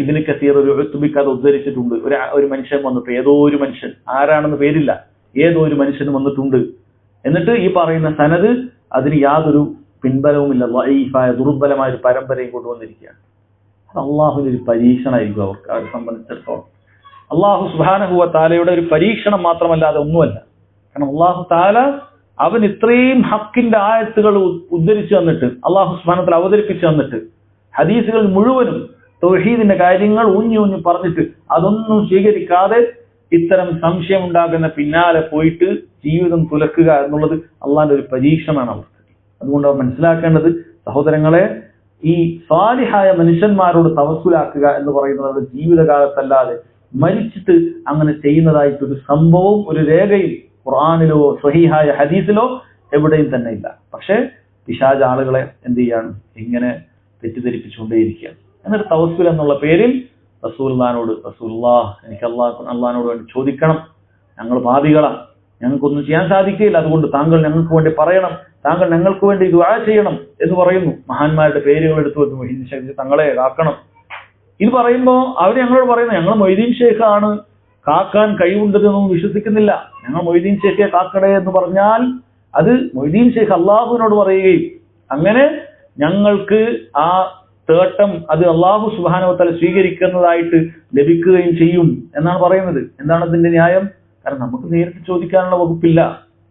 ഇബ്നു കസീർ ഒരു ഉത്ബിക്ക് അത് ഉദ്ധരിച്ചിട്ടുണ്ട്. ഒരു മനുഷ്യൻ വന്നിട്ട്, ഏതോ ഒരു മനുഷ്യൻ, ആരാണെന്ന് പേരില്ല, ഏതോ ഒരു മനുഷ്യൻ വന്നിട്ടുണ്ട്. എന്നിട്ട് ഈ പറയുന്ന സനത് അതിന് യാതൊരു പിൻബലവുമില്ല, വഈഫായ ദുർബലമായ ഒരു പരമ്പരയും കൊണ്ടുവന്നിരിക്കുകയാണ്. അത് അള്ളാഹുവിന്റെ ഒരു പരീക്ഷണമായിരിക്കും അവരെ സംബന്ധിച്ചിടത്തോളം. അള്ളാഹു സുബ്ഹാനഹു വ തആലയുടെ ഒരു പരീക്ഷണം മാത്രമല്ലാതെ ഒന്നുമല്ല. കാരണം അള്ളാഹു തആല അവൻ ഇത്രയും ഹക്കിന്റെ ആയത്തുകൾ ഉദ്ധരിച്ചു തന്നിട്ട്, അള്ളാഹു സുബ്ഹാനഹു വ തആല അവതരിപ്പിച്ചു തന്നിട്ട്, ഹദീസുകൾ മുഴുവനും തൗഹീദിന്റെ കാര്യങ്ങൾ ഊഞ്ഞു പറഞ്ഞിട്ട് അതൊന്നും സ്വീകരിക്കാതെ ഇത്തരം സംശയം ഉണ്ടാകുന്ന പിന്നാലെ പോയിട്ട് ജീവിതം തുലക്കുക എന്നുള്ളത് അള്ളാഹിന്റെ ഒരു പരീക്ഷണമാണ് അവർക്ക്. അതുകൊണ്ട് അവർ മനസ്സിലാക്കേണ്ടത്, സഹോദരങ്ങളെ, ഈ സാലിഹായ മനുഷ്യന്മാരോട് തവസ്സുലാക്കുക എന്ന് പറയുന്നത് ജീവിതകാലത്തല്ലാതെ മരിച്ചിട്ട് അങ്ങനെ ചെയ്യുന്നതായിട്ടൊരു സംഭവം ഒരു രേഖയിൽ ഖുർആനിലോ സ്വഹീഹായ ഹദീസിലോ എവിടെയും തന്നെ ഇല്ല. പക്ഷേ പിശാച് ആളുകളെ എന്ത് ചെയ്യാണ്? ഇങ്ങനെ തെറ്റിദ്ധരിപ്പിച്ചുകൊണ്ടേയിരിക്കുകയാണ്. എന്നിട്ട് തവസ്സുൽ എന്നുള്ള പേരിൽ റസൂലുള്ളാഹിനോട്, റസൂലുള്ളാഹ് എനിക്ക് അള്ളാഹിനോട് വേണ്ടി ചോദിക്കണം, ഞങ്ങൾ പാപികളാണ്, ഞങ്ങൾക്കൊന്നും ചെയ്യാൻ സാധിക്കില്ല, അതുകൊണ്ട് താങ്കൾ ഞങ്ങൾക്ക് വേണ്ടി പറയണം, താങ്കൾ ഞങ്ങൾക്ക് വേണ്ടി ദുആ ചെയ്യണം എന്ന് പറയുന്നു. മഹാന്മാരുടെ പേരുകൾ എടുത്തു വെച്ച് മൊയ്തീൻ ഷേഖ് തങ്ങളെ കാക്കണം ഇത് പറയുമ്പോൾ അവർ ഞങ്ങളോട് പറയുന്നത്, ഞങ്ങൾ മൊയ്തീൻ ഷേഖ് ആണ്, കാക്കാൻ കഴിവുണ്ടെന്നൊന്നും വിശ്വസിക്കുന്നില്ല, ഞങ്ങൾ മൊയ്തീൻ ഷേഖെ കാക്കണേ എന്ന് പറഞ്ഞാൽ അത് മൊയ്തീൻ ഷേഖ് അള്ളാഹുവിനോട് പറയുകയും അങ്ങനെ ഞങ്ങൾക്ക് ആ തേട്ടം അത് അള്ളാഹു സുബ്ഹാനഹു വ തആല സ്വീകരിക്കുന്നതായിട്ട് ലഭിക്കുകയും ചെയ്യും എന്നാണ് പറയുന്നത്. എന്താണ് അതിന്റെ ന്യായം? കാരണം നമുക്ക് നേരിട്ട് ചോദിക്കാനുള്ള വകുപ്പില്ല,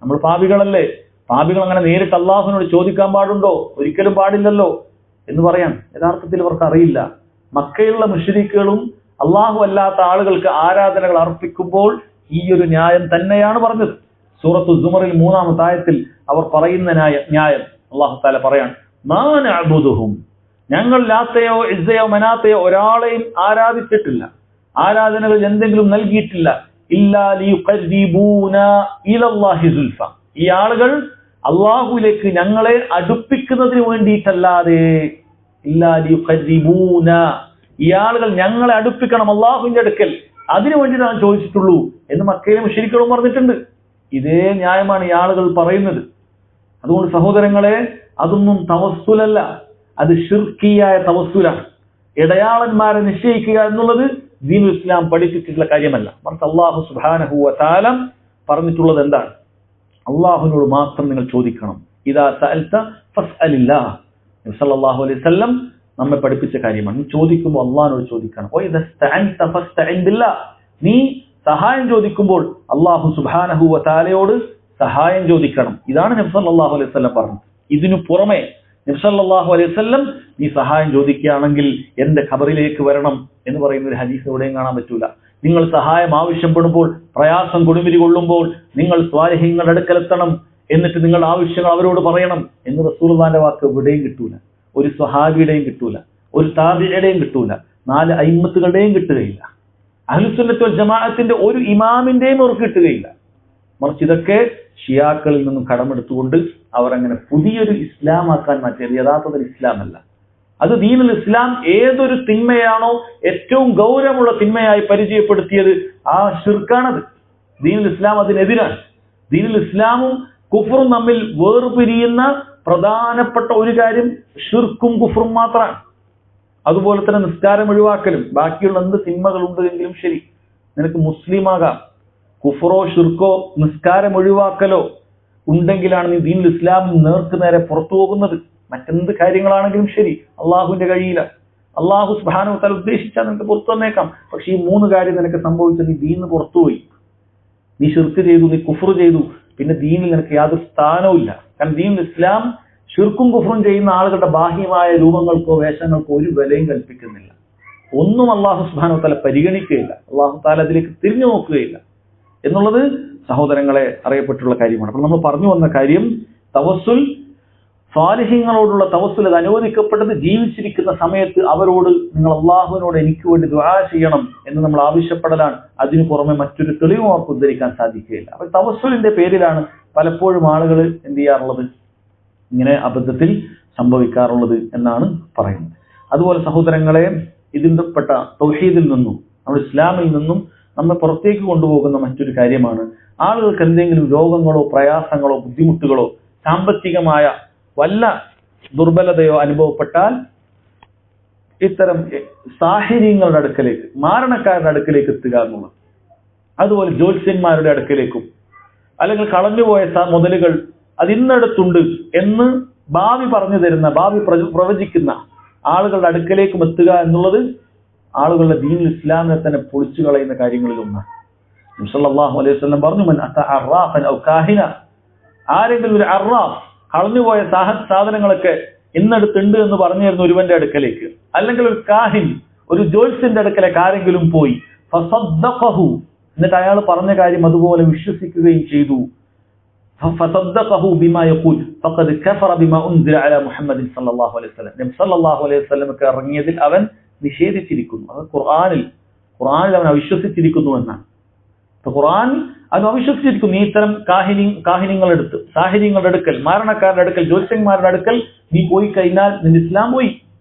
നമ്മൾ പാപികളല്ലേ, പാപികൾ അങ്ങനെ നേരിട്ട് അള്ളാഹുവിനോട് ചോദിക്കാൻ പാടുണ്ടോ? ഒരിക്കലും പാടില്ലല്ലോ എന്ന് പറയാൻ യഥാർത്ഥത്തിൽ അവർക്ക് അറിയില്ല. മക്കയിലുള്ള മുശ്രിക്കുകളും അള്ളാഹു അല്ലാത്ത ആളുകൾക്ക് ആരാധനകൾ അർപ്പിക്കുമ്പോൾ ഈ ഒരു ന്യായം തന്നെയാണ് പറഞ്ഞത്. സൂറത്തു സുമറിൽ 3-ാമത്തെ ആയത്തിൽ അവർ പറയുന്ന ന്യായം അള്ളാഹു തആല പറയാണ്, മാ നഅ്ബുദുഹും, ഞങ്ങൾ ലാത്തയോ ഇസ്സയോ മനാത്തയോ ഒരാളെയും ആരാധിച്ചിട്ടില്ല, ആരാധനകൾ എന്തെങ്കിലും നൽകിയിട്ടില്ല. ഇല്ലാ ലിയുഖർരിബൂന ഇലല്ലാഹി സുൽഫ. ഈ ആളുകൾ അള്ളാഹുവിലേക്ക് ഞങ്ങളെ അടുപ്പിക്കുന്നതിന് വേണ്ടിയിട്ടല്ലാതെ, ഇല്ലാ ലിയുഖർരിബൂന, ഈ ആളുകൾ ഞങ്ങളെ അടുപ്പിക്കണം അള്ളാഹുവിന്റെ അടുക്കൽ, അതിനു വേണ്ടി ഞാൻ ചോദിച്ചിട്ടുള്ളൂ എന്ന് മക്കയിലെ മുശ്രിക്കുകളും പറഞ്ഞിട്ടുണ്ട്. ഇതേ ന്യായമാണ് ഈ ആളുകൾ പറയുന്നത്. അതുകൊണ്ട് സഹോദരങ്ങളെ, അതൊന്നും തവസ്സുലല്ല, അത് ശിർക്കിയായ തവസ്സുലാണ്. ഇടയാളന്മാരെ നിശ്ചയിക്കുക എന്നുള്ളത് ദീനുൽ ഇസ്ലാം പഠിപ്പിച്ചിട്ടുള്ള കാര്യമല്ല. മറിച്ച് അല്ലാഹു സുബ്ഹാനഹു വ തആല പറഞ്ഞിട്ടുള്ളത് എന്താണ്? അള്ളാഹുവിനോട് മാത്രം നിങ്ങൾ ചോദിക്കണം. ഇദാ സഅൽത ഫസ്അലില്ലാഹ്. നബി സല്ലല്ലാഹു അലൈഹി വസല്ലം നമ്മെ പഠിപ്പിച്ച കാര്യമാണ്. നീ ചോദിക്കുമ്പോൾ അള്ളാഹിനോട് ചോദിക്കണം. വഇദാ ഇസ്തഅൻത ഫസ്തഇൻ ബില്ലാഹ്. നീ സഹായം ചോദിക്കുമ്പോൾ അള്ളാഹു സുബ്ഹാനഹു വ തആലയോട് സഹായം ചോദിക്കണം. ഇതാണ് നബി സല്ലല്ലാഹു അലൈഹി വസല്ലം പറഞ്ഞത്. ഇതിനു പുറമെ നബി സല്ലല്ലാഹു അലൈഹി വസല്ലം നീ സഹായം ചോദിക്കുകയാണെങ്കിൽ എന്റെ ഖബറിലേക്ക് വരണം എന്ന് പറയുന്ന ഒരു ഹദീസ് എവിടെയും കാണാൻ പറ്റൂല. നിങ്ങൾ സഹായം ആവശ്യപ്പെടുമ്പോൾ, പ്രയാസം കൊടുമിരി കൊള്ളുമ്പോൾ നിങ്ങൾ സ്വാലിഹീങ്ങളുടെ അടുക്കലെത്തണം, എന്നിട്ട് നിങ്ങളുടെ ആവശ്യങ്ങൾ അവരോട് പറയണം എന്ന് റസൂലുള്ളാഹിന്റെ വാക്ക് എവിടെയും കിട്ടൂല. ഒരു സ്വഹാബിയുടെയും കിട്ടൂല, ഒരു താബിഈയുടെയും കിട്ടൂല, 4 അയിമ്മത്തുകളുടെയും കിട്ടുകയില്ല, അഹ്ലുസുന്നത്ത് വൽ ജമാഅത്തിന്റെ ഒരു ഇമാമിന്റെയും അവർക്ക് കിട്ടുകയില്ല. മറിച്ച് ഇതൊക്കെ ഷിയാക്കളിൽ നിന്നും കടമെടുത്തുകൊണ്ട് അവർ അങ്ങനെ പുതിയൊരു ഇസ്ലാമാക്കാൻ മാറ്റിയത് യഥാർത്ഥത്തിൽ ഇസ്ലാമല്ല. അത് ദീനുൽ ഇസ്ലാം ഏതൊരു തിന്മയാണോ ഏറ്റവും ഗൗരവമുള്ള തിന്മയായി പരിചയപ്പെടുത്തിയത്, ആ ഷിർക്കാണത്. ദീനുൽ ഇസ്ലാം അതിനെതിരാണ്. ദീനുൽ ഇസ്ലാമും കുഫറും തമ്മിൽ വേർപിരിയുന്ന പ്രധാനപ്പെട്ട ഒരു കാര്യം ഷിർക്കും കുഫറും മാത്രമാണ്. അതുപോലെ തന്നെ നിസ്കാരം ഒഴിവാക്കലും, ബാക്കിയുള്ള എന്ത് തിന്മകളുണ്ട് എങ്കിലും ശരി, നിനക്ക് മുസ്ലിമാകാം. കുഫറോ ഷിർക്കോ നിസ്കാരം ഒഴിവാക്കലോ ഉണ്ടെങ്കിലാണ് നീ ദീനുൽ ഇസ്ലാം നേർക്ക് നേരെ പുറത്തു പോകുന്നത്. മറ്റെന്ത് കാര്യങ്ങളാണെങ്കിലും ശരി, അള്ളാഹുവിന്റെ കഴിയില്ല. അള്ളാഹു സുബ്ഹാനഹു വ തആല ഉദ്ദേശിച്ചാൽ നിനക്ക് പുറത്തു വന്നേക്കാം. പക്ഷെ ഈ 3 കാര്യം നിനക്ക് സംഭവിച്ചത് നീ ദീനിന് പുറത്തുപോയി, നീ ഷിർക്ക് ചെയ്തു, നീ കുഫർ ചെയ്തു, പിന്നെ ദീനിൽ നിനക്ക് യാതൊരു സ്ഥാനവും ഇല്ല. കാരണം ദീനുൽ ഇസ്ലാം ഷിർക്കും കുഫറും ചെയ്യുന്ന ആളുകളുടെ ബാഹ്യമായ രൂപങ്ങൾക്കോ വേഷങ്ങൾക്കോ ഒരു വിലയും കൽപ്പിക്കുന്നില്ല. ഒന്നും അള്ളാഹു സുബ്ഹാനഹു വ തആല പരിഗണിക്കുകയില്ല. അള്ളാഹു തആല അതിലേക്ക് തിരിഞ്ഞു നോക്കുകയില്ല എന്നുള്ളത് സഹോദരങ്ങളെ അറിയപ്പെട്ടുള്ള കാര്യമാണ്. അപ്പോൾ നമ്മൾ പറഞ്ഞു വന്ന കാര്യം, തവസ്സുൽ, സാലിഹ്യങ്ങളോടുള്ള തവസ്സുൽ അത് അനുവദിക്കപ്പെട്ടത് ജീവിച്ചിരിക്കുന്ന സമയത്ത് അവരോട് നിങ്ങൾ അള്ളാഹുവിനോട് എനിക്ക് വേണ്ടി ദുആ ചെയ്യണം എന്ന് നമ്മൾ ആവശ്യപ്പെടലാണ്. അതിനു പുറമെ മറ്റൊരു തെളിവും അവർക്ക് ഉദ്ധരിക്കാൻ സാധിക്കുകയില്ല. അപ്പോൾ തവസ്സുലിന്റെ പേരിലാണ് പലപ്പോഴും ആളുകൾ എന്ത് ചെയ്യാറുള്ളത്, ഇങ്ങനെ അബദ്ധത്തിൽ സംഭവിക്കാറുള്ളത് എന്നാണ് പറയുന്നത്. അതുപോലെ സഹോദരങ്ങളെ, ഇതിന്റെ പെട്ട തൗഹീദിൽ നിന്നും നമ്മുടെ ഇസ്ലാമിൽ നിന്നും നമ്മെ പുറത്തേക്ക് കൊണ്ടുപോകുന്ന മറ്റൊരു കാര്യമാണ്, ആളുകൾക്ക് എന്തെങ്കിലും രോഗങ്ങളോ പ്രയാസങ്ങളോ ബുദ്ധിമുട്ടുകളോ സാമ്പത്തികമായ വല്ല ദുർബലതയോ അനുഭവപ്പെട്ടാൽ ഇത്തരം സാഹിര്യങ്ങളുടെ അടുക്കലേക്ക്, മാരണക്കാരുടെ അടുക്കലേക്ക് എത്തുക എന്നുള്ളത്. അതുപോലെ ജ്യോത്സ്യന്മാരുടെ അടുക്കലേക്കും, അല്ലെങ്കിൽ കളഞ്ഞുപോയ മുതലുകൾ അത് ഇന്നടുത്തുണ്ട് എന്ന് ഭാവി പറഞ്ഞു തരുന്ന, ഭാവി പ്രവചിക്കുന്ന ആളുകളുടെ അടുക്കലേക്കും എത്തുക എന്നുള്ളത് ആളുകളുടെ ദീനുൽ ഇസ്ലാമിനെ തന്നെ പൊളിച്ചു കളയുന്ന കാര്യങ്ങളിൽ ഒന്നാണ്. നബി സല്ലല്ലാഹു അലൈഹി വസല്ലം പറഞ്ഞു, മൻ അത അറാഫൻ ഔ കാഹിന, ആരെങ്കിലും ഒരു അറാഫ്, കളഞ്ഞുപോയ സാധനങ്ങളൊക്കെ ഇന്നടുത്തുണ്ട് എന്ന് പറഞ്ഞു തരുന്ന ഒരുവന്റെ അടുക്കലേക്ക്, അല്ലെങ്കിൽ ഒരു കാഹിൻ, ഒരു ജ്യോത്സ്യന്റെ അടുക്കലേക്ക് ആരെങ്കിലും പോയി, ഫസദ്ദഖഹു, എന്നിട്ട് അയാൾ പറഞ്ഞ കാര്യം അതുപോലെ വിശ്വസിക്കുകയും ചെയ്തു, ഫസദ്ദഖഹു ബിമാ യഖൂൽ ഫഖദ് കഫറ ബിമാ ഉൻസില അലാ മുഹമ്മദ് സല്ലല്ലാഹു അലൈഹി വസല്ലം, നബി സല്ലല്ലാഹു അലൈഹി വസല്ലമക്ക് ഇറങ്ങിയതിൽ അവൻ നിഷേധിച്ചിരിക്കുന്നു. അത് ഖുർആനിൽ അവൻ അവിശ്വസിച്ചിരിക്കുന്നു എന്നാണ്. അപ്പൊ ഖുർആൻ അത് അവിശ്വസിച്ചിരിക്കുന്നു. ഈ ഇത്തരം കാഹിനിങ്ങളെടുത്ത്, സാഹിര്യങ്ങളുടെ അടുക്കൽ, മാരണക്കാരുടെ അടുക്കൽ, ജ്യോത്സ്യന്മാരുടെ അടുക്കൽ നീ പോയി കഴിഞ്ഞാൽ നിന്റെ ഇസ്ലാം പോയി.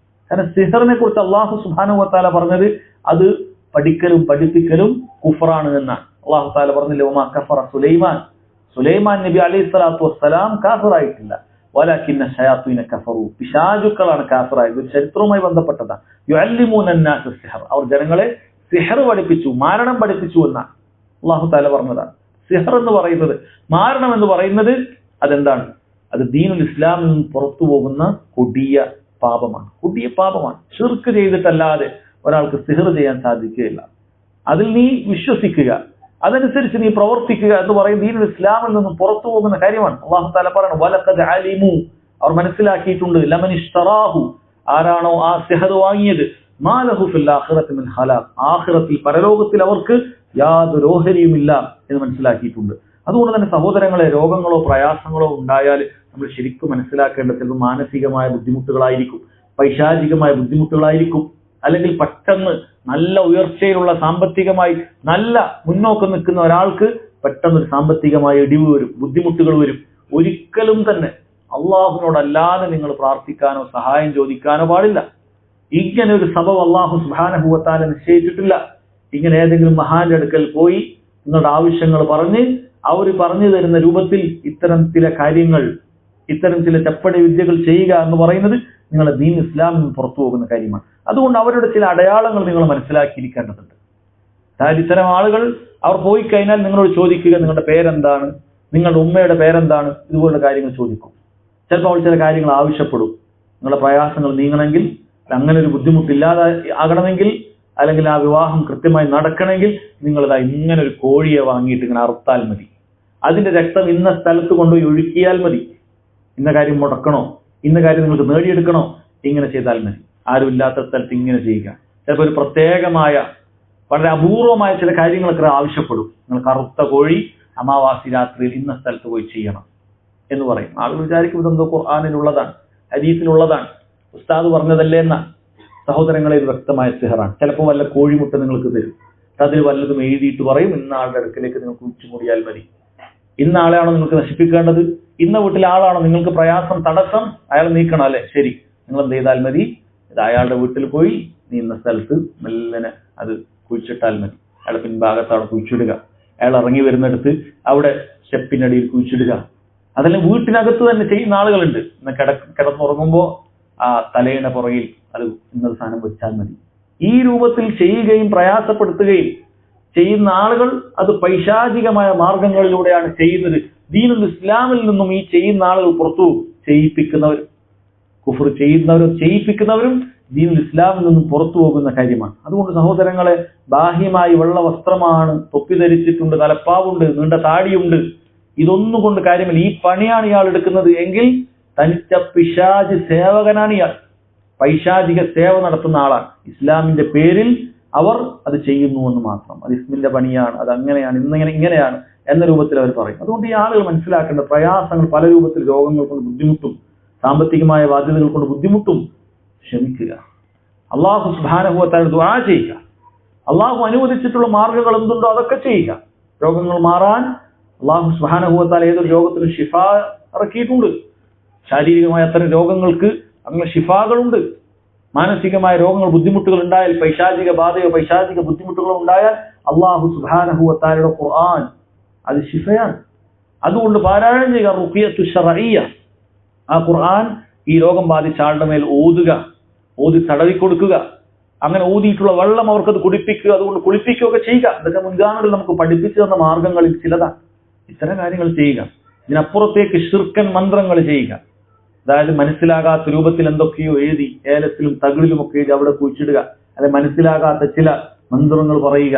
കാരണം സിഹറിനെ കുറിച്ച് അള്ളാഹു സുബ്ഹാനഹു വ തആല പറഞ്ഞത് അത് പഠിക്കലും പഠിപ്പിക്കലും കുഫറാണ് എന്നാണ്. അള്ളാഹു തആല പറഞ്ഞില്ലേ, വമാ കഫറ സുലൈമാൻ നബി അലൈഹി സ്വലാത്തു വസ്സലാം കാഫിറായിട്ടില്ല, വലാകിന്ന ശയാത്തീന കഫറു, പിശാചുക്കളാണ് കാഫിറായത്. ഒരു ചരിത്രവുമായി ബന്ധപ്പെട്ടതാണ്. യുഅല്ലിമൂന അന്നാസ സിഹർ, അവർ ജനങ്ങളെ സിഹർ പഠിപ്പിച്ചു, മാരണം പഠിപ്പിച്ചു എന്നാണ് അള്ളാഹു തആല പറഞ്ഞതാണ്. സിഹർ എന്ന് പറയുന്നത്, മാരണം എന്ന് പറയുന്നത് അതെന്താണ്? അത് ദീനുൽ ഇസ്ലാമിൽ നിന്ന് പുറത്തു പോകുന്ന കൊടിയ പാപമാണ്. ശിർക്ക് ചെയ്തിട്ടല്ലാതെ ഒരാൾക്ക് സിഹർ ചെയ്യാൻ സാധിക്കുകയില്ല. അതിൽ നീ വിശ്വസിക്കുക, അതനുസരിച്ച് നീ പ്രവർത്തിക്കുക എന്ന് പറയും ദീനുൽ ഇസ്ലാമിൽ നിന്നും പുറത്തു പോകുന്ന കാര്യമാണ്. അല്ലാഹു തആല പറയുന്നു, വലഖദ് അലിമു, അവർ മനസ്സിലാക്കിയിട്ടുണ്ട്, ലമൻ ഇശ്തറാഹു, ആരാണോ ആ സിഹർ വാങ്ങിയത്, മാ ലഹു ഫിൽ ആഖിറതി മിൻ ഖലാഖ്, ആഖിറത്തിൽ പരലോകത്തിൽ അവർക്ക് യാതൊരു ഓഹരിയുമില്ല എന്ന് മനസ്സിലാക്കിയിട്ടുണ്ട്. അതുകൊണ്ട് തന്നെ സഹോദരങ്ങളെ, രോഗങ്ങളോ പ്രയാസങ്ങളോ ഉണ്ടായാൽ നമ്മൾ ശരിക്കും മനസ്സിലാക്കേണ്ടത് ചിലപ്പോൾ മാനസികമായ ബുദ്ധിമുട്ടുകളായിരിക്കും, പൈശാചികമായ ബുദ്ധിമുട്ടുകളായിരിക്കും. അല്ലെങ്കിൽ പെട്ടെന്ന് നല്ല ഉയർച്ചയിലുള്ള സാമ്പത്തികമായി നല്ല മുന്നോക്കം നിൽക്കുന്ന ഒരാൾക്ക് പെട്ടെന്ന് ഒരു സാമ്പത്തികമായ ഇടിവ് വരും, ബുദ്ധിമുട്ടുകൾ വരും. ഒരിക്കലും തന്നെ അള്ളാഹുവിനോടല്ലാതെ നിങ്ങൾ പ്രാർത്ഥിക്കാനോ സഹായം ചോദിക്കാനോ പാടില്ല. ഇങ്ങനെ ഒരു സബബ് അള്ളാഹു സുബ്ഹാനഹു വ തആല നിശ്ചയിച്ചിട്ടില്ല. ഇങ്ങനെ ഏതെങ്കിലും മഹാന്റെ അടുക്കൽ പോയി നിങ്ങളുടെ ആവശ്യങ്ങൾ പറഞ്ഞ് അവർ പറഞ്ഞു തരുന്ന രൂപത്തിൽ ഇത്തരം ചില കാര്യങ്ങൾ, ഇത്തരം ചില ചപ്പടി വിദ്യകൾ ചെയ്യുക എന്ന് പറയുന്നത് നിങ്ങളുടെ ദീൻ ഇസ്ലാമിൽ നിന്ന് പുറത്തു പോകുന്ന കാര്യമാണ്. അതുകൊണ്ട് അവരുടെ ചില അടയാളങ്ങൾ നിങ്ങൾ മനസ്സിലാക്കിയിരിക്കേണ്ടതുണ്ട്. അതായത് ഇത്തരം ആളുകൾ അവർ പോയി കഴിഞ്ഞാൽ നിങ്ങളോട് ചോദിക്കുക നിങ്ങളുടെ പേരെന്താണ്, നിങ്ങളുടെ ഉമ്മയുടെ പേരെന്താണ്, ഇതുപോലുള്ള കാര്യങ്ങൾ ചോദിക്കും. ചിലപ്പോൾ അവർ ചില കാര്യങ്ങൾ ആവശ്യപ്പെടും. നിങ്ങളുടെ പ്രയാസങ്ങൾ നീങ്ങണമെങ്കിൽ, അങ്ങനെ ഒരു ബുദ്ധിമുട്ടില്ലാതെ ആകണമെങ്കിൽ, അല്ലെങ്കിൽ ആ വിവാഹം കൃത്യമായി നടക്കണമെങ്കിൽ നിങ്ങളിതാ ഇങ്ങനെ ഒരു കോഴിയെ വാങ്ങിയിട്ട് ഇങ്ങനെ അറുത്താൽ മതി, അതിന്റെ രക്തം ഇന്ന സ്ഥലത്ത് കൊണ്ടുപോയി ഒഴുക്കിയാൽ മതി, ഇന്ന കാര്യം മുടക്കണോ, ഇന്ന കാര്യം നിങ്ങൾക്ക് നേടിയെടുക്കണോ, ഇങ്ങനെ ചെയ്താൽ മതി, ആരും ഇല്ലാത്ത സ്ഥലത്ത് ഇങ്ങനെ ചെയ്യുക. ചിലപ്പോൾ ഒരു പ്രത്യേകമായ വളരെ അപൂർവമായ ചില കാര്യങ്ങളൊക്കെ ആവശ്യപ്പെടും. നിങ്ങൾ കറുത്ത കോഴി അമാവാസി രാത്രിയിൽ ഇന്ന സ്ഥലത്ത് പോയി ചെയ്യണം എന്ന് പറയും. ആളുകൾ വിചാരിക്കും ഇതെന്തോ ഖുർആനിലുള്ളതാണ്, ഹദീസിലുള്ളതാണ്, ഉസ്താദ് പറഞ്ഞതല്ലേ എന്ന. സഹോദരങ്ങളെ, ഇത് വ്യക്തമായ സിഹറാണ്. ചിലപ്പോൾ വല്ല കോഴിമുട്ട നിങ്ങൾക്ക് തരും, അതിൽ വല്ലതും എഴുതിയിട്ട് പറയും ഇന്ന ആളുടെ അടുക്കലേക്ക് നിങ്ങൾക്ക് ഉച്ചമുടിയാൽ മതി, ഇന്ന ആളെയാണോ നിങ്ങൾക്ക് നശിപ്പിക്കേണ്ടത്, ഇന്ന വീട്ടിലെ ആളാണോ നിങ്ങൾക്ക് പ്രയാസം തടസ്സം, അയാൾ നീക്കണം അല്ലെ, ശരി, നിങ്ങൾ എന്ത് ചെയ്താൽ മതി, ഇത് അയാളുടെ വീട്ടിൽ പോയി നീ ഇന്ന സ്ഥലത്ത് മെല്ലനെ അത് കുഴിച്ചിട്ടാൽ മതി, അയാളെ പിൻഭാഗത്ത് അവിടെ കുഴിച്ചിടുക, അയാൾ ഇറങ്ങി വരുന്നിടത്ത് അവിടെ സ്റ്റെപ്പിനടിയിൽ കുഴിച്ചിടുക. അതെല്ലാം വീട്ടിനകത്ത് തന്നെ ചെയ്യുന്ന ആളുകളുണ്ട്. കിടന്നുറങ്ങുമ്പോൾ ആ തലയുടെ പുറകിൽ അത് ഇന്നൊരു സാധനം വെച്ചാൽ മതി. ഈ രൂപത്തിൽ ചെയ്യുകയും പ്രയാസപ്പെടുത്തുകയും ചെയ്യുന്ന ആളുകൾ അത് പൈശാചികമായ മാർഗങ്ങളിലൂടെയാണ് ചെയ്യുന്നത്. ദീനുൽ ഇസ്ലാമിൽ നിന്നും ഈ ചെയ്യുന്ന ആളുകൾ പുറത്തു ചെയ്യിപ്പിക്കുന്നവരും കുഫർ ചെയ്യുന്നവരും ചെയ്യിപ്പിക്കുന്നവരും ദീനുൽ ഇസ്ലാമിൽ നിന്നും പുറത്തു പോകുന്ന കാര്യമാണ്. അതുകൊണ്ട് സഹോദരങ്ങളെ, ബാഹ്യമായി വെള്ള വസ്ത്രമാണ്, തൊപ്പി ധരിച്ചിട്ടുണ്ട്, തലപ്പാവുണ്ട്, നീണ്ട താടിയുണ്ട്, ഇതൊന്നും കൊണ്ട് കാര്യമില്ല. ഈ പണിയാണ് ഇയാൾ എടുക്കുന്നത് എങ്കിൽ തനിച്ച പിശാച് സേവകനാണ് ഇയാൾ, പൈശാചിക സേവ നടത്തുന്ന ആളാണ്. ഇസ്ലാമിന്റെ പേരിൽ അവർ അത് ചെയ്യുന്നു എന്ന് മാത്രം. അത് ഇസ്മിന്റെ പണിയാണ്, അത് അങ്ങനെയാണ്, ഇങ്ങനെയാണ് എന്ന രൂപത്തിൽ അവർ പറയും. അതുകൊണ്ട് ഈ ആളുകൾ മനസ്സിലാക്കേണ്ട പ്രയാസങ്ങൾ പല രൂപത്തിൽ, രോഗങ്ങൾ കൊണ്ട് ബുദ്ധിമുട്ടും സാമ്പത്തികമായ ബാധ്യതകൾ കൊണ്ട് ബുദ്ധിമുട്ടും, ക്ഷമിക്കുക, അള്ളാഹു സുബ്ഹാനഹു വ തആല ദുആ ചെയ്യുക, അള്ളാഹു അനുവദിച്ചിട്ടുള്ള മാർഗങ്ങൾ എന്തുണ്ടോ അതൊക്കെ ചെയ്യുക. രോഗങ്ങൾ മാറാൻ അള്ളാഹു സുബ്ഹാനഹു വ തആല ഏതൊരു രോഗത്തിനും ഷിഫ ഇറക്കിയിട്ടുണ്ട്. ശാരീരികമായ അത്തരം രോഗങ്ങൾക്ക് അങ്ങനെ ഷിഫാകളുണ്ട്. മാനസികമായ രോഗങ്ങൾ, ബുദ്ധിമുട്ടുകൾ ഉണ്ടായാൽ, പൈശാചിക ബാധയോ പൈശാചിക ബുദ്ധിമുട്ടുകളോ ഉണ്ടായാൽ അള്ളാഹു സുബ്ഹാനഹു വ തആലയുടെ ഖുർആൻ അത് ഷിഫയാണ്. അതുകൊണ്ട് പാരായണം ചെയ്യുക, റുഖിയത്തു ശർഇയ്യ, ആ ഖുർആൻ ഈ രോഗം ബാധിച്ച ആളുടെ മേൽ ഓതുക, ഓതി തടവി കൊടുക്കുക, അങ്ങനെ ഊതിയിട്ടുള്ള വെള്ളം അവർക്കത് കുടിപ്പിക്കുക, അതുകൊണ്ട് കുളിപ്പിക്കുകയൊക്കെ ചെയ്യുക. ഇതൊക്കെ മുൻഗാമികൾ നമുക്ക് പഠിപ്പിച്ചു തന്ന മാർഗങ്ങളിൽ ചിലതാണ്. ഇത്തരം കാര്യങ്ങൾ ചെയ്യുക. ഇതിനപ്പുറത്തേക്ക് ശിർക്കൻ മന്ത്രങ്ങൾ ചെയ്യുക, അതായത് മനസ്സിലാകാത്ത രൂപത്തിൽ എന്തൊക്കെയോ എഴുതി ഏലത്തിലും തകിളിലും ഒക്കെ എഴുതി അവിടെ കുഴിച്ചിടുക, അല്ലെ മനസ്സിലാകാത്ത ചില മന്ത്രങ്ങൾ പറയുക,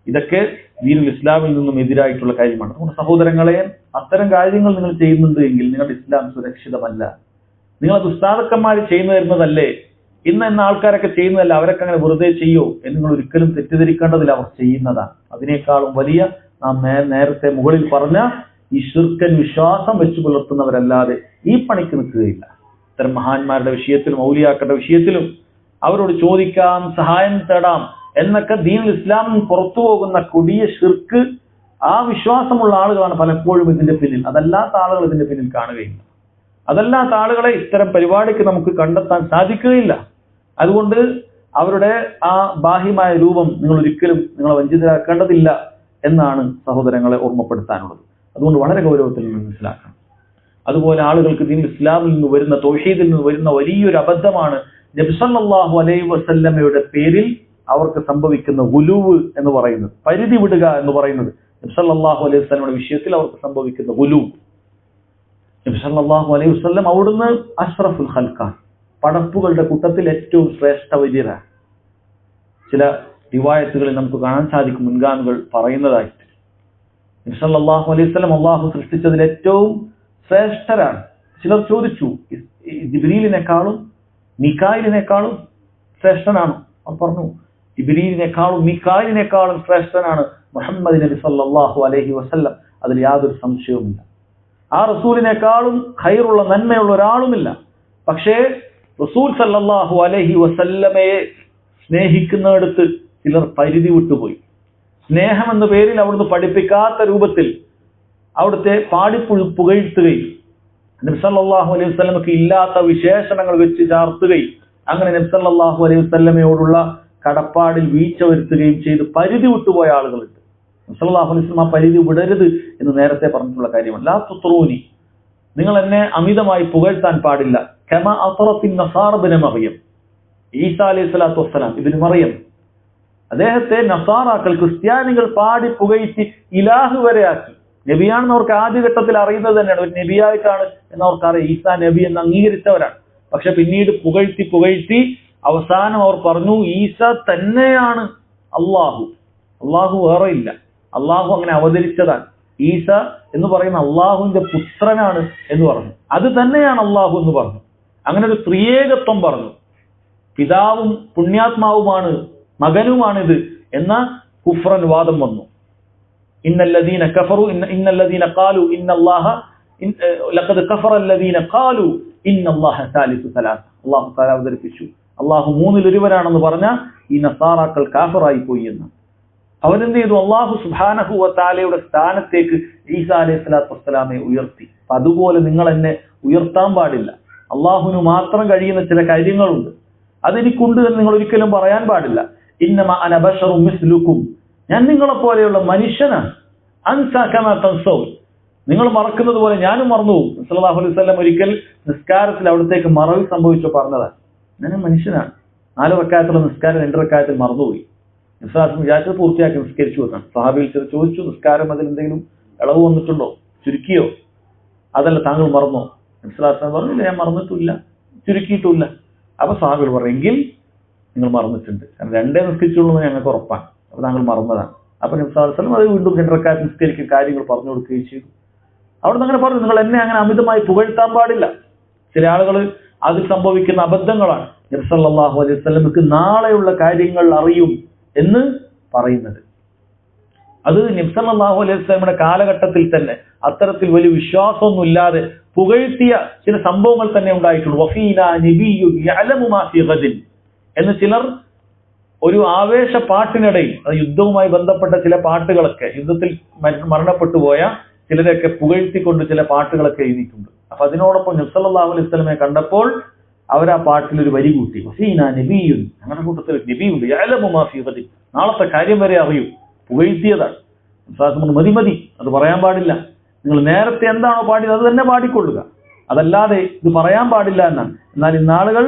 ഇതൊക്കെ ദീനുൽ ഇസ്ലാമിൽ നിന്നും എതിരായിട്ടുള്ള കാര്യമാണ്. അതുകൊണ്ട് സഹോദരങ്ങളെ, അത്തരം കാര്യങ്ങൾ നിങ്ങൾ ചെയ്യുന്നുണ്ട് എങ്കിൽ നിങ്ങളുടെ ഇസ്ലാം സുരക്ഷിതമല്ല. നിങ്ങളത് ഉസ്താദക്കന്മാർ ചെയ്യുന്നു തരുന്നതല്ലേ, ഇന്ന് ആൾക്കാരൊക്കെ ചെയ്യുന്നതല്ല, അവരൊക്കെ അങ്ങനെ വെറുതെ ചെയ്യോ എന്ന് നിങ്ങൾ ഒരിക്കലും തെറ്റിദ്ധരിക്കേണ്ടതില്ല. അവർ ചെയ്യുന്നതാണ്. അതിനേക്കാളും വലിയ നാം നേരത്തെ മുകളിൽ പറഞ്ഞ ഈ ശിർക്കൻ വിശ്വാസം വെച്ചു പുലർത്തുന്നവരല്ലാതെ ഈ പണിക്ക് നിൽക്കുകയില്ല. ഇത്തരം മഹാന്മാരുടെ വിഷയത്തിലും ഔലിയാക്കളുടെ വിഷയത്തിലും അവരോട് ചോദിക്കാം, സഹായം തേടാം എന്നൊക്കെ ദീനുൽ ഇസ്ലാമിൽ പുറത്തു പോകുന്ന കൊടിയ ശിർക്ക് ആ വിശ്വാസമുള്ള ആളുകളാണ് പലപ്പോഴും ഇതിന്റെ പിന്നിൽ. അതല്ലാത്ത ആളുകൾ ഇതിന്റെ പിന്നിൽ കാണുകയില്ല. അതല്ലാത്ത ആളുകളെ ഇത്തരം പരിപാടിക്ക് നമുക്ക് കണ്ടെത്താൻ സാധിക്കുകയില്ല. അതുകൊണ്ട് അവരുടെ ആ ബാഹ്യമായ രൂപം നിങ്ങൾ ഒരിക്കലും നിങ്ങളെ വഞ്ചിതരാക്കേണ്ടതില്ല എന്നാണ് സഹോദരങ്ങളെ ഓർമ്മപ്പെടുത്താനുള്ളത്. അതുകൊണ്ട് വളരെ ഗൗരവത്തിൽ നിന്ന് മനസ്സിലാക്കണം. അതുപോലെ ആളുകൾക്ക് ദീനുൽ ഇസ്ലാമിൽ നിന്ന് വരുന്ന, തൗഹീദിൽ നിന്ന് വരുന്ന വലിയൊരു അബദ്ധമാണ് നബി സല്ലല്ലാഹു അലൈഹി വസല്ലമയുടെ പേരിൽ അവർക്ക് സംഭവിക്കുന്ന ഗുലൂവ് എന്ന് പറയുന്നത്, പരിധി വിടുക എന്ന് പറയുന്നത്. നബി സല്ലല്ലാഹു അലൈഹി വസല്ലമയുടെ വിഷയത്തിൽ അവർക്ക് സംഭവിക്കുന്ന ഗുലൂവ്. നബി സല്ലല്ലാഹു അലൈഹി വസല്ലം അവിടുന്ന് അഷ്റഫുൽ ഖൽഖാൻ, പടപ്പുകളുടെ കൂട്ടത്തിൽ ഏറ്റവും ശ്രേഷ്ഠവര്യരാണ്. ചില റിവായത്തുകളിൽ നമുക്ക് കാണാൻ സാധിക്കും മുൻഗാമികൾ പറയുന്നതായിട്ട്. നബി സല്ലല്ലാഹു അലൈഹി വസല്ലം അള്ളാഹു സൃഷ്ടിച്ചതിൽ ഏറ്റവും ശ്രേഷ്ഠരാണ്. ചിലർ ചോദിച്ചു, ജിബ്രീലിനേക്കാളും മീകായിലിനേക്കാളും ശ്രേഷ്ഠനാണോ? അവർ പറഞ്ഞു, ജിബ്രീലിനേക്കാളും മീകായിലിനേക്കാളും ശ്രേഷ്ഠനാണ് മുഹമ്മദ് നബി സല്ലല്ലാഹു അലൈഹി വസല്ലം. അതിൽ യാതൊരു സംശയവുമില്ല. ആ റസൂലിനേക്കാളും ഖൈറുള്ള, നന്മയുള്ള ഒരാളുമില്ല. പക്ഷേ റസൂൽ സല്ലല്ലാഹു അലൈഹി വസല്ലമയെ സ്നേഹിക്കുന്നിടത്ത് ചിലർ പരിധി വിട്ടുപോയി. സ്നേഹം എന്ന പേരിൽ അവിടുന്ന് പഠിപ്പിക്കാത്ത രൂപത്തിൽ അവിടുത്തെ പുകഴ്ത്തുകയും നബി സല്ലല്ലാഹു അലൈഹി വസല്ലമക്ക് ഇല്ലാത്ത വിശേഷണങ്ങൾ വെച്ച് ചാർത്തുകയും അങ്ങനെ നബി സല്ലല്ലാഹു അലൈഹി വസല്ലമയോടുള്ള കടപ്പാടിൽ വീഴ്ച വരുത്തുകയും ചെയ്ത് പരിധി വിട്ടുപോയ ആളുകളുണ്ട്. നബി സല്ലല്ലാഹു അലൈഹി വസല്ലം ആ പരിധി വിടരുത് എന്ന് നേരത്തെ പറഞ്ഞിട്ടുള്ള കാര്യമാണ്. ലാ തുത്രൂനി, നിങ്ങൾ എന്നെ അമിതമായി പുകഴ്ത്താൻ പാടില്ല. കമാ അത്റത്തിൻ നസാറ ഇബ്നു മറിയം, ഈസാ അലൈഹി സ്വലാത്തു വസ്സലാം ഇബ്നു മറിയം, അദ്ദേഹത്തെ നസാറാക്കൾ ക്രിസ്ത്യാനികൾ പാടി പുകഴ്ത്തി ഇലാഹ് വരെ ആക്കി. നബിയാണെന്ന് അവർക്ക് ആദ്യഘട്ടത്തിൽ അറിയുന്നത് തന്നെയാണ്, ഒരു നബിയായിട്ടാണ് എന്നവർക്കറിയാം, ഈസാ നബി എന്ന് അംഗീകരിച്ചവരാണ്. പക്ഷെ പിന്നീട് പുകഴ്ത്തി അവസാനം അവർ പറഞ്ഞു ഈസ തന്നെയാണ് അള്ളാഹു, അള്ളാഹു വേറെ ഇല്ല, അള്ളാഹു അങ്ങനെ അവതരിച്ചതാണ്, ഈസ എന്ന് പറയുന്ന അള്ളാഹുവിന്റെ പുത്രനാണ് എന്ന് പറഞ്ഞു, അത് തന്നെയാണ് അള്ളാഹു എന്ന് പറഞ്ഞു. അങ്ങനെ ഒരു ത്രിയേകത്വം പറഞ്ഞു, പിതാവും പുണ്യാത്മാവുമാണ് മകനുമാണിത് എന്ന കുഫ്രൻ വാദം വന്നു. ഇന്നല്ലദീന കഫറു ഇന്നല്ലദീന ഖാലു ഇന്നല്ലാഹ ലഖദ് കഫറ അല്ലദീന ഖാലു ഇന്നല്ലാഹ സാലിസു സലാസ, അല്ലാഹു തആല അവതരിപ്പിച്ചു അല്ലാഹു മൂന്നിൽ ഒരുവനാണെന്ന് പറഞ്ഞ ഈ നസാറാക്കൾ കാഫിറായി പോയി എന്ന്. അവരെന്ത് ചെയ്തു? അല്ലാഹു സുബ്ഹാനഹു വ തആലയുടെ സ്ഥാനത്തേക്ക് ഈസാ അലൈഹി സ്വലാത്തു വസ്സലാമെ ഉയർത്തി. അതുപോലെ നിങ്ങൾ എന്നെ ഉയർത്താൻ പാടില്ല, അള്ളാഹുവിന് മാത്രം കഴിയുന്ന ചില കാര്യങ്ങളുണ്ട്, അതെനിക്കുണ്ട് എന്ന് നിങ്ങൾ ഒരിക്കലും പറയാൻ പാടില്ല. ഇന്നമ അന ബശറും മിസ്ലുക്കും, ഞാൻ നിങ്ങളെ പോലെയുള്ള മനുഷ്യനാണ്. അൻസാ കമാ തൻസൗൻ, നിങ്ങൾ മറക്കുന്നത് പോലെ ഞാനും മറന്നുപോകും. സല്ലല്ലാഹു അലൈഹി വസല്ലം ഒരിക്കൽ നിസ്കാരത്തിൽ അവിടത്തേക്ക് മറവി സംഭവിച്ചു പറഞ്ഞതാണ്, ഞാൻ മനുഷ്യനാണ്, 4 റക്അത്തുള്ള നിസ്കാരം 2 റക്അത്തിൽ മറന്നുപോയി. നിസ്കാരം വിചാരിച്ചത് പൂർത്തിയാക്കി നിസ്കരിച്ചു വെക്കണം. സഹാബികൾ ചോദിച്ചു, നിസ്കാരം അതിൽ എന്തെങ്കിലും ഇളവ് വന്നിട്ടുണ്ടോ, ചുരുക്കിയോ? അതല്ല, താങ്കൾ മറന്നോ? നിസ്കാരം പറഞ്ഞില്ല, ഞാൻ മറന്നിട്ടില്ല, ചുരുക്കിയിട്ടില്ല. അപ്പൊ സഹാബികൾ പറയെങ്കിൽ നിങ്ങൾ മറന്നിട്ടുണ്ട്, കാരണം 2 നിസ്കരിച്ചുള്ളൂ എന്ന് ഞങ്ങൾക്ക് ഉറപ്പാണ്, അപ്പൊ താങ്കൾ മറന്നതാണ്. അപ്പൊ നിസ്കാരം അത് വീണ്ടും 2 റക്അത്ത് നിസ്കരിക്കുന്ന കാര്യങ്ങൾ പറഞ്ഞു കൊടുക്കുകയും ചെയ്തു. അവിടെ നിന്ന് അങ്ങനെ പറഞ്ഞു, നിങ്ങൾ എന്നെ അങ്ങനെ അമിതമായി പുകഴ്ത്താൻ പാടില്ല. ചില ആളുകൾ അതിൽ സംഭവിക്കുന്ന അബദ്ധങ്ങളാണ് നബി സല്ലല്ലാഹു അലൈഹി വസല്ലമക്ക് നാളെയുള്ള കാര്യങ്ങൾ അറിയും എന്ന് പറയുന്നത്. അത് നബി സല്ലല്ലാഹു അലൈഹി വസല്ലമയുടെ കാലഘട്ടത്തിൽ തന്നെ അത്തരത്തിൽ വലിയ വിശ്വാസമൊന്നും ഇല്ലാതെ പുകഴ്ത്തിയ ചില സംഭവങ്ങൾ തന്നെ ഉണ്ടായിട്ടുണ്ട്. വഫീനാ നബിയ്യുൻ യഅലമു മാ ഫീ ഗദിൻ എന്ന് ചിലർ ഒരു ആവേശ പാട്ടിനിടയിൽ, യുദ്ധവുമായി ബന്ധപ്പെട്ട ചില പാട്ടുകളൊക്കെ, യുദ്ധത്തിൽ മരണപ്പെട്ടു പോയ ചിലരെയൊക്കെ പുകഴ്ത്തിക്കൊണ്ട് ചില പാട്ടുകളൊക്കെ എഴുതിയിട്ടുണ്ട്. അപ്പൊ അതിനോടൊപ്പം നബി സല്ലല്ലാഹു അലൈഹി വസല്ലമയെ കണ്ടപ്പോൾ അവർ ആ പാട്ടിൽ ഒരു വരി കൂട്ടി, വഫീനാ നബിയ്യുൻ, ഞങ്ങളുടെ കൂട്ടത്തിൽ നബിയുണ്ട്, യഅലമു മാ ഫീ ഗദിൻ, നാളത്തെ കാര്യം വരെ അറിയും. പുകഴ്ത്തിയതാണ്. മതി, അത് പറയാൻ പാടില്ല, നിങ്ങൾ നേരത്തെ എന്താണോ പാടിയത് അത് തന്നെ പാടിക്കൊള്ളുക, അതല്ലാതെ ഇത് പറയാൻ പാടില്ല എന്നാണ്. എന്നാൽ ഇന്നാളുകൾ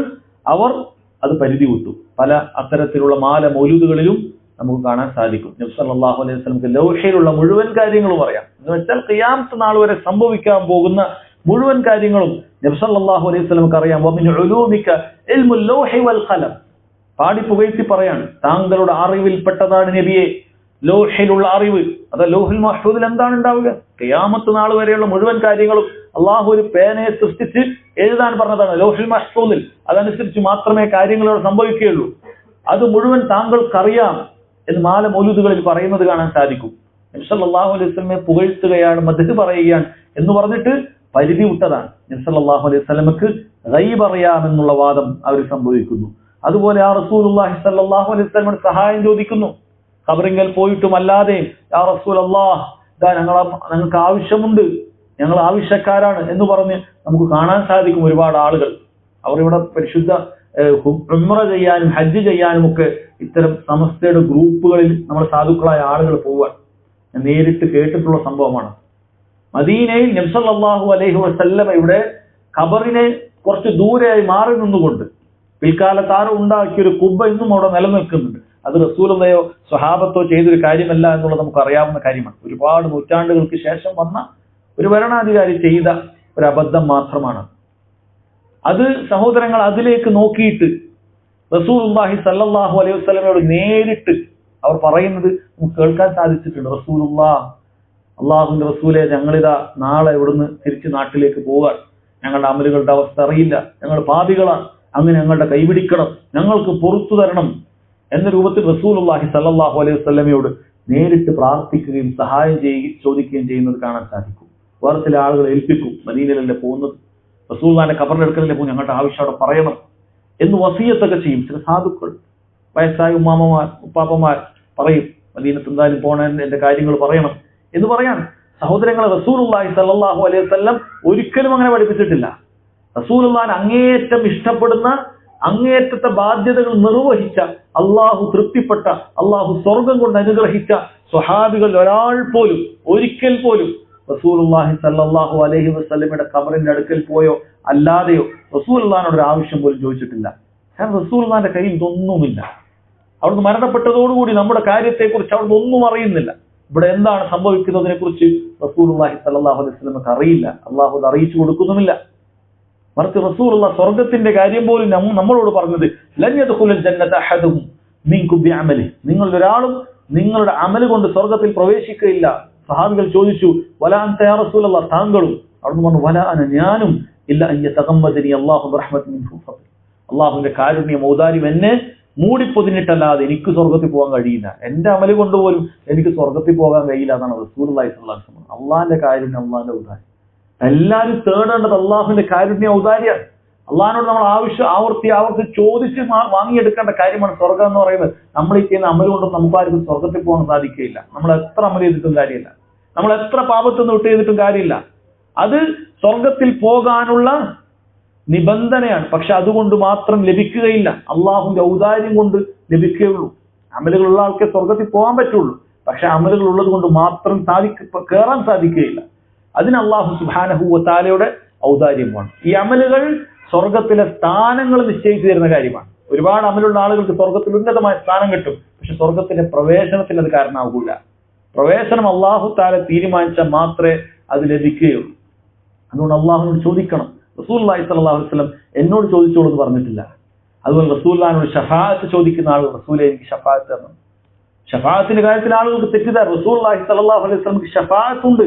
അവർ അത് പരിധി വിട്ടു. പല അത്തരത്തിലുള്ള മൗലൂദുകളിലും നമുക്ക് കാണാൻ സാധിക്കും. നബി സല്ലല്ലാഹു അലൈഹി വസല്ലമക്ക് ലൗഹിലുള്ള മുഴുവൻ കാര്യങ്ങളും അറിയാം. എന്ന് വെച്ചാൽ ഖിയാമത്ത് നാൾ വരെ സംഭവിക്കാൻ പോകുന്ന മുഴുവൻ കാര്യങ്ങളും നബി സല്ലല്ലാഹു അലൈഹി വസല്ലമക്ക് അറിയാം. വമിൻ ഉലൂമിക ഇൽമുൽ ലൗഹി വൽ ഖലം, പാടി പുകഴ്ത്തി പറയാണ്, താങ്കളുടെ അറിവിൽപ്പെട്ടതാണ് നബിയെ ലൗഹിലുള്ള അറിവ്. അത് ലൗഹുൽ മഹ്ഫൂദിൽ എന്താണ് ഉണ്ടാവുക? ഖിയാമത്ത് നാൾ വരെയുള്ള മുഴുവൻ കാര്യങ്ങളും അള്ളാഹു ഒരു പേനയെ സൃഷ്ടിച്ച് എഴുതാൻ പറഞ്ഞതാണ് ലൗഹുൽ മഹ്ഫൂദിൽ. അതനുസരിച്ച് മാത്രമേ കാര്യങ്ങളോട് സംഭവിക്കുകയുള്ളൂ. അത് മുഴുവൻ താങ്കൾക്കറിയാം എന്ന് മൗലൂദുകളിൽ പറയുന്നത് കാണാൻ സാധിക്കും. നബി സല്ലല്ലാഹു അലൈഹി വസല്ലമയെ പുകഴ്ത്തുകയാണ്, മദ്ഹ് പറയുകയാണ് എന്ന് പറഞ്ഞിട്ട് പരിധി വിട്ടതാണ്. നബി സല്ലല്ലാഹു അലൈഹി വസല്ലമക്ക് ഗൈബ് അറിയാമെന്നുള്ള വാദം അവർ സംഭവിക്കുന്നു. അതുപോലെ ആ റസൂലുള്ളാഹി സ്വല്ലല്ലാഹു അലൈഹി വസല്ലമയുടെ സഹായം ചോദിക്കുന്നു. ഖബറിങ്കൽ പോയിട്ടും അല്ലാതെ യാ റസൂലല്ലാഹ്, ഞങ്ങൾക്ക് ആവശ്യമുണ്ട്, ഞങ്ങൾ ആവശ്യക്കാരാണ് എന്ന് പറഞ്ഞ് നമുക്ക് കാണാൻ സാധിക്കും ഒരുപാട് ആളുകൾ. അവർ ഇവിടെ പരിശുദ്ധ ഉംറ ചെയ്യാനും ഹജ്ജ് ചെയ്യാനും ഒക്കെ ഇത്തരം സമസ്തയുടെ ഗ്രൂപ്പുകളിൽ നമ്മൾ സാധുക്കളായ ആളുകൾ പോവാൻ ഞാൻ നേരിട്ട് കേട്ടിട്ടുള്ള സംഭവമാണ്. മദീനയിൽ നബി സല്ലല്ലാഹു അലൈഹി വസല്ലമയുടെ ഖബറിനെ കുറച്ച് ദൂരെയായി മാറി നിന്നുകൊണ്ട് പിൽക്കാലത്ത് ആരോ ഉണ്ടാക്കിയ ഒരു കുബ്ബ ഇന്നും അവിടെ നിലനിൽക്കുന്നുണ്ട്. അത് റസൂലുള്ളയോ സ്വഹാബത്തോ ചെയ്തൊരു കാര്യമല്ല എന്നുള്ളത് നമുക്ക് അറിയാവുന്ന കാര്യമാണ്. ഒരുപാട് നൂറ്റാണ്ടുകൾക്ക് ശേഷം വന്ന ഒരു ഭരണാധികാരി ചെയ്ത ഒരു അബദ്ധം മാത്രമാണ് അത്. സഹോദരങ്ങൾ, അതിലേക്ക് നോക്കിയിട്ട് റസൂലുള്ളാഹി സ്വല്ലല്ലാഹു അലൈഹി വസല്ലമയോട് നേരിട്ട് അവർ പറയുന്നത് നമുക്ക് കേൾക്കാൻ സാധിച്ചിട്ടുണ്ട്. റസൂലുള്ളാഹ്, അള്ളാഹുവിന്റെ റസൂലെ, ഞങ്ങളിതാ നാളെ ഇവിടുന്ന് തിരിച്ച് നാട്ടിലേക്ക് പോകാൻ, ഞങ്ങളുടെ അമലുകളുടെ അവസ്ഥ അറിയില്ല, ഞങ്ങൾ പാപികളാണ്, അങ്ങ് ഞങ്ങളുടെ കൈപിടിക്കണം, ഞങ്ങൾക്ക് പുറത്തു തരണം എന്ന രൂപത്തിൽ റസൂലുള്ളാഹി സ്വല്ലല്ലാഹു അലൈഹി വസല്ലമയോട് നേരിട്ട് പ്രാർത്ഥിക്കുകയും സഹായം ചോദിക്കുകയും ചെയ്യുന്നത് കാണാൻ സാധിക്കും. വേറെ ചില ആളുകൾ ഏൽപ്പിക്കും, മദീനയിലല്ലേ പോകുന്നത്, റസൂലുള്ളാഹിന്റെ ഖബറിന്റെ അടുക്കലല്ലേ പോകും, ഞങ്ങളുടെ ആവശ്യം അവിടെ പറയണം എന്ന് വസിയത്തൊക്കെ ചെയ്യും ചില സാധുക്കൾ. വയസ്സായ ഉപ്പാപ്പമാർ പറയും മദീനത്ത് എന്തായാലും പോണ എന്റെ കാര്യങ്ങൾ പറയണം എന്ന് പറയാൻ. സഹോദരങ്ങളെ, റസൂലുള്ളാഹി സ്വല്ലല്ലാഹു അലൈഹി വസല്ലം ഒരിക്കലും അങ്ങനെ പഠിപ്പിച്ചിട്ടില്ല. റസൂലുള്ളാഹിനെ അങ്ങേയറ്റം ഇഷ്ടപ്പെടുന്ന, അങ്ങേയറ്റത്തെ ബാധ്യതകൾ നിർവഹിച്ച, അള്ളാഹു തൃപ്തിപ്പെട്ട, അള്ളാഹു സ്വർഗം കൊണ്ട് അനുഗ്രഹിച്ച സ്വഹാബികൾ ഒരാൾ പോലും ഒരിക്കൽ പോലും റസൂലുള്ളാഹി സ്വല്ലല്ലാഹു അലൈഹി വസല്ലമയുടെ ഖബറിന്റെ അടുക്കൽ പോയോ അല്ലാതെയോ റസൂലുള്ളാഹിനോട് ഒരു ആവശ്യം പോലും ചോദിച്ചിട്ടില്ല. കാരണം റസൂലുള്ളാഹിന്റെ കയ്യിൽ ഇതൊന്നുമില്ല. അവിടുന്ന് മരണപ്പെട്ടതോടുകൂടി നമ്മുടെ കാര്യത്തെക്കുറിച്ച് അവിടുന്ന് ഒന്നും അറിയുന്നില്ല. ഇവിടെ എന്താണ് സംഭവിക്കുന്നതിനെ കുറിച്ച് റസൂലുള്ളാഹി സ്വല്ലല്ലാഹു അലൈഹി വസല്ലമക്ക് അറിയില്ല. അള്ളാഹു അത് അറിയിച്ചു കൊടുക്കുന്നുമില്ല. മറിച്ച് റസൂലുള്ളാഹി സ്വർഗത്തിന്റെ കാര്യം പോലും നമ്മളോട് പറഞ്ഞത് ലൻ യദ്ഖുലുൽ ജന്നത അഹദും മിൻകും ബിഅമലിഹി, നിങ്ങളിൽ ഒരാളും നിങ്ങളുടെ അമൽ കൊണ്ട് സ്വർഗത്തിൽ പ്രവേശിക്കുകയില്ല. സഹാബികൾ ചോദിച്ചു വലാ അൻത യാ റസൂലല്ലാഹ്, താങ്കളും? അവിടുന്ന് പറഞ്ഞു വലാ അന, ഞാനും, ഇല്ല അൻ യതഗമ്മദനി അല്ലാഹു ബിറഹ്മത്തിൻ മിൻഹു ഫദ്ൽ, അള്ളാഹുവിന്റെ കാരുണ്യം ഔദാര്യം എന്നെ മൂടിപ്പൊതിഞ്ഞിട്ടല്ലാതെ എനിക്ക് സ്വർഗത്തിൽ പോകാൻ കഴിയില്ല. എന്റെ അമല് കൊണ്ടുപോലും എനിക്ക് സ്വർഗത്തിൽ പോകാൻ കഴിയില്ല എന്നാണ് റസൂലുള്ളാഹി സ്വല്ലല്ലാഹു അലൈഹി വസല്ലം. അള്ളാഹിന്റെ കാരുണ്യം, അള്ളാഹിന്റെ ഔദാര്യം. എല്ലാവരും തേടേണ്ടത് അള്ളാഹുവിന്റെ കാരുണ്യ ഔദാര്യമാണ്. അള്ളാഹിനോട് നമ്മൾ ആവർത്തി ചോദിച്ച് വാങ്ങിയെടുക്കേണ്ട കാര്യമാണ് സ്വർഗം എന്ന് പറയുന്നത്. നമ്മൾ ഈ ചെയ്യുന്ന അമല് കൊണ്ടും നമുക്കാർക്കും സ്വർഗത്തിൽ പോകാൻ സാധിക്കുകയില്ല. നമ്മൾ എത്ര അമല് ചെയ്തിട്ടും കാര്യമില്ല, നമ്മൾ എത്ര പാപത്തിൽ നിന്ന് വിട്ട് ചെയ്തിട്ടും കാര്യമില്ല. അത് സ്വർഗത്തിൽ പോകാനുള്ള നിബന്ധനയാണ്. പക്ഷെ അതുകൊണ്ട് മാത്രം ലഭിക്കുകയില്ല, അള്ളാഹുവിന്റെ ഔദാര്യം കൊണ്ട് ലഭിക്കുകയുള്ളൂ. അമലുകളുള്ള ആൾക്കെ സ്വർഗത്തിൽ പോകാൻ പറ്റുള്ളൂ. പക്ഷെ അമലുകൾ ഉള്ളത് കൊണ്ട് മാത്രം കയറാൻ സാധിക്കുകയില്ല. അതിന് അള്ളാഹു സുബ്ഹാനഹു വ തആലയുടെ ഔദാര്യമാണ്. ഈ അമലുകൾ സ്വർഗത്തിലെ സ്ഥാനങ്ങൾ നിശ്ചയിച്ചു തരുന്ന കാര്യമാണ്. ഒരുപാട് അമലുള്ള ആളുകൾക്ക് സ്വർഗത്തിൽ ഉന്നതമായ സ്ഥാനം കിട്ടും. പക്ഷെ സ്വർഗത്തിന്റെ പ്രവേശനത്തിന് അത് കാരണമാകൂല. പ്രവേശനം അള്ളാഹു തആല തീരുമാനിച്ചാൽ മാത്രമേ അത് ലഭിക്കുകയുള്ളൂ. അതുകൊണ്ട് അള്ളാഹുവിനോട് ചോദിക്കണം. റസൂലുള്ളാഹി സ്വല്ലല്ലാഹു അലൈഹി വസല്ലം എന്നോട് ചോദിച്ചോളൂ എന്ന് പറഞ്ഞിട്ടില്ല. അതുപോലെ റസൂലുള്ളാഹിനോട് ഷഫാഅത്ത് ചോദിക്കുന്ന ആളുകൾ, റസൂലേ എനിക്ക് ഷഫാഅത്ത് തരണം. ഷഫാഅത്തിന്റെ കാര്യത്തിൽ ആളുകൾക്ക് തെറ്റിദ്ധാരണ. റസൂലുള്ളാഹി സ്വല്ലല്ലാഹു അലൈഹി വസല്ലമക്ക് ഷഫാഅത്ത് ഉണ്ട്,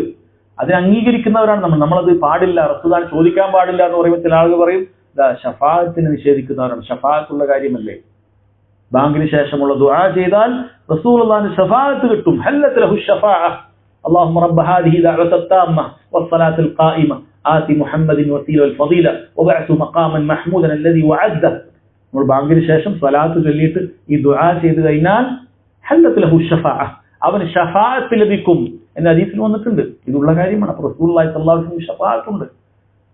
അതിനെ അംഗീകരിക്കുന്നവരാണ് നമ്മളത് പാടില്ല, റസൂലുള്ളാഹിനെ ചോദിക്കാൻ പാടില്ല എന്ന് പറയുമ്പോൾ ചില ആളുകൾ പറയും ഷഫാഅത്തിനെ നിഷേധിക്കുന്നവരാണ്. ഷഫാഅത്തുള്ള കാര്യമല്ലേ? ബാങ്കിന് ശേഷമുള്ള ദുആ ചെയ്താൽ റസൂലുള്ളാഹിന്റെ ഷഫാഅത്ത് കിട്ടും. ഹല്ലത്ത് ലഹു ഷഫാഅ اللهم رب هذه دعوة التامة والصلاة القائمة آت محمد الوسيلة والفضيلة وبعثه مقاما محمودا الذي وعده. നമ്മൾ ബാങ്കിന് ശേഷം സ്വലാത്ത് ചൊല്ലിയിട്ട് ഈ ദുആ ചെയ്തു കഴിഞ്ഞാൽ ഹല്ലത്ത് ലഹു ഷഫാഅ, അവന് ഷഫാഅത്ത് ലഭിക്കും എന്ന ഹദീസിൽ വന്നിട്ടുണ്ട്. ഇതുള്ള കാര്യമാണ്. അപ്പോൾ റസൂലുള്ളാഹി സ്വല്ലല്ലാഹു അലൈഹി വസല്ലം ഷഫാഅത്ത് ഉണ്ട്.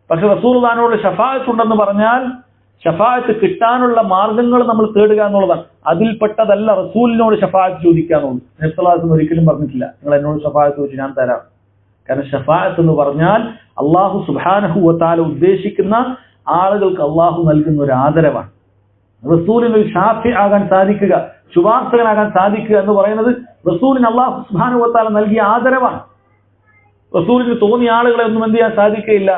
പക്ഷെ റസൂലുള്ളാഹിനോട് ഷഫാഅത്ത് ഉണ്ടെന്ന് പറഞ്ഞാൽ ഷഫാഅത്ത് കിട്ടാനുള്ള മാർഗങ്ങൾ നമ്മൾ തേടുക എന്നുള്ളതാണ്. അതിൽപ്പെട്ടതല്ല റസൂലിനോട് ഷഫാഅത്ത് ചോദിക്കുക എന്നുള്ളത്. നബി സല്ലല്ലാഹു അലൈഹി വസല്ലം ഒരിക്കലും പറഞ്ഞിട്ടില്ല നിങ്ങൾ എന്നോട് ഷഫാഅത്ത് ചോദിച്ചു ഞാൻ തരാം. കാരണം ഷഫാഅത്ത് എന്ന് പറഞ്ഞാൽ അള്ളാഹു സുബ്ഹാനഹു വ തആല ഉദ്ദേശിക്കുന്ന ആളുകൾക്ക് അള്ളാഹു നൽകുന്ന ഒരു ആദരവാണ്. റസൂലിന് ഒരു ഷാഫി ആകാൻ സാധിക്കുക, ശുപാർശകനാകാൻ സാധിക്കുക എന്ന് പറയുന്നത് റസൂലിന് അള്ളാഹു സുബ്ഹാനഹു വ തആല നൽകിയ ആദരവാണ്. റസൂലിന് തോന്നിയ ആളുകളെ ഒന്നും എന്ത് ചെയ്യാൻ സാധിക്കുകയില്ല,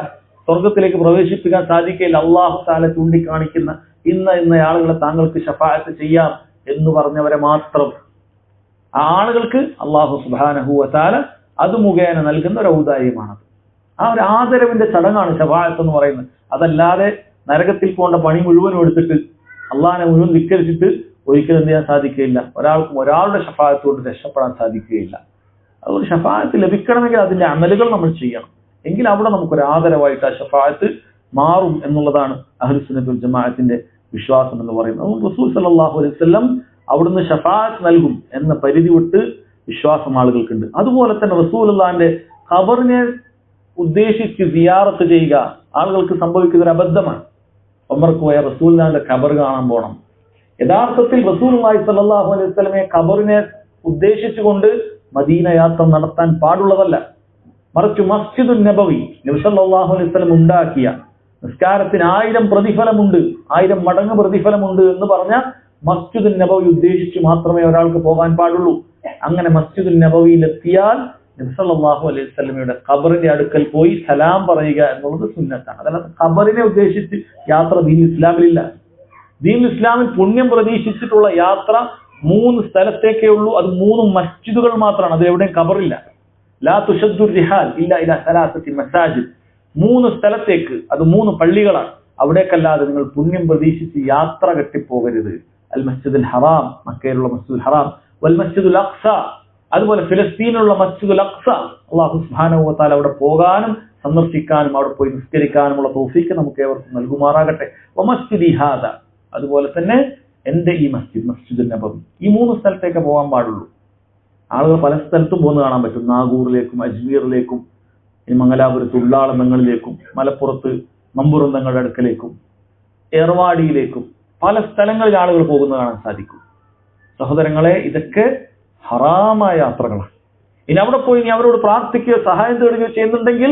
സ്വർഗത്തിലേക്ക് പ്രവേശിപ്പിക്കാൻ സാധിക്കുകയില്ല. അള്ളാഹു തആല ചൂണ്ടിക്കാണിക്കുന്ന ഇന്ന ആളുകളെ താങ്കൾക്ക് ഷഫാഅത്ത് ചെയ്യാം എന്ന് പറഞ്ഞവരെ മാത്രം ആ ആളുകൾക്ക് അള്ളാഹു സുബ്ഹാനഹു വ തആല അത് മുഖേന നൽകുന്ന ഒരു ഔദാര്യമാണത്. ആ ഒരു ആദരവിന്റെ ചടങ്ങാണ് ഷഫാഅത്ത് എന്ന് പറയുന്നത്. അതല്ലാതെ നരകത്തിൽ പോകേണ്ട പണി മുഴുവനും എടുത്തിട്ട് അള്ളാഹിനെ മുഴുവൻ ധിക്കരിച്ചിട്ട് ഒരിക്കലും എന്ത് ചെയ്യാൻ സാധിക്കുകയില്ല. ഒരാൾക്കും ഒരാളുടെ ഷഫാഅത്ത് കൊണ്ട് രക്ഷപ്പെടാൻ സാധിക്കുകയില്ല. അതുകൊണ്ട് ഷഫാഅത്ത് ലഭിക്കണമെങ്കിൽ അതിന്റെ അമലുകൾ നമ്മൾ ചെയ്യണം. എങ്കിൽ അവിടെ നമുക്കൊരു ആദരവായിട്ട് ആ ഷഫാഅത്ത് മാറും എന്നുള്ളതാണ് അഹ്ലു സുന്നത്തുൽ ജമാഅത്തിന്റെ വിശ്വാസം എന്ന് പറയുന്നത്. അതുകൊണ്ട് റസൂൽ സല്ലല്ലാഹു അലൈഹി വസല്ലം അവിടുന്ന് ഷഫാഅത്ത് നൽകും എന്ന പരിധി വിട്ട് വിശ്വാസം ആളുകൾക്കുണ്ട്. അതുപോലെ തന്നെ റസൂലുള്ളാഹിന്റെ ഖബറിനെ ഉദ്ദേശിച്ച് സിയാറത്ത് ചെയ്യുക ആളുകൾക്ക് സംഭവിക്കുന്ന ഒരു അബദ്ധമാണ്. ഉമർക്ക് പോയ റസൂലുള്ളാഹിന്റെ ഖബർ കാണാൻ പോകണം. യഥാർത്ഥത്തിൽ റസൂലുള്ളാഹി സ്വല്ലല്ലാഹു അലൈഹി വസല്ലമയെ ഖബറിനെ ഉദ്ദേശിച്ചുകൊണ്ട് മദീന യാത്ര നടത്താൻ പാടുള്ളതല്ല. മറിച്ച് മസ്ജിദുൻ നബവി നബി സല്ലല്ലാഹു അലൈഹി വസല്ലം ഉണ്ടാക്കിയ നിസ്കാരത്തിന് 1000 പ്രതിഫലമുണ്ട്, 1000 മടങ്ങ് പ്രതിഫലമുണ്ട് എന്ന് പറഞ്ഞ മസ്ജിദുൻ നബവി ഉദ്ദേശിച്ച് മാത്രമേ ഒരാൾക്ക് പോകാൻ പാടുള്ളൂ. അങ്ങനെ മസ്ജിദുൻ നബവിയിൽ എത്തിയാൽ നബി സല്ലല്ലാഹു അലൈഹി വസല്ലമയുടെ ഖബറിന്റെ അടുക്കൽ പോയി സലാം പറയുക എന്നുള്ളത് സുന്നത്താണ്. അതല്ലാതെ ഖബറിനെ ഉദ്ദേശിച്ച് യാത്ര ദീൻ ഇസ്ലാമിലില്ല. ദീൻ ഇസ്ലാമിൽ പുണ്യം പ്രതീക്ഷിച്ചിട്ടുള്ള യാത്ര 3 സ്ഥലത്തേക്കേ ഉള്ളൂ. അത് 3 മസ്ജിദുകൾ മാത്രമാണ്. അത് എവിടെയും ഖബറില്ല. ലാ തുശദ്ദു റിഹാൽ ഇല്ല ഇലാ സലാസത്തി മസാജിദ്. 3 സ്ഥലത്തേക്ക്, അത് 3 പള്ളികളാണ്. അവിടേക്കല്ലാതെ നിങ്ങൾ പുണ്യം പ്രതീക്ഷിച്ച് യാത്ര കെട്ടിപ്പോകരുത്. അൽ മസ്ജിദുൽ ഹറാം, മക്കയിലുള്ള മസ്ജിദുൽ ഹറാം, വൽ മസ്ജിദുൽ അഖ്സ, അതുപോലെ ഫിലിസ്തീനിലുള്ള മസ്ജിദുൽ അഖ്സ. അല്ലാഹു സുബ്ഹാനഹു വ തആല അവിടെ പോകാനും സന്ദർശിക്കാനും അവിടെ പോയി നിസ്കരിക്കാനുമുള്ള തൗഫീഖ് നമുക്ക് ഏവർക്കും നൽകുമാറാകട്ടെ. വ മസ്ജിദി ഹാദ, അതുപോലെ തന്നെ എൻ്റെ ഈ മസ്ജിദ് നബവി, ഈ 3 സ്ഥലത്തേക്ക് പോകാൻ പാടുള്ളൂ. ആളുകൾ പല സ്ഥലത്തും പോകുന്ന കാണാൻ പറ്റും. നാഗൂറിലേക്കും അജ്മീറിലേക്കും മംഗലാപുരത്ത് ഉള്ളാളങ്ങളിലേക്കും മലപ്പുറത്ത് മമ്പുറന്തങ്ങളുടെ അടുക്കലേക്കും ഏർവാടിയിലേക്കും പല സ്ഥലങ്ങളിൽ ആളുകൾ പോകുന്നത് കാണാൻ സാധിക്കും. സഹോദരങ്ങളെ, ഇതൊക്കെ ഹറാമായ യാത്രകളാണ്. ഇനി അവിടെ പോയി ഇനി അവരോട് പ്രാർത്ഥിക്കുകയോ സഹായം തേടുകയോ ചെയ്യുന്നുണ്ടെങ്കിൽ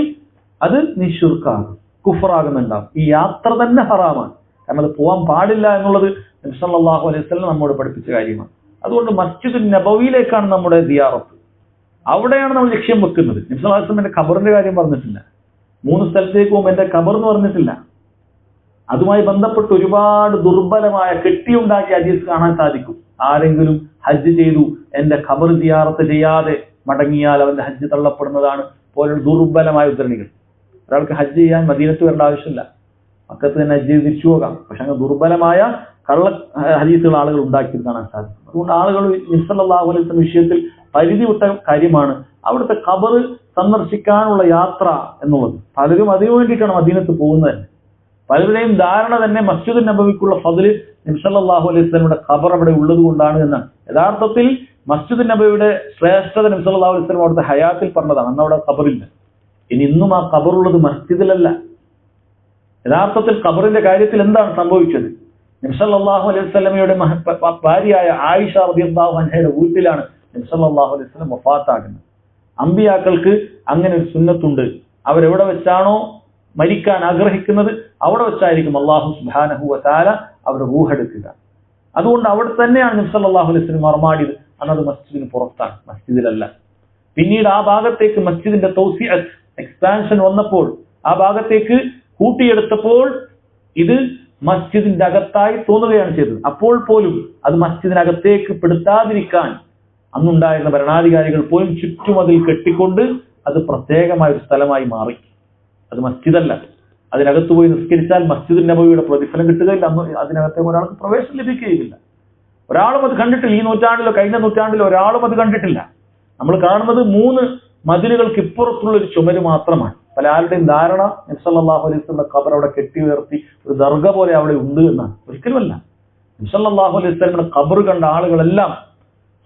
അത് നിശുർക്കാകും, കുഫറാകുന്നുണ്ടാവും. ഈ യാത്ര തന്നെ ഹറാമാണ്. കാരണം അത് പോകാൻ പാടില്ല എന്നുള്ളത് നബി സല്ലല്ലാഹു അലൈഹി വസല്ലം നമ്മോട് പഠിപ്പിച്ച കാര്യമാണ്. അതുകൊണ്ട് മസ്ജിദുൻ നബവിയിലേക്കാണ് നമ്മുടെ സിയാറത്ത്. അവിടെയാണ് നമ്മൾ ലക്ഷ്യം വെക്കുന്നത്. നബി സല്ലല്ലാഹു അലൈഹി വസല്ലം ഖബറിന്റെ കാര്യം പറഞ്ഞിട്ടില്ല. 3 സ്ഥലത്തേക്ക് പോകുമ്പോൾ എന്റെ ഖബർ എന്ന് പറഞ്ഞിട്ടില്ല. അതുമായി ബന്ധപ്പെട്ട് ഒരുപാട് ദുർബലമായ കെട്ടിയുണ്ടാക്കിയ ഹദീസ് കാണാൻ സാധിക്കും. ആരെങ്കിലും ഹജ്ജ് ചെയ്തു എന്റെ ഖബർ സിയാറത്ത് ചെയ്യാതെ മടങ്ങിയാൽ അവന്റെ ഹജ്ജ് തള്ളപ്പെടുന്നതാണ് പോലുള്ള ദുർബലമായ ഉദ്ധരണികൾ. ഒരാൾക്ക് ഹജ്ജ് ചെയ്യാൻ മദീനത്ത് വരേണ്ട ആവശ്യമില്ല, മക്കത്ത് തന്നെ ഹജ്ജ് ചെയ്ത് തിരിച്ചു പോകാം. പക്ഷെ അങ്ങ് ദുർബലമായ കള്ള ഹദീസുകൾ ആളുകൾ ഉണ്ടാക്കി കാണാൻ സാധിക്കും. അതുകൊണ്ട് ആളുകൾ നബി സല്ലല്ലാഹു അലൈഹി വസല്ലം വിഷയത്തിൽ പരിധി വിട്ട കാര്യമാണ് അവിടുത്തെ ഖബർ സന്ദർശിക്കാനുള്ള യാത്ര എന്നുള്ളത്. പലരും അതിനു വേണ്ടിയിട്ടാണ് മദീനത്ത് പോകുന്നത് തന്നെ. പലരുടെയും ധാരണ തന്നെ മസ്ജിദുൻ നബവിക്കുള്ള ഫദ്ല് നബി സല്ലല്ലാഹു അലൈഹി വസല്ലമയുടെ ഖബർ അവിടെ ഉള്ളത് കൊണ്ടാണ് എന്നാണ്. യഥാർത്ഥത്തിൽ മസ്ജിദുൻ നബവിയുടെ ശ്രേഷ്ഠത നബി സല്ലല്ലാഹു അലൈഹി വസല്ലം അവിടുത്തെ ഹയാത്തിൽ പറഞ്ഞതാണ്. അന്ന് അവിടെ ഖബറില്ല. ഇനി ഇന്നും ആ ഖബറുള്ളത് മസ്ജിദിലല്ല. യഥാർത്ഥത്തിൽ ഖബറിന്റെ കാര്യത്തിൽ എന്താണ് സംഭവിച്ചത്? നബി സല്ലല്ലാഹു അലൈഹി വസല്ലമയുടെ ഭാര്യയായ ആയിഷ റളിയല്ലാഹു അൻഹയുടെ വീട്ടിലാണ് നബി സല്ലല്ലാഹു അലൈഹി വസല്ലം വഫാത്താകുന്നത്. അമ്പിയാക്കൾക്ക് അങ്ങനെ ഒരു സുന്നത്തുണ്ട്. അവരെവിടെ വെച്ചാണോ മരിക്കാൻ ആഗ്രഹിക്കുന്നത് അവിടെ വെച്ചായിരിക്കും അല്ലാഹു സുബ്ഹാനഹു വ തആല അവരുടെ റൂഹ് എടുക്കുക. അതുകൊണ്ട് അവിടെ തന്നെയാണ് നബി സല്ലല്ലാഹു അലൈഹി വസല്ലം മറമാടിയത്. അന്നത് മസ്ജിദിന് പുറത്താണ്, മസ്ജിദിലല്ല. പിന്നീട് ആ ഭാഗത്തേക്ക് മസ്ജിദിന്റെ തൗസിഅത്ത്, എക്സ്പാൻഷൻ വന്നപ്പോൾ ആ ഭാഗത്തേക്ക് കൂട്ടിയെടുത്തപ്പോൾ ഇത് മസ്ജിദിന്റെ അകത്തായി തോന്നുകയാണ് ചെയ്തത്. അപ്പോൾ പോലും അത് മസ്ജിദിനകത്തേക്ക് പെടുത്താതിരിക്കാൻ അന്നുണ്ടായിരുന്ന ഭരണാധികാരികൾ പോലും ചുറ്റുമതിൽ കെട്ടിക്കൊണ്ട് അത് പ്രത്യേകമായ ഒരു സ്ഥലമായി മാറി. അത് മസ്ജിദല്ല. അതിനകത്ത് പോയി നിസ്കരിച്ചാൽ മസ്ജിദുൻ നബവിയുടെ പ്രതിഫലം കിട്ടുകയില്ല. അന്ന് അതിനകത്തേക്ക് ഒരാൾക്ക് പ്രവേശനം ലഭിക്കുകയില്ല. ഒരാളും അത് കണ്ടിട്ടില്ല. ഈ നൂറ്റാണ്ടിലോ കഴിഞ്ഞ നൂറ്റാണ്ടിലോ ഒരാളും അത് കണ്ടിട്ടില്ല. നമ്മൾ കാണുന്നത് 3 മതിലുകൾക്ക് ഇപ്പുറത്തുള്ള ഒരു ചുമര് മാത്രമാണ്. പല ആരുടെയും ധാരണ നബി സല്ലല്ലാഹു അലൈഹി വസല്ലം ഖബർ അവിടെ കെട്ടി ഉയർത്തി ഒരു ദർഗ പോലെ അവിടെ ഉണ്ട് എന്നാണ്. ഒരിക്കലുമല്ല. നബി സല്ലല്ലാഹു അലൈഹി വസല്ലം ഖബർ കണ്ട ആളുകളെല്ലാം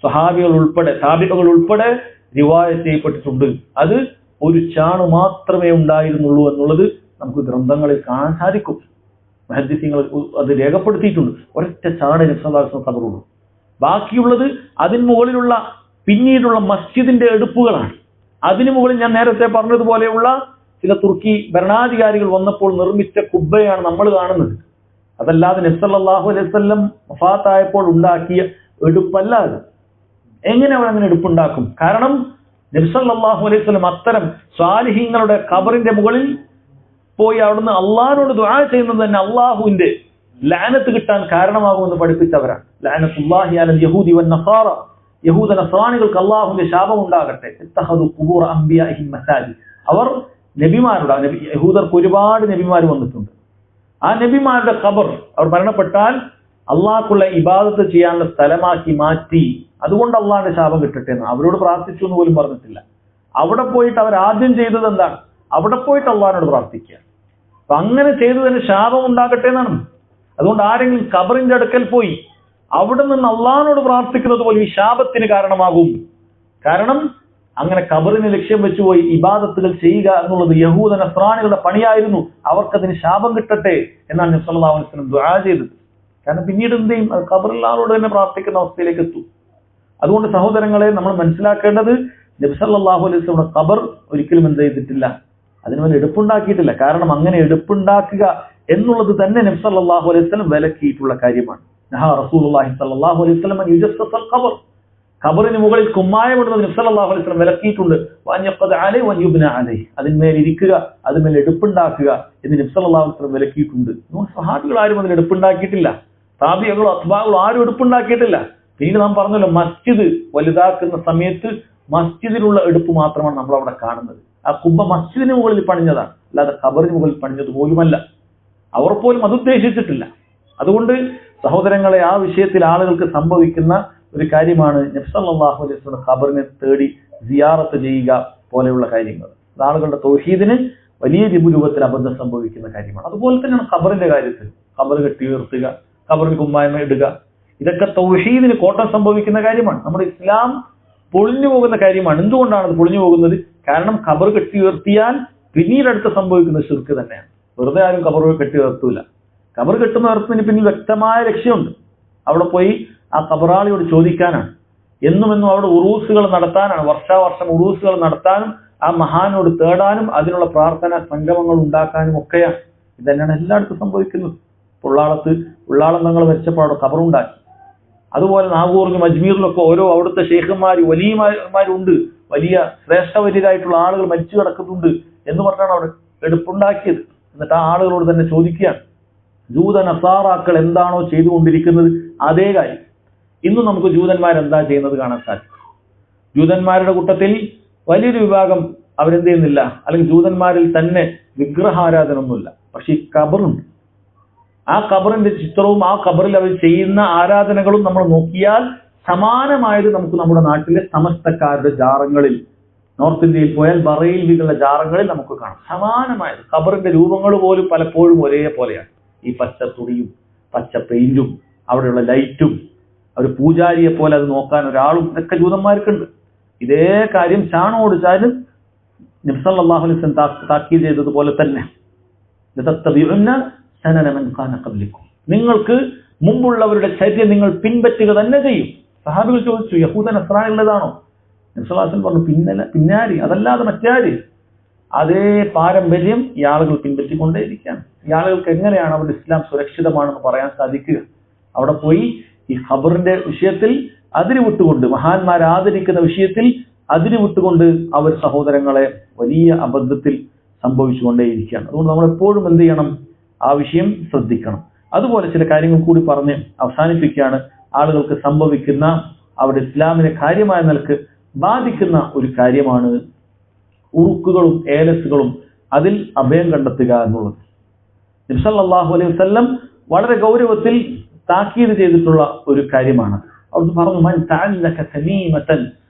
സ്വഹാബികൾ ഉൾപ്പെടെ താബിഈകൾ ഉൾപ്പെടെ റിവായത്ത് ചെയ്യപ്പെട്ടിട്ടുണ്ട്. അത് ഒരു ചാണ് മാത്രമേ ഉണ്ടായിരുന്നുള്ളൂ എന്നുള്ളത് നമുക്ക് ഗ്രന്ഥങ്ങളിൽ കാണാൻ സാധിക്കും. മുഹദ്ദിസീങ്ങൾ അത് രേഖപ്പെടുത്തിയിട്ടുണ്ട്. ഒരൊറ്റ ചാണ് നബി സല്ലല്ലാഹു അലൈഹി വസല്ലം ഖബറുള്ളൂ. ബാക്കിയുള്ളത് അതിന് മുകളിലുള്ള പിന്നീടുള്ള മസ്ജിദിന്റെ എടുപ്പുകളാണ്. അതിനു മുകളിൽ ഞാൻ നേരത്തെ പറഞ്ഞതുപോലെയുള്ള ചില തുർക്കി ഭരണാധികാരികൾ വന്നപ്പോൾ നിർമ്മിച്ച കുബ്ബയാണ് നമ്മൾ കാണുന്നത്. അതല്ലാതെ നബി സല്ലല്ലാഹു അലൈഹി വസല്ലം വഫാത്തായപ്പോൾ ഉണ്ടാക്കിയ എടുപ്പല്ല അത്. എങ്ങനെ അവർ അങ്ങനെ എടുപ്പുണ്ടാക്കും? കാരണം നബി സല്ലല്ലാഹു അലൈഹി വസല്ലം അത്തരം സ്വാലിഹീങ്ങളുടെ ഖബറിന്റെ മുകളിൽ പോയി അവിടുന്ന് അള്ളാഹിനോട് ദുആ ചെയ്യുന്നത് തന്നെ അള്ളാഹുവിന്റെ ലഅനത്ത് കിട്ടാൻ കാരണമാകുമെന്ന് പഠിപ്പിച്ചവരാണ്. ലഅനത്തുല്ലാഹി അലൽ യഹൂദി വൻ നസാറ, യഹൂദ നസ്രാനികൾക്ക് അള്ളാഹുവിന്റെ ശാപം ഉണ്ടാകട്ടെ. ഇത്തഖദു ഖുബൂറ അംബിയാഇഹിം മസാജിദ്. അവർ നബിമാരുടെ യഹൂദർക്ക് ഒരുപാട് നബിമാർ വന്നിട്ടുണ്ട്. ആ നബിമാരുടെ ഖബർ അവർ മരണപ്പെട്ടാൽ അള്ളാഹ്ക്കുള്ള ഇബാദത്ത് ചെയ്യാനുള്ള സ്ഥലമാക്കി മാറ്റി. അതുകൊണ്ട് അള്ളാഹിന്റെ ശാപം കിട്ടട്ടെ എന്ന് അവരോട് പ്രാർത്ഥിച്ചു എന്ന് പോലും പറഞ്ഞിട്ടില്ല. അവിടെ പോയിട്ട് അവർ ആദ്യം ചെയ്തത് എന്താണ്? അവിടെ പോയിട്ട് അള്ളാഹിനോട് പ്രാർത്ഥിക്കുക. അപ്പൊ അങ്ങനെ ചെയ്തതിന് ശാപം ഉണ്ടാകട്ടെ എന്നാണ്. അതുകൊണ്ട് ആരെങ്കിലും ഖബറിന്റെ അടുക്കൽ പോയി അവിടെ നിന്ന് അള്ളാഹിനോട് പ്രാർത്ഥിക്കുന്നത് പോലെ ഈ ശാപത്തിന് കാരണമാകും. കാരണം അങ്ങനെ ഖബറിന് ലക്ഷ്യം വെച്ചുപോയി ഇബാദത്തുകൾ ചെയ്യുക എന്നുള്ളത് യഹൂദ നസ്രാനികളുടെ പണിയായിരുന്നു. അവർക്കതിന് ശാപം കിട്ടട്ടെ എന്നാണ് നബി സല്ലല്ലാഹു അലൈഹി വസല്ലം ദുആ ചെയ്തത്. കാരണം പിന്നീട് എന്ത് ചെയ്യും? അത് ഖബറിലാളോട് തന്നെ പ്രാർത്ഥിക്കുന്ന അവസ്ഥയിലേക്ക് എത്തും. അതുകൊണ്ട് സഹോദരങ്ങളെ, നമ്മൾ മനസ്സിലാക്കേണ്ടത് നബി സല്ലല്ലാഹു അലൈഹി വസല്ലം ഖബർ ഒരിക്കലും എന്ത് ചെയ്തിട്ടില്ല, അതിനുവേണ്ടി എടുപ്പുണ്ടാക്കിയിട്ടില്ല. കാരണം അങ്ങനെ എടുപ്പുണ്ടാക്കുക എന്നുള്ളത് തന്നെ നബി സല്ലല്ലാഹു അലൈഹി വസല്ലം വിലക്കിയിട്ടുള്ള കാര്യമാണ്. നഹാ റസൂലുള്ളാഹി സ്വല്ലല്ലാഹു അലൈഹി വസല്ലം അൻ യുജസ്സസൽ ഖബർ, ഖബറിന് മുകളിൽ കുമ്മായമിടുന്നത് നബി സല്ലല്ലാഹു അലൈഹി വസല്ലം വിലക്കിയിട്ടുണ്ട്. വഅൻ യഖദ അലൈഹി വൻ യുബ്ന അലൈഹി, അതിന്മേൽ ഇരിക്കുക, അതിന്മേൽ എടുപ്പുണ്ടാക്കുക എന്ന് നബി സല്ലല്ലാഹു അലൈഹി വസല്ലം വിലക്കിയിട്ടുണ്ട്. സ്വഹാബികൾ ആരും അതിൽ എടുപ്പുണ്ടാക്കിയിട്ടില്ല. താബിഈകളോ അത്ബാഉകളോ ആരും എടുപ്പുണ്ടാക്കിയിട്ടില്ല. പിന്നീട് നാം പറഞ്ഞല്ലോ, മസ്ജിദ് വലുതാക്കുന്ന സമയത്ത് മസ്ജിദിലുള്ള എടുപ്പ് മാത്രമാണ് നമ്മൾ അവിടെ കാണുന്നത്. ആ കുബ്ബ മസ്ജിദിന് മുകളിൽ പണിഞ്ഞതാണ്, അല്ലാതെ ഖബറിന് മുകളിൽ പണിഞ്ഞത് പോലുമല്ല. അവർ പോലും അത് ഉദ്ദേശിച്ചിട്ടില്ല. അതുകൊണ്ട് സഹോദരങ്ങളെ, ആ വിഷയത്തിൽ ആളുകൾക്ക് സംഭവിക്കുന്ന ഒരു കാര്യമാണ് നബി സല്ലല്ലാഹു അലൈഹി വസല്ലം ഖബറിനെ തേടി സിയാറത്ത് ചെയ്യുക പോലെയുള്ള കാര്യങ്ങൾ. അത് ആളുകളുടെ തൗഹീദിന് വലിയ രൂപത്തിൽ അബദ്ധം സംഭവിക്കുന്ന കാര്യമാണ്. അതുപോലെ തന്നെയാണ് ഖബറിന്റെ കാര്യത്തിൽ. ഖബർ കെട്ടി ഉയർത്തുക, ഖബറിന് കുമ്മായം ഇടുക, ഇതൊക്കെ തൗഹീദിന് കോട്ടം സംഭവിക്കുന്ന കാര്യമാണ്. നമ്മുടെ ഇസ്ലാം പൊളിഞ്ഞു പോകുന്ന കാര്യമാണ്. എന്തുകൊണ്ടാണ് അത് പൊളിഞ്ഞു പോകുന്നത്? കാരണം ഖബർ കെട്ടി ഉയർത്തിയാൽ പിന്നീട് അടുത്ത് സംഭവിക്കുന്നത് ശിർക്ക് തന്നെയാണ്. വെറുതെ ആരും ഖബർ കെട്ടി ഉയർത്തൂല. ഖബർ കെട്ടുന്ന ഉയർത്തുന്നതിന് പിന്നെ വ്യക്തമായ ലക്ഷ്യമുണ്ട്. അവിടെ പോയി ആ ഖബറാളിയോട് ചോദിക്കാനാണ്. എന്നും അവിടെ ഉറൂസുകൾ നടത്താനാണ്. വർഷാവർഷം ഉറൂസുകൾ നടത്താനും ആ മഹാനോട് തേടാനും അതിനുള്ള പ്രാർത്ഥന സംഗമങ്ങൾ ഉണ്ടാക്കാനും ഒക്കെയാണ്. ഇതന്നെയാണ് എല്ലായിടത്തും സംഭവിക്കുന്നത്. ഉള്ളാളം തങ്ങൾ മരിച്ചപ്പോൾ അവിടെ ഖബറുണ്ടാക്കി. അതുപോലെ നാഗൂറിലും അജ്മീറിലൊക്കെ ഓരോ അവിടുത്തെ ഷെയ്ഖന്മാര് വലിയമാരുണ്ട്, വലിയ ശ്രേഷ്ഠവര്യരായിട്ടുള്ള ആളുകൾ മരിച്ചു കിടക്കുന്നുണ്ട് എന്ന് പറഞ്ഞാണ് അവിടെ എടുപ്പുണ്ടാക്കിയത്. എന്നിട്ട് ആ ആളുകളോട് തന്നെ ചോദിക്കുകയാണ്, ജൂത നസാറാക്കൾ എന്താണോ ചെയ്തുകൊണ്ടിരിക്കുന്നത് അതേ കാര്യം ഇന്നും നമുക്ക് ജൂതന്മാരെന്താ ചെയ്യുന്നത് കാണാൻ സാധിക്കും. ജൂതന്മാരുടെ കൂട്ടത്തിൽ വലിയൊരു വിഭാഗം അവരെന്ത് ചെയ്യുന്നില്ല, അല്ലെങ്കിൽ ജൂതന്മാരിൽ തന്നെ വിഗ്രഹാരാധന ഒന്നുമില്ല. പക്ഷെ ഈ ഖബറുണ്ട്. ആ ഖബറിന്റെ ചിത്രവും ആ ഖബറിൽ അവർ ചെയ്യുന്ന ആരാധനകളും നമ്മൾ നോക്കിയാൽ സമാനമായത് നമുക്ക് നമ്മുടെ നാട്ടിലെ സമസ്തക്കാരുടെ ജാറങ്ങളിൽ, നോർത്ത് ഇന്ത്യയിൽ പോയാൽ ബറേൽവികളുടെ ജാറങ്ങളിൽ നമുക്ക് കാണാം. സമാനമായത് ഖബറിന്റെ രൂപങ്ങൾ പോലും പലപ്പോഴും ഒരേപോലെയാണ്. ഈ പച്ച തുണിയും പച്ച പെയിന്റും അവിടെയുള്ള ലൈറ്റും ഒരു പൂജാരിയെ പോലെ അത് നോക്കാൻ ഒരാളും ഇതൊക്കെ ജൂതന്മാർക്കുണ്ട്. ഇതേ കാര്യം ചാണോട് ചാല് നബി സല്ലല്ലാഹു അലൈഹി വസല്ലം താക്കീത് ചെയ്തതുപോലെ തന്നെ നിങ്ങൾക്ക് മുമ്പുള്ളവരുടെ ചര്യ നിങ്ങൾ പിൻപറ്റുക തന്നെ ചെയ്യും. സഹാബികൾ ചോദിച്ചു, യഹൂദ നസ്രാനിയുള്ളതാണോ? നബി സല്ലല്ലാഹു അലൈഹി വസല്ലം പറഞ്ഞു, പിന്നാരി, അതല്ലാതെ മറ്റാര്? അതേ പാരമ്പര്യം ഈ ആളുകൾ പിൻപറ്റിക്കൊണ്ടേയിരിക്കുകയാണ്. ഈ ആളുകൾക്ക് എങ്ങനെയാണ് അവരുടെ ഇസ്ലാം സുരക്ഷിതമാണെന്ന് പറയാൻ സാധിക്കുക? അവിടെ പോയി ഈ ഖബറിന്റെ വിഷയത്തിൽ അതിര് വിട്ടുകൊണ്ട്, മഹാന്മാരെ ആദരിക്കുന്ന വിഷയത്തിൽ അതിര് വിട്ടുകൊണ്ട് അവർ സഹോദരങ്ങളെ വലിയ അബദ്ധത്തിൽ സംഭവിച്ചുകൊണ്ടേയിരിക്കുകയാണ്. അതുകൊണ്ട് നമ്മൾ എപ്പോഴും എന്ത് ചെയ്യണം? ആ വിഷയം ശ്രദ്ധിക്കണം. അതുപോലെ ചില കാര്യങ്ങൾ കൂടി പറഞ്ഞ് അവസാനിപ്പിക്കുകയാണ്. ആളുകൾക്ക് സംഭവിക്കുന്ന അവരുടെ ഇസ്ലാമിനെ കാര്യമായ നിലക്ക് ബാധിക്കുന്ന ഒരു കാര്യമാണ് ഉറുക്കുകളും ഏലസുകളും അതിൽ അഭയം കണ്ടെത്തുക എന്നുള്ളത്. നബി സല്ലല്ലാഹു അലൈഹി വസല്ലം വളരെ ഗൗരവത്തിൽ താക്കീത് ചെയ്തിട്ടുള്ള ഒരു കാര്യമാണ്. അവിടുന്ന് പറഞ്ഞു, മൻ തഅല്ലക തമീമതൻ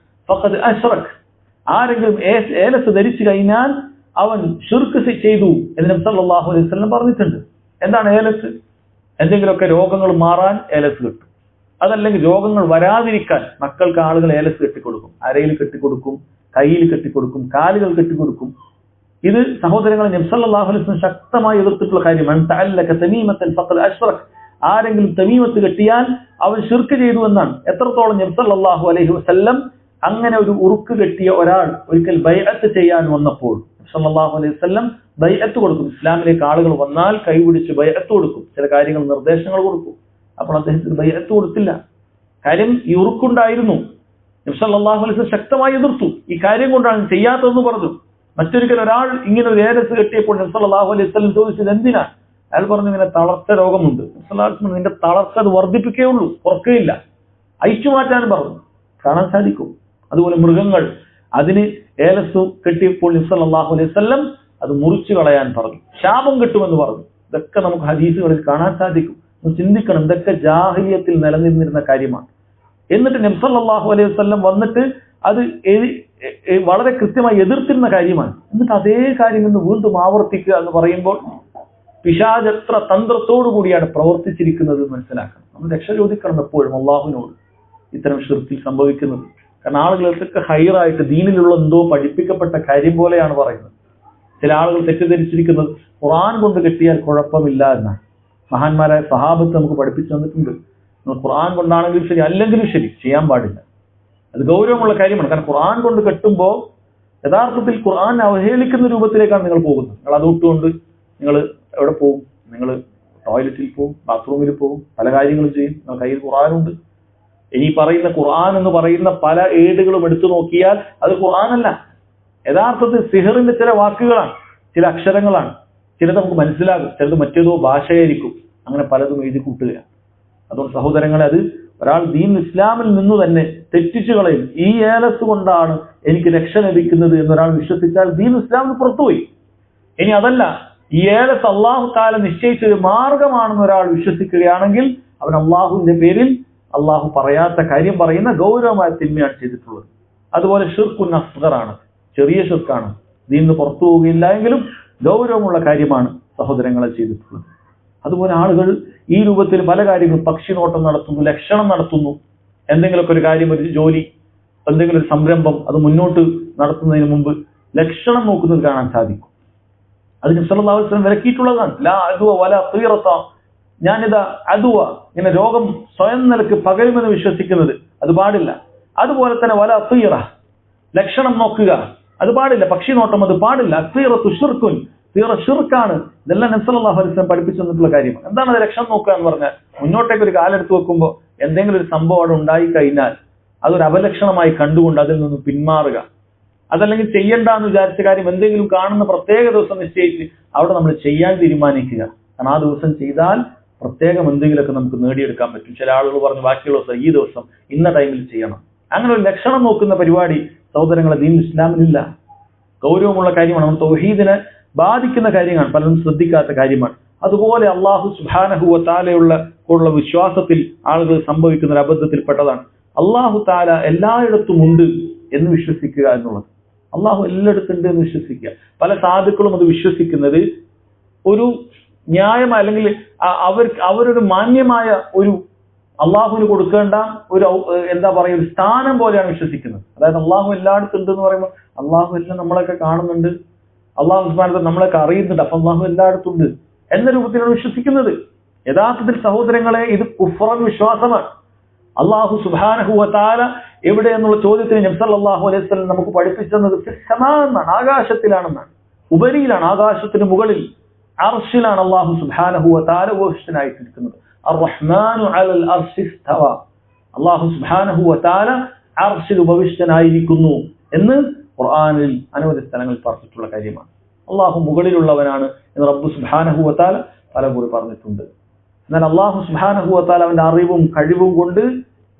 ഫഖദ് അശ്റക. ആരെങ്കിലും ഏലസ് ധരിച്ചു കഴിഞ്ഞാൽ അവൻ ശിർക്ക് ചെയ്തു എന്ന് നബി സല്ലല്ലാഹു അലൈഹി വസല്ലം പറഞ്ഞിട്ടുണ്ട്. എന്താണ് ഏലസ്? എന്തെങ്കിലുമൊക്കെ രോഗങ്ങൾ മാറാൻ ഏലസ് കിട്ടും. അതല്ലെങ്കിൽ രോഗങ്ങൾ വരാതിരിക്കാൻ മക്കൾക്ക് ആളുകൾ ഏലസ് കെട്ടിക്കൊടുക്കും. അരയിൽ കെട്ടിക്കൊടുക്കും, കയ്യിൽ കെട്ടിക്കൊടുക്കും, കാലുകൾ കെട്ടിക്കൊടുക്കും. ഇത് സഹോദരങ്ങളെ നബി സല്ലല്ലാഹു അലൈഹി വസല്ലം ശക്തമായി എതിർത്തിട്ടുള്ള കാര്യം. മൻ തഅല്ലക തമീമതൻ ഫഖദ് അശ്റക. ആരെങ്കിലും തമീമത്ത് കെട്ടിയാൽ അവൻ ശിർക്ക് ചെയ്തു എന്നാണ്. എത്രത്തോളം നബി സല്ലല്ലാഹു അലൈഹി വസല്ലം അങ്ങനെ ഒരു ഉറുക്ക് കെട്ടിയ ഒരാൾ ഒരിക്കൽ ബൈഅത്ത് ചെയ്യാൻ വന്നപ്പോൾ നബി സല്ലല്ലാഹു അലൈഹി വസല്ലം ബൈഅത്ത് കൊടുക്കും. ഇസ്ലാമിലേക്ക് ആളുകൾ വന്നാൽ കൈപിടിച്ച് ബൈഅത്ത് കൊടുക്കും, ചില കാര്യങ്ങൾ നിർദ്ദേശങ്ങൾ കൊടുക്കും. അപ്പോൾ അദ്ദേഹത്തിന് ബൈഅത്ത് കൊടുത്തില്ല. കാര്യം ഈ ഉറുക്കുണ്ടായിരുന്നു. നബി സല്ലല്ലാഹു അലൈഹി വസല്ലം ശക്തമായി എതിർത്തു. ഈ കാര്യം കൊണ്ടാണ് ചെയ്യാത്തതെന്ന് പറഞ്ഞു. മറ്റൊരിക്കൽ ഒരാൾ ഇങ്ങനെ ഒരു ഏലസ് കെട്ടിയപ്പോൾ നബി സല്ലല്ലാഹു അലൈഹി വസല്ലം ചോദിച്ചത് എന്തിനാ? അയാൾ പറഞ്ഞു, ഇങ്ങനെ തളർച്ച രോഗമുണ്ട്. നബി സല്ലല്ലാഹു അലൈഹി വസല്ലം നിന്റെ തളർച്ച അത് വർദ്ധിപ്പിക്കേ ഉള്ളൂ, കുറക്കുകയില്ല. അയച്ചു മാറ്റാനും പറഞ്ഞു. കാണാൻ സാധിക്കും. അതുപോലെ മൃഗങ്ങൾ അതിന് ഏലസ് കെട്ടിയപ്പോൾ നബി സല്ലല്ലാഹു അലൈഹി വസല്ലം അത് മുറിച്ചു കളയാൻ പറഞ്ഞു. ശാപം കിട്ടുമെന്ന് പറഞ്ഞു. ഇതൊക്കെ നമുക്ക് ഹദീസുകളിൽ കാണാൻ സാധിക്കും. ചിന്തിക്കണം, ഇതൊക്കെ ജാഹിലിയത്തിൽ നിലനിന്നിരുന്ന കാര്യമാണ്. എന്നിട്ട് നബി സല്ലല്ലാഹു അലൈഹി വസല്ലം വന്നിട്ട് അത് വളരെ കൃത്യമായി എതിർത്തിരുന്ന കാര്യമാണ്. എന്നിട്ട് അതേ കാര്യം ഇന്ന് വീണ്ടും ആവർത്തിക്കുക എന്ന് പറയുമ്പോൾ പിശാച് എത്ര തന്ത്രത്തോടു കൂടിയാണ് പ്രവർത്തിച്ചിരിക്കുന്നത് എന്ന് മനസ്സിലാക്കണം. നമ്മൾ രക്ഷ ചോദിക്കണം എപ്പോഴും അള്ളാഹുവിനോട് ഇത്തരം ശിർക്കിൽ സംഭവിക്കുന്നത്. കാരണം ആളുകൾക്കൊക്കെ ഹൈറായിട്ട് ദീനിലുള്ള എന്തോ പഠിപ്പിക്കപ്പെട്ട കാര്യം പോലെയാണ് പറയുന്നത്. ചില ആളുകൾ തെറ്റിദ്ധരിച്ചിരിക്കുന്നത് ഖുർആൻ കൊണ്ട് കെട്ടിയാൽ കുഴപ്പമില്ല എന്നാണ്. മഹാന്മാരായ സഹാബത്ത് നമുക്ക് പഠിപ്പിച്ചു തന്നിട്ടുണ്ട്. ഖുർആൻ കൊണ്ടാണെങ്കിലും ശരി, അല്ലെങ്കിലും ശരി, ചെയ്യാൻ പാടില്ല. അത് ഗൗരവമുള്ള കാര്യമാണ്. കാരണം ഖുർആൻ കൊണ്ട് കെട്ടുമ്പോൾ യഥാർത്ഥത്തിൽ ഖുർആൻ അവഹേളിക്കുന്ന രൂപത്തിലേക്കാണ് നിങ്ങൾ പോകുന്നത്. നിങ്ങൾ അത് ഇട്ടുകൊണ്ട് നിങ്ങൾ എവിടെ പോകും? നിങ്ങൾ ടോയ്ലറ്റിൽ പോകും, ബാത്റൂമിൽ പോകും, പല കാര്യങ്ങളും ചെയ്യും. നിങ്ങൾ കയ്യിൽ ഖുർആനുണ്ട്. ഇനി പറയുന്ന ഖുർആൻ എന്ന് പറയുന്ന പല ഏടുകളും എടുത്തു നോക്കിയാൽ അത് ഖുർആനല്ല. യഥാർത്ഥത്തിൽ സിഹറിന്റെ ചില വാക്കുകളാണ്, ചില അക്ഷരങ്ങളാണ്. ചിലത് നമുക്ക് മനസ്സിലാകും, ചിലത് മറ്റേതോ ഭാഷയായിരിക്കും. അങ്ങനെ പലതും എഴുതി കൂട്ടുകയാണ്. അതുകൊണ്ട് സഹോദരങ്ങളെ, അത് ഒരാൾ ദീൻ ഇസ്ലാമിൽ നിന്ന് തന്നെ തെറ്റിച്ചു കളയും. ഈ ഏലസ് കൊണ്ടാണ് എനിക്ക് രക്ഷ ലഭിക്കുന്നത് എന്നൊരാൾ വിശ്വസിച്ചാൽ ദീൻ ഇസ്ലാമിന് പുറത്തുപോയി. ഇനി അതല്ല, ഈ ഏലസ് അള്ളാഹു താല നിശ്ചയിച്ചൊരു മാർഗമാണെന്ന് ഒരാൾ വിശ്വസിക്കുകയാണെങ്കിൽ അവൻ അള്ളാഹുവിന്റെ പേരിൽ അള്ളാഹു പറയാത്ത കാര്യം പറയുന്ന ഗൗരവമായ തിന്മയാണ് ചെയ്തിട്ടുള്ളത്. അതുപോലെ ഷിർക്കുൻ അസ്ഗറാണ്, ചെറിയ ഷിർക്കാണ്, ദീനിന് പുറത്തു പോവുകയില്ല എങ്കിലും ഗൗരവമുള്ള കാര്യമാണ് സഹോദരങ്ങളെ ചെയ്തിട്ടുള്ളത്. അതുപോലെ ആളുകൾ ഈ രൂപത്തിൽ പല കാര്യങ്ങളും പക്ഷി നോട്ടം നടത്തുന്നു, ലക്ഷണം നടത്തുന്നു. എന്തെങ്കിലുമൊക്കെ ഒരു കാര്യം, ഒരു ജോലി, എന്തെങ്കിലും ഒരു സംരംഭം അത് മുന്നോട്ട് നടത്തുന്നതിന് മുമ്പ് ലക്ഷണം നോക്കുന്നത് കാണാൻ സാധിക്കും. അത് നബി സല്ലല്ലാഹു അലൈഹി വസല്ലം വിലക്കിയിട്ടുള്ളതാണ്. ലാ അദ്വ വലാ തീറത, ഞാനിതാ അദ്വ, ഇങ്ങനെ രോഗം സ്വയം നിലക്ക് പകരുമെന്ന് വിശ്വസിക്കുന്നത് അത് പാടില്ല. അതുപോലെ തന്നെ വലാ തീറ, ലക്ഷണം നോക്കുക അത് പാടില്ല, പക്ഷി നോട്ടം അത് പാടില്ല. തീറത്തു ശിർക്കുൻ, തീറ ശിർക്കാണ്. ഇതെല്ലാം നബി സല്ലല്ലാഹു അലൈഹി വസല്ലം പഠിപ്പിച്ചു തന്നിട്ടുള്ള കാര്യമാണ്. എന്താണ് അത് ലക്ഷണം നോക്കുക എന്ന് പറഞ്ഞാൽ? മുന്നോട്ടേക്ക് ഒരു കാലെടുത്ത് വെക്കുമ്പോൾ എന്തെങ്കിലും ഒരു സംഭവം അവിടെ ഉണ്ടായി കഴിഞ്ഞാൽ അതൊരു അപലക്ഷണമായി കണ്ടുകൊണ്ട് അതിൽ നിന്ന് പിന്മാറുക. അതല്ലെങ്കിൽ ചെയ്യണ്ട എന്ന് വിചാരിച്ച കാര്യം എന്തെങ്കിലും കാണുന്ന പ്രത്യേക ദിവസം നിശ്ചയിച്ച് അവിടെ നമ്മൾ ചെയ്യാൻ തീരുമാനിക്കുക. കാരണം ആ ദിവസം ചെയ്താൽ പ്രത്യേകം എന്തെങ്കിലുമൊക്കെ നമുക്ക് നേടിയെടുക്കാൻ പറ്റും. ചില ആളുകൾ പറഞ്ഞു ബാക്കിയുള്ള ദിവസം ഈ ദിവസം ഇന്ന ടൈമിൽ ചെയ്യണം. അങ്ങനെ ഒരു ലക്ഷണം നോക്കുന്ന പരിപാടി സഹോദരങ്ങളെ ദീൻ ഇസ്ലാമിലില്ല. ഗൗരവമുള്ള കാര്യമാണ്. നമ്മൾ തൗഹീദിനെ ബാധിക്കുന്ന കാര്യമാണ്, പലരും ശ്രദ്ധിക്കാത്ത കാര്യമാണ്. അതുപോലെ അള്ളാഹു സുബ്ഹാനഹു വ തആലയുള്ള വിശ്വാസത്തിൽ ആളുകൾ സംഭവിക്കുന്ന ഒരു അബദ്ധത്തിൽപ്പെട്ടതാണ്. അള്ളാഹു തആല എല്ലായിടത്തും ഉണ്ട് എന്ന് വിശ്വസിക്കുക എന്നുള്ളത്. അള്ളാഹു എല്ലായിടത്തുണ്ട് എന്ന് വിശ്വസിക്കുക. പല സാധുക്കളും അത് വിശ്വസിക്കുന്നത് ഒരു ന്യായമായ അല്ലെങ്കിൽ അവരൊരു മാന്യമായ ഒരു അള്ളാഹുവിന് കൊടുക്കേണ്ട ഒരു എന്താ പറയുക ഒരു സ്ഥാനം പോലെയാണ് വിശ്വസിക്കുന്നത്. അതായത് അള്ളാഹു എല്ലായിടത്തും ഉണ്ട് എന്ന് പറയുമ്പോൾ അള്ളാഹു എല്ലാം നമ്മളൊക്കെ കാണുന്നുണ്ട്, അള്ളാഹു സുബ്ഹാനഹു വ തആല നമ്മളൊക്കെ അറിയുന്നുണ്ട്, അപ്പൊ അള്ളാഹു എല്ലായിടത്തും ഉണ്ട് എന്ന രൂപത്തിലാണ് വിശ്വസിക്കുന്നത്. യഥാർത്ഥത്തിൽ സഹോദരങ്ങളെ ഇത് കുഫ്റൻ വിശ്വാസമാണ്. അള്ളാഹു സുബ്ഹാനഹു വ തആല എവിടെ എന്നുള്ള ചോദ്യത്തിന് നബി സല്ലല്ലാഹു അലൈഹി വസല്ലം നമുക്ക് പഠിപ്പിച്ചു തന്നത് എന്നാണ്, ആകാശത്തിലാണെന്നാണ്, ഉപരിയിലാണ്, ആകാശത്തിന് മുകളിൽ അർശിലാണ് അള്ളാഹു സുബ്ഹാനഹു വ തആല ഉപവിഷ്ടനായിട്ടിരിക്കുന്നത്. അർ-റഹ്മാനു അലൽ അർശി ഇസ്തവ, അള്ളാഹു സുബ്ഹാനഹു വ തആല അർശിൽ ഉപവിഷ്ടനായിരിക്കുന്നു എന്ന് ഖുർആനിൽ അനവധി സ്ഥലങ്ങളിൽ പറഞ്ഞിട്ടുള്ള കാര്യമാണ്. അള്ളാഹു മുകളിലുള്ളവനാണ് എന്ന് റബ്ബ് സുബ്ഹാനഹു വ തആല പലകുറി പറഞ്ഞിട്ടുണ്ട്. എന്നാൽ അള്ളാഹു സുബ്ഹാനഹു വ തആല അവന്റെ അറിവും കഴിവും കൊണ്ട്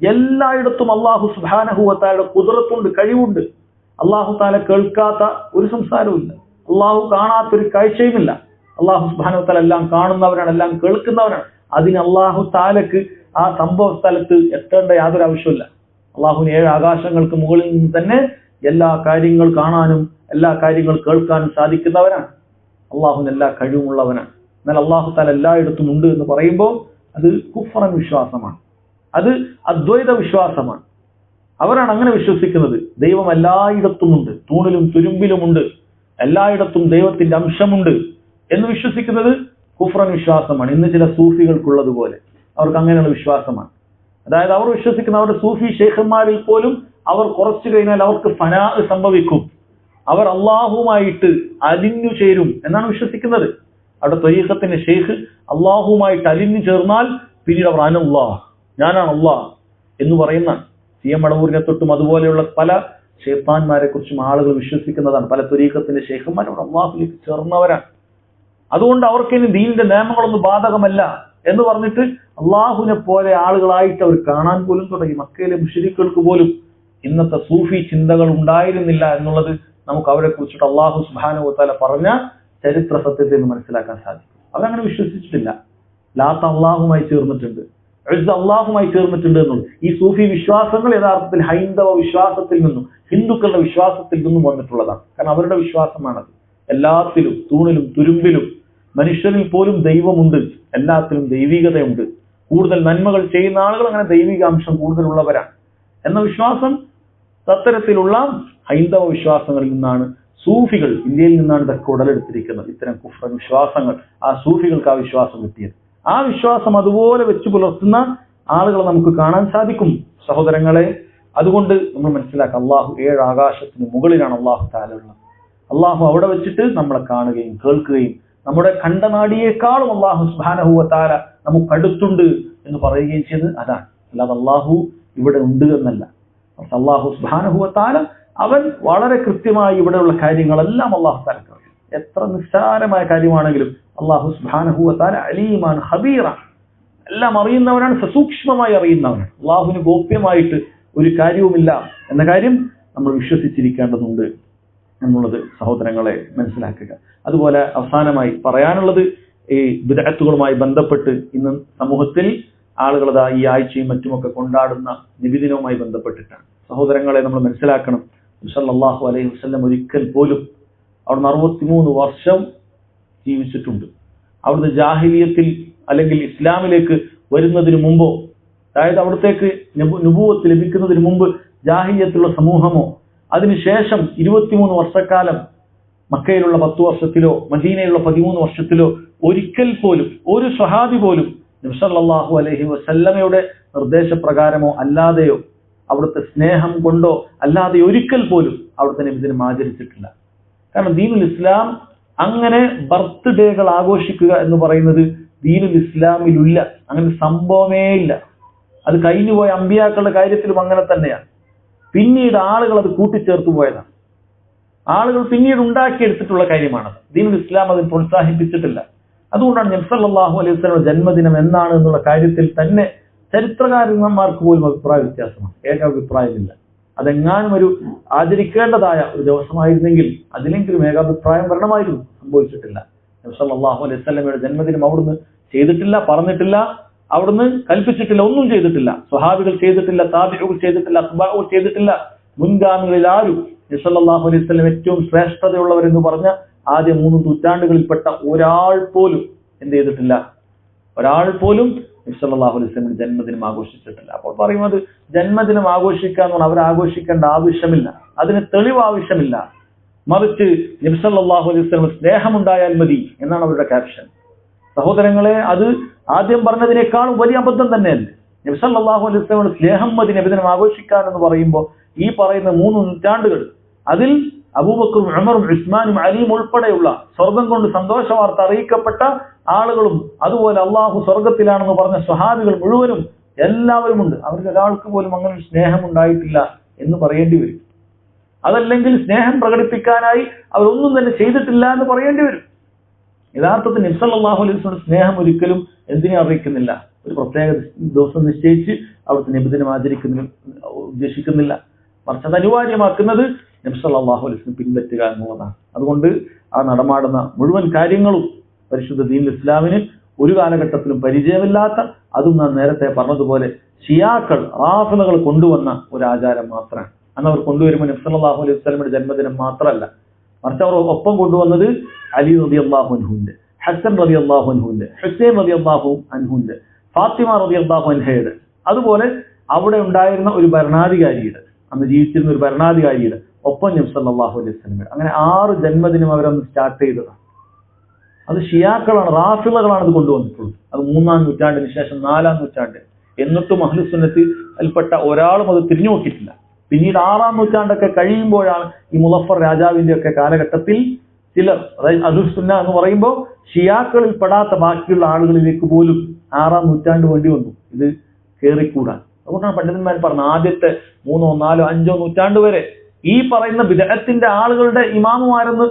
എല്ലായിടത്തും അള്ളാഹു സുബ്ഹാനഹു വ തആലയുടെ ഖുദ്റത്തുണ്ട്, കഴിവുണ്ട്. അള്ളാഹു തആല കേൾക്കാത്ത ഒരു സംസാരവുമില്ല, അള്ളാഹു കാണാത്തൊരു കാഴ്ചയുമില്ല. അള്ളാഹു സുബ്ഹാനഹു വ തആല എല്ലാം കാണുന്നവനാണ്, എല്ലാം കേൾക്കുന്നവനാണ്. അതിന് അള്ളാഹു തആലക്ക് ആ സംഭവ സ്ഥലത്ത് എത്തേണ്ട യാതൊരു ആവശ്യമില്ല. അള്ളാഹുവിന് 7 ആകാശങ്ങൾക്ക് മുകളിൽ നിന്ന് തന്നെ എല്ലാ കാര്യങ്ങൾ കാണാനും എല്ലാ കാര്യങ്ങൾ കേൾക്കാനും സാധിക്കുന്നവനാണ്. അള്ളാഹുവിന് എല്ലാ കഴിവുമുള്ളവനാണ്. എന്നാൽ അള്ളാഹു തആല എല്ലായിടത്തും ഉണ്ട് എന്ന് പറയുമ്പോൾ അത് കുഫ്റൻ വിശ്വാസമാണ്, അത് അദ്വൈത വിശ്വാസമാണ്. അവരാണ് അങ്ങനെ വിശ്വസിക്കുന്നത്. ദൈവം എല്ലായിടത്തുമുണ്ട്, തൂണിലും തുരുമ്പിലുമുണ്ട്, എല്ലായിടത്തും ദൈവത്തിന്റെ അംശമുണ്ട് എന്ന് വിശ്വസിക്കുന്നത് കുഫ്റൻ വിശ്വാസമാണ്. ഇന്ന് ചില സൂഫികൾക്കുള്ളതുപോലെ അവർക്ക് അങ്ങനെയുള്ള വിശ്വാസമാണ്. അതായത് അവർ വിശ്വസിക്കുന്ന അവരുടെ സൂഫി ഷെയ്ഖന്മാരിൽ പോലും അവർ കുറച്ചു കഴിഞ്ഞാൽ അവർക്ക് ഫനാ സംഭവിക്കും, അവർ അള്ളാഹുമായിട്ട് അലിഞ്ഞു ചേരും എന്നാണ് വിശ്വസിക്കുന്നത്. അവിടെ ത്വരീഖത്തിന്റെ ഷെയ്ഖ് അള്ളാഹുമായിട്ട് അലിഞ്ഞു ചേർന്നാൽ പിന്നീട് അവർ അനല്ലാഹ്, ഞാനാണ് അള്ളാഹ് എന്ന് പറയുന്ന CM മടവൂരിനെ തൊട്ടും അതുപോലെയുള്ള പല ഷെയ്ത്താന്മാരെ കുറിച്ചും ആളുകൾ വിശ്വസിക്കുന്നതാണ്. പല ത്വരീഖത്തിന്റെ ഷെയ്ഖന്മാർ അവർ അള്ളാഹുലേക്ക് ചേർന്നവരാണ്. അതുകൊണ്ട് അവർക്ക് ഇനി ദീനിന്റെ നിയമങ്ങളൊന്നും ബാധകമല്ല എന്ന് പറഞ്ഞിട്ട് അള്ളാഹുവിനെ പോലെ ആളുകളായിട്ട് അവർ കാണാൻ പോലും തുടങ്ങി. മക്കയിലെ മുശ്രിക്കുകൾക്ക് പോലും ഇന്നത്തെ സൂഫി ചിന്തകൾ ഉണ്ടായിരുന്നില്ല എന്നുള്ളത് നമുക്ക് അവരെ കുറിച്ചിട്ട് അള്ളാഹു സുബ്ഹാനഹു വ തആല പറഞ്ഞ ചരിത്ര സത്യത്തിൽ നിന്ന് മനസ്സിലാക്കാൻ സാധിക്കും. അവരങ്ങനെ വിശ്വസിച്ചിട്ടില്ല. ലാത്ത് അള്ളാഹുമായി ചേർന്നിട്ടുണ്ട്, ഉസ്സ അള്ളാഹുമായി ചേർന്നിട്ടുണ്ട് എന്നുള്ളത്. ഈ സൂഫി വിശ്വാസങ്ങൾ യഥാർത്ഥത്തിൽ ഹൈന്ദവ വിശ്വാസത്തിൽ നിന്നും ഹിന്ദുക്കളുടെ വിശ്വാസത്തിൽ നിന്നും വന്നിട്ടുള്ളതാണ്. കാരണം അവരുടെ വിശ്വാസമാണത്. എല്ലാത്തിലും തൂണിലും തുരുമ്പിലും മനുഷ്യരിൽ പോലും ദൈവമുണ്ട്, എല്ലാത്തിലും ദൈവികതയുണ്ട്. കൂടുതൽ നന്മകൾ ചെയ്യുന്ന ആളുകൾ അങ്ങനെ ദൈവിക അംശം കൂടുതലുള്ളവരാണ് എന്ന വിശ്വാസം അത്തരത്തിലുള്ള ഹൈന്ദവ വിശ്വാസങ്ങളിൽ നിന്നാണ് സൂഫികൾ, ഇന്ത്യയിൽ നിന്നാണ് ഇതൊക്കെ ഉടലെടുത്തിരിക്കുന്നത്. ഇത്തരം കുഫ്റൻ വിശ്വാസങ്ങൾ, ആ സൂഫികൾക്ക് ആ വിശ്വാസം കിട്ടിയത്. ആ വിശ്വാസം അതുപോലെ വെച്ചു പുലർത്തുന്ന ആളുകളെ നമുക്ക് കാണാൻ സാധിക്കും സഹോദരങ്ങളെ. അതുകൊണ്ട് നമ്മൾ മനസ്സിലാക്കുക, അള്ളാഹു 7 ആകാശത്തിന് മുകളിലാണ് അള്ളാഹു തആല ഉള്ളത്. അള്ളാഹു അവിടെ വെച്ചിട്ട് നമ്മളെ കാണുകയും കേൾക്കുകയും നമ്മുടെ കണ്ടനാടിയേക്കാളും അള്ളാഹു സുബ്ഹാനഹു വ തആല നമുക്ക് അടുത്തുണ്ട് എന്ന് പറയുകയും ചെയ്ത് അതാണ്. അല്ലാതെ അള്ളാഹു ഇവിടെ ഉണ്ട് എന്നല്ല. അള്ളാഹു സുബ്ഹാനഹു വ തആല അവൻ വളരെ കൃത്യമായി ഇവിടെയുള്ള കാര്യങ്ങളെല്ലാം അള്ളാഹു തആലക്ക് അറിയാം. എത്ര നിസ്സാരമായ കാര്യമാണെങ്കിലും അള്ളാഹു സുബ്ഹാനഹു വ തആല അലീമാണ്, ഖബീറാണ്, എല്ലാം അറിയുന്നവനാണ്, സസൂക്ഷ്മമായി അറിയുന്നവനാണ്. അള്ളാഹുവിന് ഗോപ്യമായിട്ട് ഒരു കാര്യവുമില്ല എന്ന കാര്യം നമ്മൾ വിശ്വസിച്ചിരിക്കേണ്ടതുണ്ട് എന്നുള്ളത് സഹോദരങ്ങളെ മനസ്സിലാക്കുക. അതുപോലെ അവസാനമായി പറയാനുള്ളത് ഈ ബിദ്അത്തുകളുമായി ബന്ധപ്പെട്ട് ഇന്ന് സമൂഹത്തിൽ ആളുകളതാ ഈ ആഴ്ചയും മറ്റുമൊക്കെ കൊണ്ടാടുന്ന നിബിദിനവുമായി ബന്ധപ്പെട്ടിട്ടാണ്. സഹോദരങ്ങളെ നമ്മൾ മനസ്സിലാക്കണം, സല്ലല്ലാഹു അലൈഹി വസല്ലം ഒരിക്കൽ പോലും അവിടുന്ന് 63 വർഷം ജീവിച്ചിട്ടുണ്ട്. അവിടുന്ന് ജാഹിലിയത്തിൽ അല്ലെങ്കിൽ ഇസ്ലാമിലേക്ക് വരുന്നതിന് മുമ്പോ, അതായത് അവിടത്തേക്ക് നുബുവത്ത് ലഭിക്കുന്നതിന് മുമ്പ് ജാഹിലിയത്തുള്ള സമൂഹമോ അതിനുശേഷം 23 വർഷക്കാലം മക്കയിലുള്ള 10 വർഷത്തിലോ മദീനയിലുള്ള 13 വർഷത്തിലോ ഒരിക്കൽ പോലും ഒരു സ്വഹാബി പോലും നബി സല്ലല്ലാഹു അലൈഹി വസല്ലമയുടെ നിർദ്ദേശപ്രകാരമോ അല്ലാതെയോ അവിടുത്തെ സ്നേഹം കൊണ്ടോ അല്ലാതെ ഒരിക്കൽ പോലും അവിടുത്തെ നബിദിനം ആചരിച്ചിട്ടില്ല. കാരണം ദീനുൽ ഇസ്ലാം അങ്ങനെ ബർത്ത്ഡേകൾ ആഘോഷിക്കുക എന്ന് പറയുന്നത് ദീനുൽ ഇസ്ലാമിലില്ല. അങ്ങനെ സംഭവമേ ഇല്ല. അത് കഴിഞ്ഞുപോയ അമ്പിയാക്കളുടെ കാര്യത്തിലും അങ്ങനെ തന്നെയാണ്. പിന്നീട് ആളുകൾ അത് കൂട്ടിച്ചേർത്തു പോയതാണ്. ആളുകൾ പിന്നീട് ഉണ്ടാക്കിയെടുത്തിട്ടുള്ള കാര്യമാണ്. ദീനുൽ ഇസ്ലാം അതിന് പ്രോത്സാഹിപ്പിച്ചിട്ടില്ല. അതുകൊണ്ടാണ് നബി സല്ലല്ലാഹു അലൈഹി വസല്ലം ജന്മദിനം എന്നാണ് എന്നുള്ള കാര്യത്തിൽ തന്നെ ചരിത്രകാരന്മാർക്ക് പോലും അഭിപ്രായ വ്യത്യാസമാണ്. ഏകാഭിപ്രായമില്ല. അതെങ്ങാനും ഒരു ആചരിക്കേണ്ടതായ ഒരു ദിവസമായിരുന്നെങ്കിൽ അതിലെങ്കിലും ഏകാഭിപ്രായം വരണമായിരുന്നു. സംഭവിച്ചിട്ടില്ല. നബി സല്ലല്ലാഹു അലൈഹി വസല്ലമയുടെ ജന്മദിനം അവിടുന്ന് ചെയ്തിട്ടില്ല, പറഞ്ഞിട്ടില്ല, അവിടുന്ന് കൽപ്പിച്ചിട്ടില്ല, ഒന്നും ചെയ്തിട്ടില്ല. സ്വഹാബികൾ ചെയ്തിട്ടില്ല, താബിഉകൾ ചെയ്തിട്ടില്ല, അത്ബാഉകൾ ചെയ്തിട്ടില്ല. മുൻഗാമികളിൽ ആരും നബി സല്ലല്ലാഹു അലൈഹി വസല്ലം ഏറ്റവും ശ്രേഷ്ഠതയുള്ളവരെന്ന് പറഞ്ഞ ആദ്യ 3 നൂറ്റാണ്ടുകളിൽപ്പെട്ട ഒരാൾ പോലും എന്ത് ചെയ്തിട്ടില്ല? ഒരാൾ പോലും നബി സല്ലല്ലാഹു അലൈഹി വസല്ലം ജന്മദിനം ആഘോഷിച്ചിട്ടില്ല. അപ്പോൾ പറയുന്നത് ജന്മദിനം ആഘോഷിക്കാന്ന് പറഞ്ഞാൽ അവർ ആഘോഷിക്കേണ്ട ആവശ്യമില്ല, അതിന് തെളിവ് ആവശ്യമില്ല. മറിച്ച് നബി സല്ലല്ലാഹു അലൈഹി വസല്ലം സ്നേഹമുണ്ടായാൽ മതി എന്നാണ് അവരുടെ ക്യാപ്ഷൻ. സഹോദരങ്ങളെ, അത് ആദ്യം പറഞ്ഞതിനേക്കാളും വലിയ അബദ്ധം തന്നെയല്ലേ? നബി സല്ലല്ലാഹു അലൈഹി വസല്ലം സ്നേഹം മതി നബിദിനം ആഘോഷിക്കാൻ എന്ന് പറയുമ്പോൾ ഈ പറയുന്ന 3 നൂറ്റാണ്ടുകൾ അതിൽ അബൂബക്കറും ഉമറും ഉസ്മാനും അലിയും ഉൾപ്പെടെയുള്ള സ്വർഗം കൊണ്ട് സന്തോഷ വാർത്ത അറിയിക്കപ്പെട്ട ആളുകളും അതുപോലെ അള്ളാഹു സ്വർഗത്തിലാണെന്ന് പറഞ്ഞ സ്വഹാബികൾ മുഴുവനും എല്ലാവരും ഉണ്ട്. അവർക്ക് ഒരാൾക്ക് പോലും അങ്ങനെ ഒരു സ്നേഹം ഉണ്ടായിട്ടില്ല എന്ന് പറയേണ്ടി വരും. അതല്ലെങ്കിൽ സ്നേഹം പ്രകടിപ്പിക്കാനായി അവരൊന്നും തന്നെ ചെയ്തിട്ടില്ല എന്ന് പറയേണ്ടി വരും. യഥാർത്ഥത്തിൽ നബി സല്ലല്ലാഹു അലൈഹി വസല്ലം സ്നേഹം ഒരിക്കലും എന്തിനെ അറിയിക്കുന്നില്ല. ഒരു പ്രത്യേക ദിവസം നിശ്ചയിച്ച് അവിടുത്തെ നബിദിനം ആചരിക്കുന്ന ഉദ്ദേശിക്കുന്നില്ല. മറിച്ച് അത് അനിവാര്യമാക്കുന്നത് നബി സല്ലല്ലാഹു അലൈഹി വസല്ലം പിൻപറ്റുക എന്നുള്ളതാണ്. അതുകൊണ്ട് ആ നടമാടുന്ന മുഴുവൻ കാര്യങ്ങളും പരിശുദ്ധ ദീനുൽ ഇസ്ലാമിന് ഒരു കാലഘട്ടത്തിലും പരിചയമില്ലാത്ത, അതും നാം നേരത്തെ പറഞ്ഞതുപോലെ ഷിയാക്കൾ റാഫിളകൾ കൊണ്ടുവന്ന ഒരു ആചാരം മാത്രമാണ്. അന്ന് അവർ കൊണ്ടുവരുമ്പോൾ നബി സല്ലല്ലാഹു അലൈഹി വസല്ലമയുടെ ജന്മദിനം മാത്രമല്ല, മറിച്ച് അവർ ഒപ്പം കൊണ്ടുവന്നത് അലി റളിയല്ലാഹു അൻഹുവിന്റെ, ഹസൻ റളിയല്ലാഹു അൻഹുവിന്റെ, ഹുസൈൻ റളിയല്ലാഹു അൻഹുവിന്റെ, ഫാത്തിമ റളിയല്ലാഹു അൻഹയുടെ, അതുപോലെ അവിടെ ഉണ്ടായിരുന്ന ഒരു ഭരണാധികാരിയുടെ, അന്ന് ജീവിച്ചിരുന്ന ഒരു ഭരണാധികാരിയുടെ ഒപ്പം നബി സല്ലല്ലാഹു അലൈഹി വസല്ലം. അങ്ങനെ 6 ജന്മദിനം അവരന്ന് സ്റ്റാർട്ട് ചെയ്തതാണ്. അത് ഷിയാക്കളാണ്, റാഫിളകളാണ് ഇത് കൊണ്ടുവന്നിട്ടുള്ളത്. അത് 3-ാം നൂറ്റാണ്ടിന് ശേഷം 4-ാം നൂറ്റാണ്ട്. എന്നിട്ടും അഹ്ലു സുന്നത്തിൽ അതിൽപ്പെട്ട ഒരാളും അത് തിരിഞ്ഞു നോക്കിയിട്ടില്ല. പിന്നീട് 6-ാം നൂറ്റാണ്ടൊക്കെ കഴിയുമ്പോഴാണ് ഈ മുളഫർ രാജാവിന്റെ ഒക്കെ കാലഘട്ടത്തിൽ ചിലർ, അതായത് അഹ്ലു സുന്ന എന്ന് പറയുമ്പോൾ ഷിയാക്കളിൽ പെടാത്ത ബാക്കിയുള്ള ആളുകളിലേക്ക് പോലും 6-ാം നൂറ്റാണ്ട് വേണ്ടി വന്നു ഇത് കയറിക്കൂടാൻ. അതുകൊണ്ടാണ് പണ്ഡിതന്മാർ പറഞ്ഞത് ആദ്യത്തെ 3, 4, 5 നൂറ്റാണ്ട് വരെ ഈ പറയുന്ന ബിദ്അത്തിന്റെ ആളുകളുടെ ഇമാമുമാരെന്ന്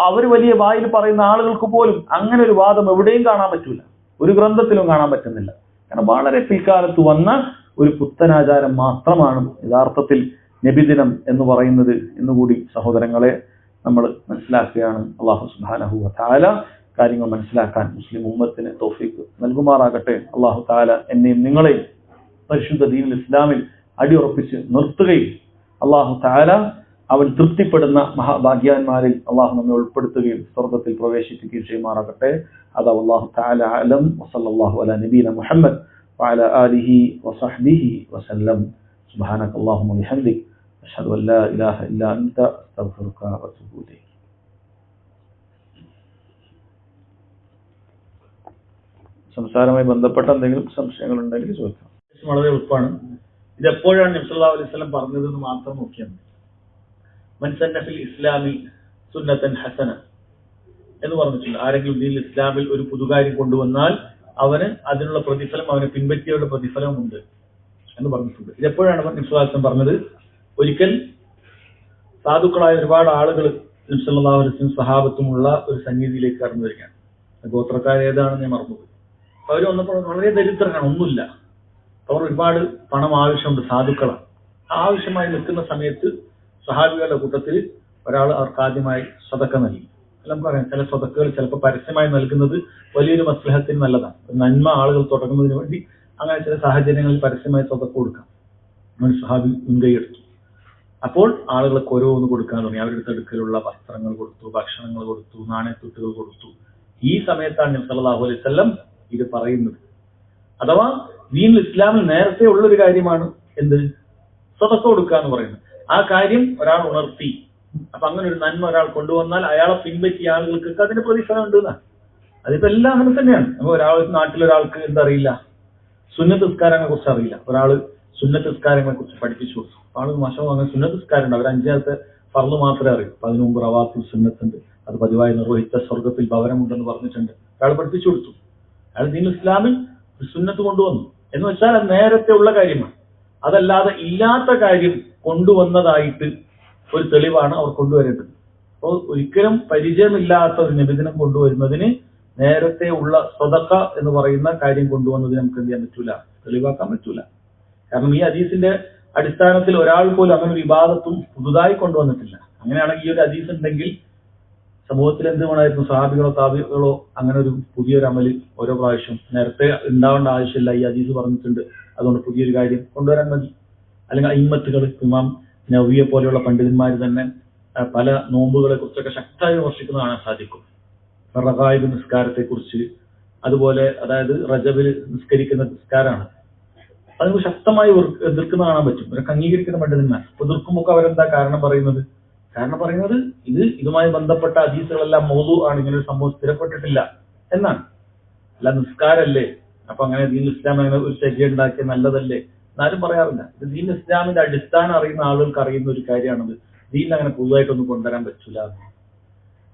അവർ വലിയ വായിൽ പറയുന്ന ആളുകൾക്ക് പോലും അങ്ങനെ ഒരു വാദം എവിടെയും കാണാൻ പറ്റൂല, ഒരു ഗ്രന്ഥത്തിലും കാണാൻ പറ്റുന്നില്ല. കാരണം വളരെ പിൽക്കാലത്ത് വന്ന ഒരു പുത്തനാചാരം മാത്രമാണ് യഥാർത്ഥത്തിൽ നബിദിനം എന്ന് പറയുന്നത് എന്നുകൂടി സഹോദരങ്ങളെ നമ്മൾ മനസ്സിലാക്കുകയാണ്. അല്ലാഹു സുബ്ഹാനഹു വ തആല കാര്യങ്ങൾ മനസ്സിലാക്കാൻ മുസ്ലിം ഉമ്മത്തിന് തൗഫീഖ് നൽകുമാറാകട്ടെ. അല്ലാഹു തആല എന്നെയും നിങ്ങളെയും പരിശുദ്ധ ദീനുൽ ഇസ്ലാമിൽ അടിയുറപ്പിച്ച് നിർത്തുകയും അല്ലാഹു തആല അവൻ തൃപ്തിപ്പെടുന്ന മഹാഭാഗ്യവാന്മാരിൽ അല്ലാഹു നമ്മെ ഉൾപ്പെടുത്തുകയും സ്വർഗ്ഗത്തിൽ പ്രവേശിപ്പിക്കുകയും ചെയ്യുമാറാകട്ടെ. അതാ വല്ലാഹു തആല അലം. വസല്ലല്ലാഹു അലാ നബീന മുഹമ്മദ് വഅലാ ആലിഹി വസഹ്ബിഹി വസല്ലം. സുബ്ഹാനകല്ലാഹുമ്മ വബിഹംദിക അഷ്ഹദു അൻ ലാ ഇലാഹ ഇല്ലാ അൻത അസ്തഗ്ഫിറുക വഅതൂബു ഇലൈക്. സംസാരവുമായി ബന്ധപ്പെട്ട എന്തെങ്കിലും സംശയങ്ങൾ ഉണ്ടെങ്കിൽ ചോദിക്കാം. വളരെ എളുപ്പമാണ്. ഇത് എപ്പോഴാണ് നബി സല്ലല്ലാഹു അലൈഹി വസല്ലം പറഞ്ഞതെന്ന് മാത്രം നോക്കിയാൽ മതി. മൻ സന്ന ഫിൽ ഇസ്ലാമി സുന്നത്തൻ ഹസന എന്ന് പറഞ്ഞിട്ടുണ്ട്. ആരെങ്കിലും ദീനുൽ ഇസ്ലാമിൽ ഒരു പുതുകാര്യം കൊണ്ടുവന്നാൽ അവന് അതിനുള്ള പ്രതിഫലം, അവനെ പിൻപറ്റിയവരുടെ പ്രതിഫലമുണ്ട് എന്ന് പറഞ്ഞിട്ടുണ്ട്. ഇതെപ്പോഴാണ് നബി സല്ലല്ലാഹു അലൈഹി വസല്ലം പറഞ്ഞത്? ഒരിക്കൽ സാധുക്കളായ ഒരുപാട് ആളുകൾ നബി സല്ലല്ലാഹു അലൈഹി വസല്ലം സഹാബത്തുമുള്ള ഒരു സന്നിധിയിലേക്ക് കടന്നു വരികയാണ്. ഗോത്രക്കാരേതാണെന്ന് ഞാൻ മറന്നുപോയി. അവർ വന്നപ്പോൾ വളരെ ദരിദ്രനാണ്, ഒന്നുമില്ല. അവർ ഒരുപാട് പണം ആവശ്യമുണ്ട്, സാധുക്കളാണ്. ആവശ്യമായി നിൽക്കുന്ന സമയത്ത് സഹാബികളുടെ കൂട്ടത്തിൽ ഒരാൾ അവർക്ക് ആദ്യമായി സ്വതക്ക നൽകി. എല്ലാം പറയാം, ചില സ്വതക്കുകൾ ചിലപ്പോൾ പരസ്യമായി നൽകുന്നത് വലിയൊരു മസ്ലഹത്തിന് നല്ലതാണ്. നന്മ ആളുകൾ തുടങ്ങുന്നതിന് വേണ്ടി അങ്ങനെ ചില സാഹചര്യങ്ങളിൽ പരസ്യമായി സ്വതക്ക കൊടുക്കാം. ഒരു സഹാബി മുൻകൈയെടുത്തു. അപ്പോൾ ആളുകൾക്ക് ഓരോന്ന് കൊടുക്കാൻ തുടങ്ങി. അവരുടെ അടുക്കലുള്ള വസ്ത്രങ്ങൾ കൊടുത്തു, ഭക്ഷണങ്ങൾ കൊടുത്തു, നാണയത്തുട്ടുകൾ കൊടുത്തു. ഈ സമയത്താണ് നബി സല്ലല്ലാഹു അലൈഹി വസല്ലം ഇത് പറയുന്നത്. അഥവാ ദീനുൽ ഇസ്ലാമിൽ നേരത്തെ ഉള്ളൊരു കാര്യമാണ് എന്ത്, സദഖ കൊടുക്കുക എന്ന് പറയുന്നത്. ആ കാര്യം ഒരാൾ ഉണർത്തി, അപ്പൊ അങ്ങനെ ഒരു നന്മ ഒരാൾ കൊണ്ടുവന്നാൽ അയാളെ പിൻപറ്റിയ ആളുകൾക്കൊക്കെ അതിന്റെ പ്രതിഫലം ഉണ്ട് എന്നാ. അതിപ്പോ എല്ലാം അങ്ങനെ തന്നെയാണ്. അപ്പൊ നാട്ടിലൊരാൾക്ക് എന്തറിയില്ല, സുന്നത്ത് നിസ്കാരങ്ങളെ കുറിച്ച് അറിയില്ല, ഒരാള് സുന്നത്ത് നിസ്കാരങ്ങളെ കുറിച്ച് പഠിപ്പിച്ചു കൊടുത്തു. ആള് മാഷാ അങ്ങനെ സുന്നത്ത് നിസ്കാരം ഉണ്ട്, അവർ 5 നേരത്തെ ഫർള് മാത്രമേ അറിയൂ, അപ്പൊ അതിനു മുമ്പ് റവാത്തുൽ സുന്നത്തുണ്ട്, അത് പതിവായി നിർവഹിച്ച സ്വർഗത്തിൽ ഭവനമുണ്ടെന്ന് പറഞ്ഞിട്ടുണ്ട്. അയാൾ പഠിപ്പിച്ചു കൊടുത്തു, അയാൾ ദീനുൽ ഇസ്ലാമിൽ സുന്നത്ത് കൊണ്ടുവന്നു എന്ന് വെച്ചാൽ അത് നേരത്തെ ഉള്ള കാര്യമാണ്. അതല്ലാതെ ഇല്ലാത്ത കാര്യം കൊണ്ടുവന്നതായിട്ട് ഒരു തെളിവാണ് അവർ കൊണ്ടുവരേണ്ടത്. അപ്പോൾ ഒരിക്കലും പരിചയമില്ലാത്ത ഒരു നിബിധനം കൊണ്ടുവരുന്നതിന് നേരത്തെ ഉള്ള സദഖ എന്ന് പറയുന്ന കാര്യം കൊണ്ടുവന്നതിന് നമുക്ക് എന്ത് ചെയ്യാൻ പറ്റൂല, തെളിവാക്കാൻ പറ്റൂല. കാരണം ഈ ഹദീസിന്റെ അടിസ്ഥാനത്തിൽ ഒരാൾ പോലും അങ്ങനെ ഒരു ഇബാദത്തും പുതുതായി കൊണ്ടുവന്നിട്ടില്ല. അങ്ങനെയാണെങ്കിൽ ഈ ഒരു ഹദീസ് ഉണ്ടെങ്കിൽ സമൂഹത്തിൽ എന്ത് വേണമായിരുന്നു, സഹാബികളോ താബികളോ അങ്ങനെ ഒരു പുതിയൊരു അമല് ഓരോ പ്രാവശ്യം നേരത്തെ ഉണ്ടാവേണ്ട ആവശ്യമില്ല, ഈ ഹദീസ് പറഞ്ഞിട്ടുണ്ട്, അതുകൊണ്ട് പുതിയൊരു കാര്യം കൊണ്ടുവരാൻ മതി. അല്ലെങ്കിൽ അയിമ്മത്തുകൾ, ഇമാം നവവിയെ പോലെയുള്ള പണ്ഡിതന്മാർ തന്നെ പല നോമ്പുകളെ കുറിച്ചൊക്കെ ശക്തമായി വിമർശിക്കുന്ന കാണാൻ സാധിക്കും. റഗായിബ് നിസ്കാരത്തെ കുറിച്ച്, അതുപോലെ അതായത് റജബിൽ നിസ്കരിക്കുന്ന നിസ്കാരമാണ്, അതിന് ശക്തമായി എതിർക്കുന്ന കാണാൻ പറ്റും. ഇവരൊക്കെ അംഗീകരിക്കുന്ന പണ്ഡിതന്മാർ. അപ്പൊ എതിർക്കുമ്പോൾ അവരെന്താ കാരണം പറയുന്നത് ഇതുമായി ബന്ധപ്പെട്ട ഹദീസുകളെല്ലാം മൗദൂ ആണ്, ഇങ്ങനെ ഒരു സംഭവം സ്ഥിരപ്പെട്ടിട്ടില്ല എന്നാണ്. അല്ല നിസ്കാരല്ലേ, അപ്പൊ അങ്ങനെ ദീനുൽ ഇസ്ലാം അങ്ങനെ ഒരു ശരിയ ഉണ്ടാക്കിയ നല്ലതല്ലേ എന്നാലും പറയാറില്ല. ഇത് ദീനുൽ ഇസ്ലാമിന്റെ അടിസ്ഥാനം അറിയുന്ന ആളുകൾക്ക് അറിയുന്ന ഒരു കാര്യമാണത്. ദീൻ അങ്ങനെ പുതുതായിട്ടൊന്നും കൊണ്ടുവരാൻ പറ്റൂല.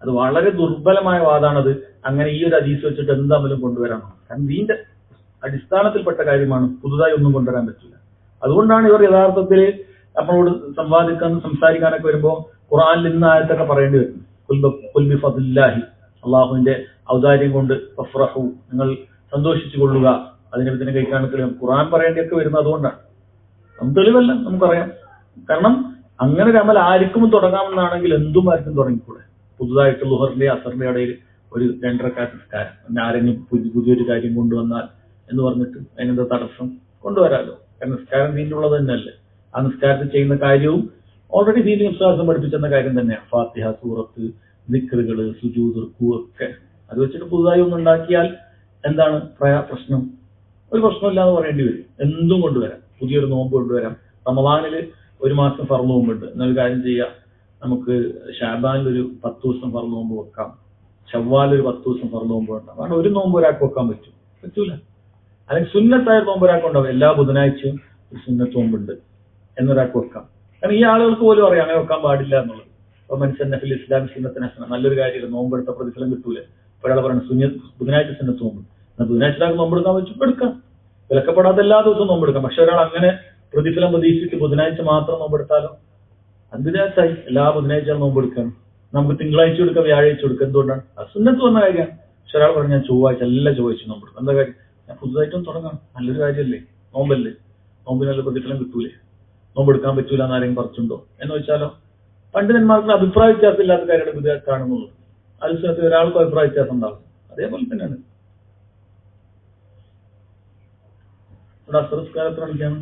അത് വളരെ ദുർബലമായ വാദമാണത്. അങ്ങനെ ഈ ഒരു ഹദീസ് വെച്ചിട്ട് എന്തായാലും കൊണ്ടുവരാൻ, കാരണം ദീന്റെ അടിസ്ഥാനത്തിൽപ്പെട്ട കാര്യമാണ്, പുതുതായി ഒന്നും കൊണ്ടുവരാൻ പറ്റില്ല. അതുകൊണ്ടാണ് ഇവർ യഥാർത്ഥത്തിൽ നമ്മളോട് സംസാരിക്കാനൊക്കെ വരുമ്പോൾ ഖുർആനിൽ ഇന്ന ആയത്തൊക്കെ പറയേണ്ടി വരും. ഖുൽ ബിഫദ്ലില്ലാഹി, അള്ളാഹുവിന്റെ ഔദാര്യം കൊണ്ട് ഫഫ്റഹു, നിങ്ങൾ സന്തോഷിച്ചു കൊള്ളുക, അതിനെ ഇതിനെ കഴിക്കാനൊക്കെ ഖുർആൻ പറയേണ്ടിയൊക്കെ വരുന്നത് അതുകൊണ്ടാണ്. നമുക്ക് തെളിവല്ല, നമുക്കറിയാം. കാരണം അങ്ങനെ ഒരു അമൽ ആർക്കും തുടങ്ങാമെന്നാണെങ്കിൽ എന്തും ആർക്കും തുടങ്ങിക്കൂടെ. പുതുതായിട്ട് ളുഹറിന്റെ അസറിന്റെ ഇടയിൽ ഒരു 2 റക്അത്ത് നിസ്കാരം, പിന്നെ ആരെങ്കിലും പുതിയൊരു കാര്യം കൊണ്ടുവന്നാൽ എന്ന് പറഞ്ഞിട്ട് അതിനെന്താ തടസ്സം, കൊണ്ടുവരാമല്ലോ. കാരണം നിസ്കാരം ദീനിലുള്ളത് തന്നെയല്ലേ. ആ നിസ്കാരത്തിൽ ചെയ്യുന്ന കാര്യവും ഓൾറെഡി ദീനിൽ വിശ്വാസം പഠിപ്പിച്ചെന്ന കാര്യം തന്നെയാണ്. ഫാത്തിഹ, സൂറത്ത്, ദിക്റുകള്, സുജൂദ്, റുക്കൂ ഒക്കെ. അത് വെച്ചിട്ട് പുതുതായി ഒന്നും ഉണ്ടാക്കിയാൽ എന്താണ് പ്രശ്നം? ഒരു പ്രശ്നമില്ലാന്ന് പറയേണ്ടി വരും. എന്തും കൊണ്ടുവരാം. പുതിയൊരു നോമ്പ് കൊണ്ടുവരാം. റമളാനിൽ 1 മാസം ഫർള് നോമ്പുണ്ട്, എന്നൊരു കാര്യം ചെയ്യാം. നമുക്ക് ഷാബാനിൽ ഒരു 10 ദിവസം ഫർള് നോമ്പ് വെക്കാം, ശവ്വാലിൽ ഒരു 10 ദിവസം ഫർള് നോമ്പ് വെക്കാം. കാരണം ഒരു നോമ്പ് ഒരാൾക്ക് വെക്കാൻ പറ്റൂല. അല്ലെങ്കിൽ സുന്നത്തായ നോമ്പ് ഒരാൾക്കുണ്ടാവും, എല്ലാ ബുധനാഴ്ചയും ഒരു സുന്നത്ത് നോമ്പുണ്ട് എന്നൊരാൾക്ക് വെക്കാം. കാരണം ഈ ആളുകൾക്ക് പോലും അറിയാം അങ്ങനെ വെക്കാൻ പാടില്ല എന്നുള്ളത്. അപ്പൊ മനുഷ്യൻ നഫിൽ ഇസ്ലാം സുന്നത്തിന് നല്ലൊരു കാര്യമില്ല, നോമ്പെടുത്ത പ്രതിഫലം കിട്ടൂലേ. ഒരാൾ പറയുന്നത് ബുധനാഴ്ച സുന്നത്ത് നോമ്പ്, എന്നാൽ ബുധനാഴ്ച നോമ്പെടുക്കാൻ വെച്ചു എടുക്കാം, വിലക്കപ്പെടാത്ത എല്ലാ ദിവസവും നോമ്പെടുക്കാം. പക്ഷെ ഒരാൾ അങ്ങനെ പ്രതിഫലം പ്രതീക്ഷിച്ചിട്ട് ബുധനാഴ്ച മാത്രം നോമ്പെടുത്താലോ, ബുധനാഴ്ചയായി എല്ലാ ബുധനാഴ്ചയാണ് നോമ്പെടുക്കണം. നമുക്ക് തിങ്കളാഴ്ച കൊടുക്കാം, വ്യാഴാഴ്ച കൊടുക്കാം. എന്തുകൊണ്ടാണ്? അത് സുന്നത്ത് വന്ന കാര്യമാണ്. പക്ഷെ ഒരാൾ പറഞ്ഞു ഞാൻ ചൊവ്വാഴ്ച എല്ലാ ചൊവ്വാഴ്ച നോമ്പെടുക്കും, എന്താ കാര്യം? ഞാൻ പുതുതായിട്ടും തുടങ്ങാം, നല്ലൊരു കാര്യമല്ലേ, നോമ്പല്ലേ, നോമ്പിന് നല്ല പ്രതിഫലം കിട്ടൂലേ, നോമ്പെടുക്കാൻ പറ്റൂല എന്നാരെങ്കിലും പറിച്ചുണ്ടോ എന്ന് വെച്ചാലോ? പണ്ഡിതന്മാർക്ക് അഭിപ്രായ വ്യത്യാസം ഇല്ലാത്ത കാര്യമാണ് വിദ്യാർത്ഥിയാണെന്നുള്ളത്. അതിൽ ഒരാൾക്കും അഭിപ്രായ വ്യത്യാസം ഉണ്ടാവും. അതേപോലെ തന്നെയാണ് ഇവിടെ അസ്രസ്കാരത്തിന് കാണിക്കാണ്.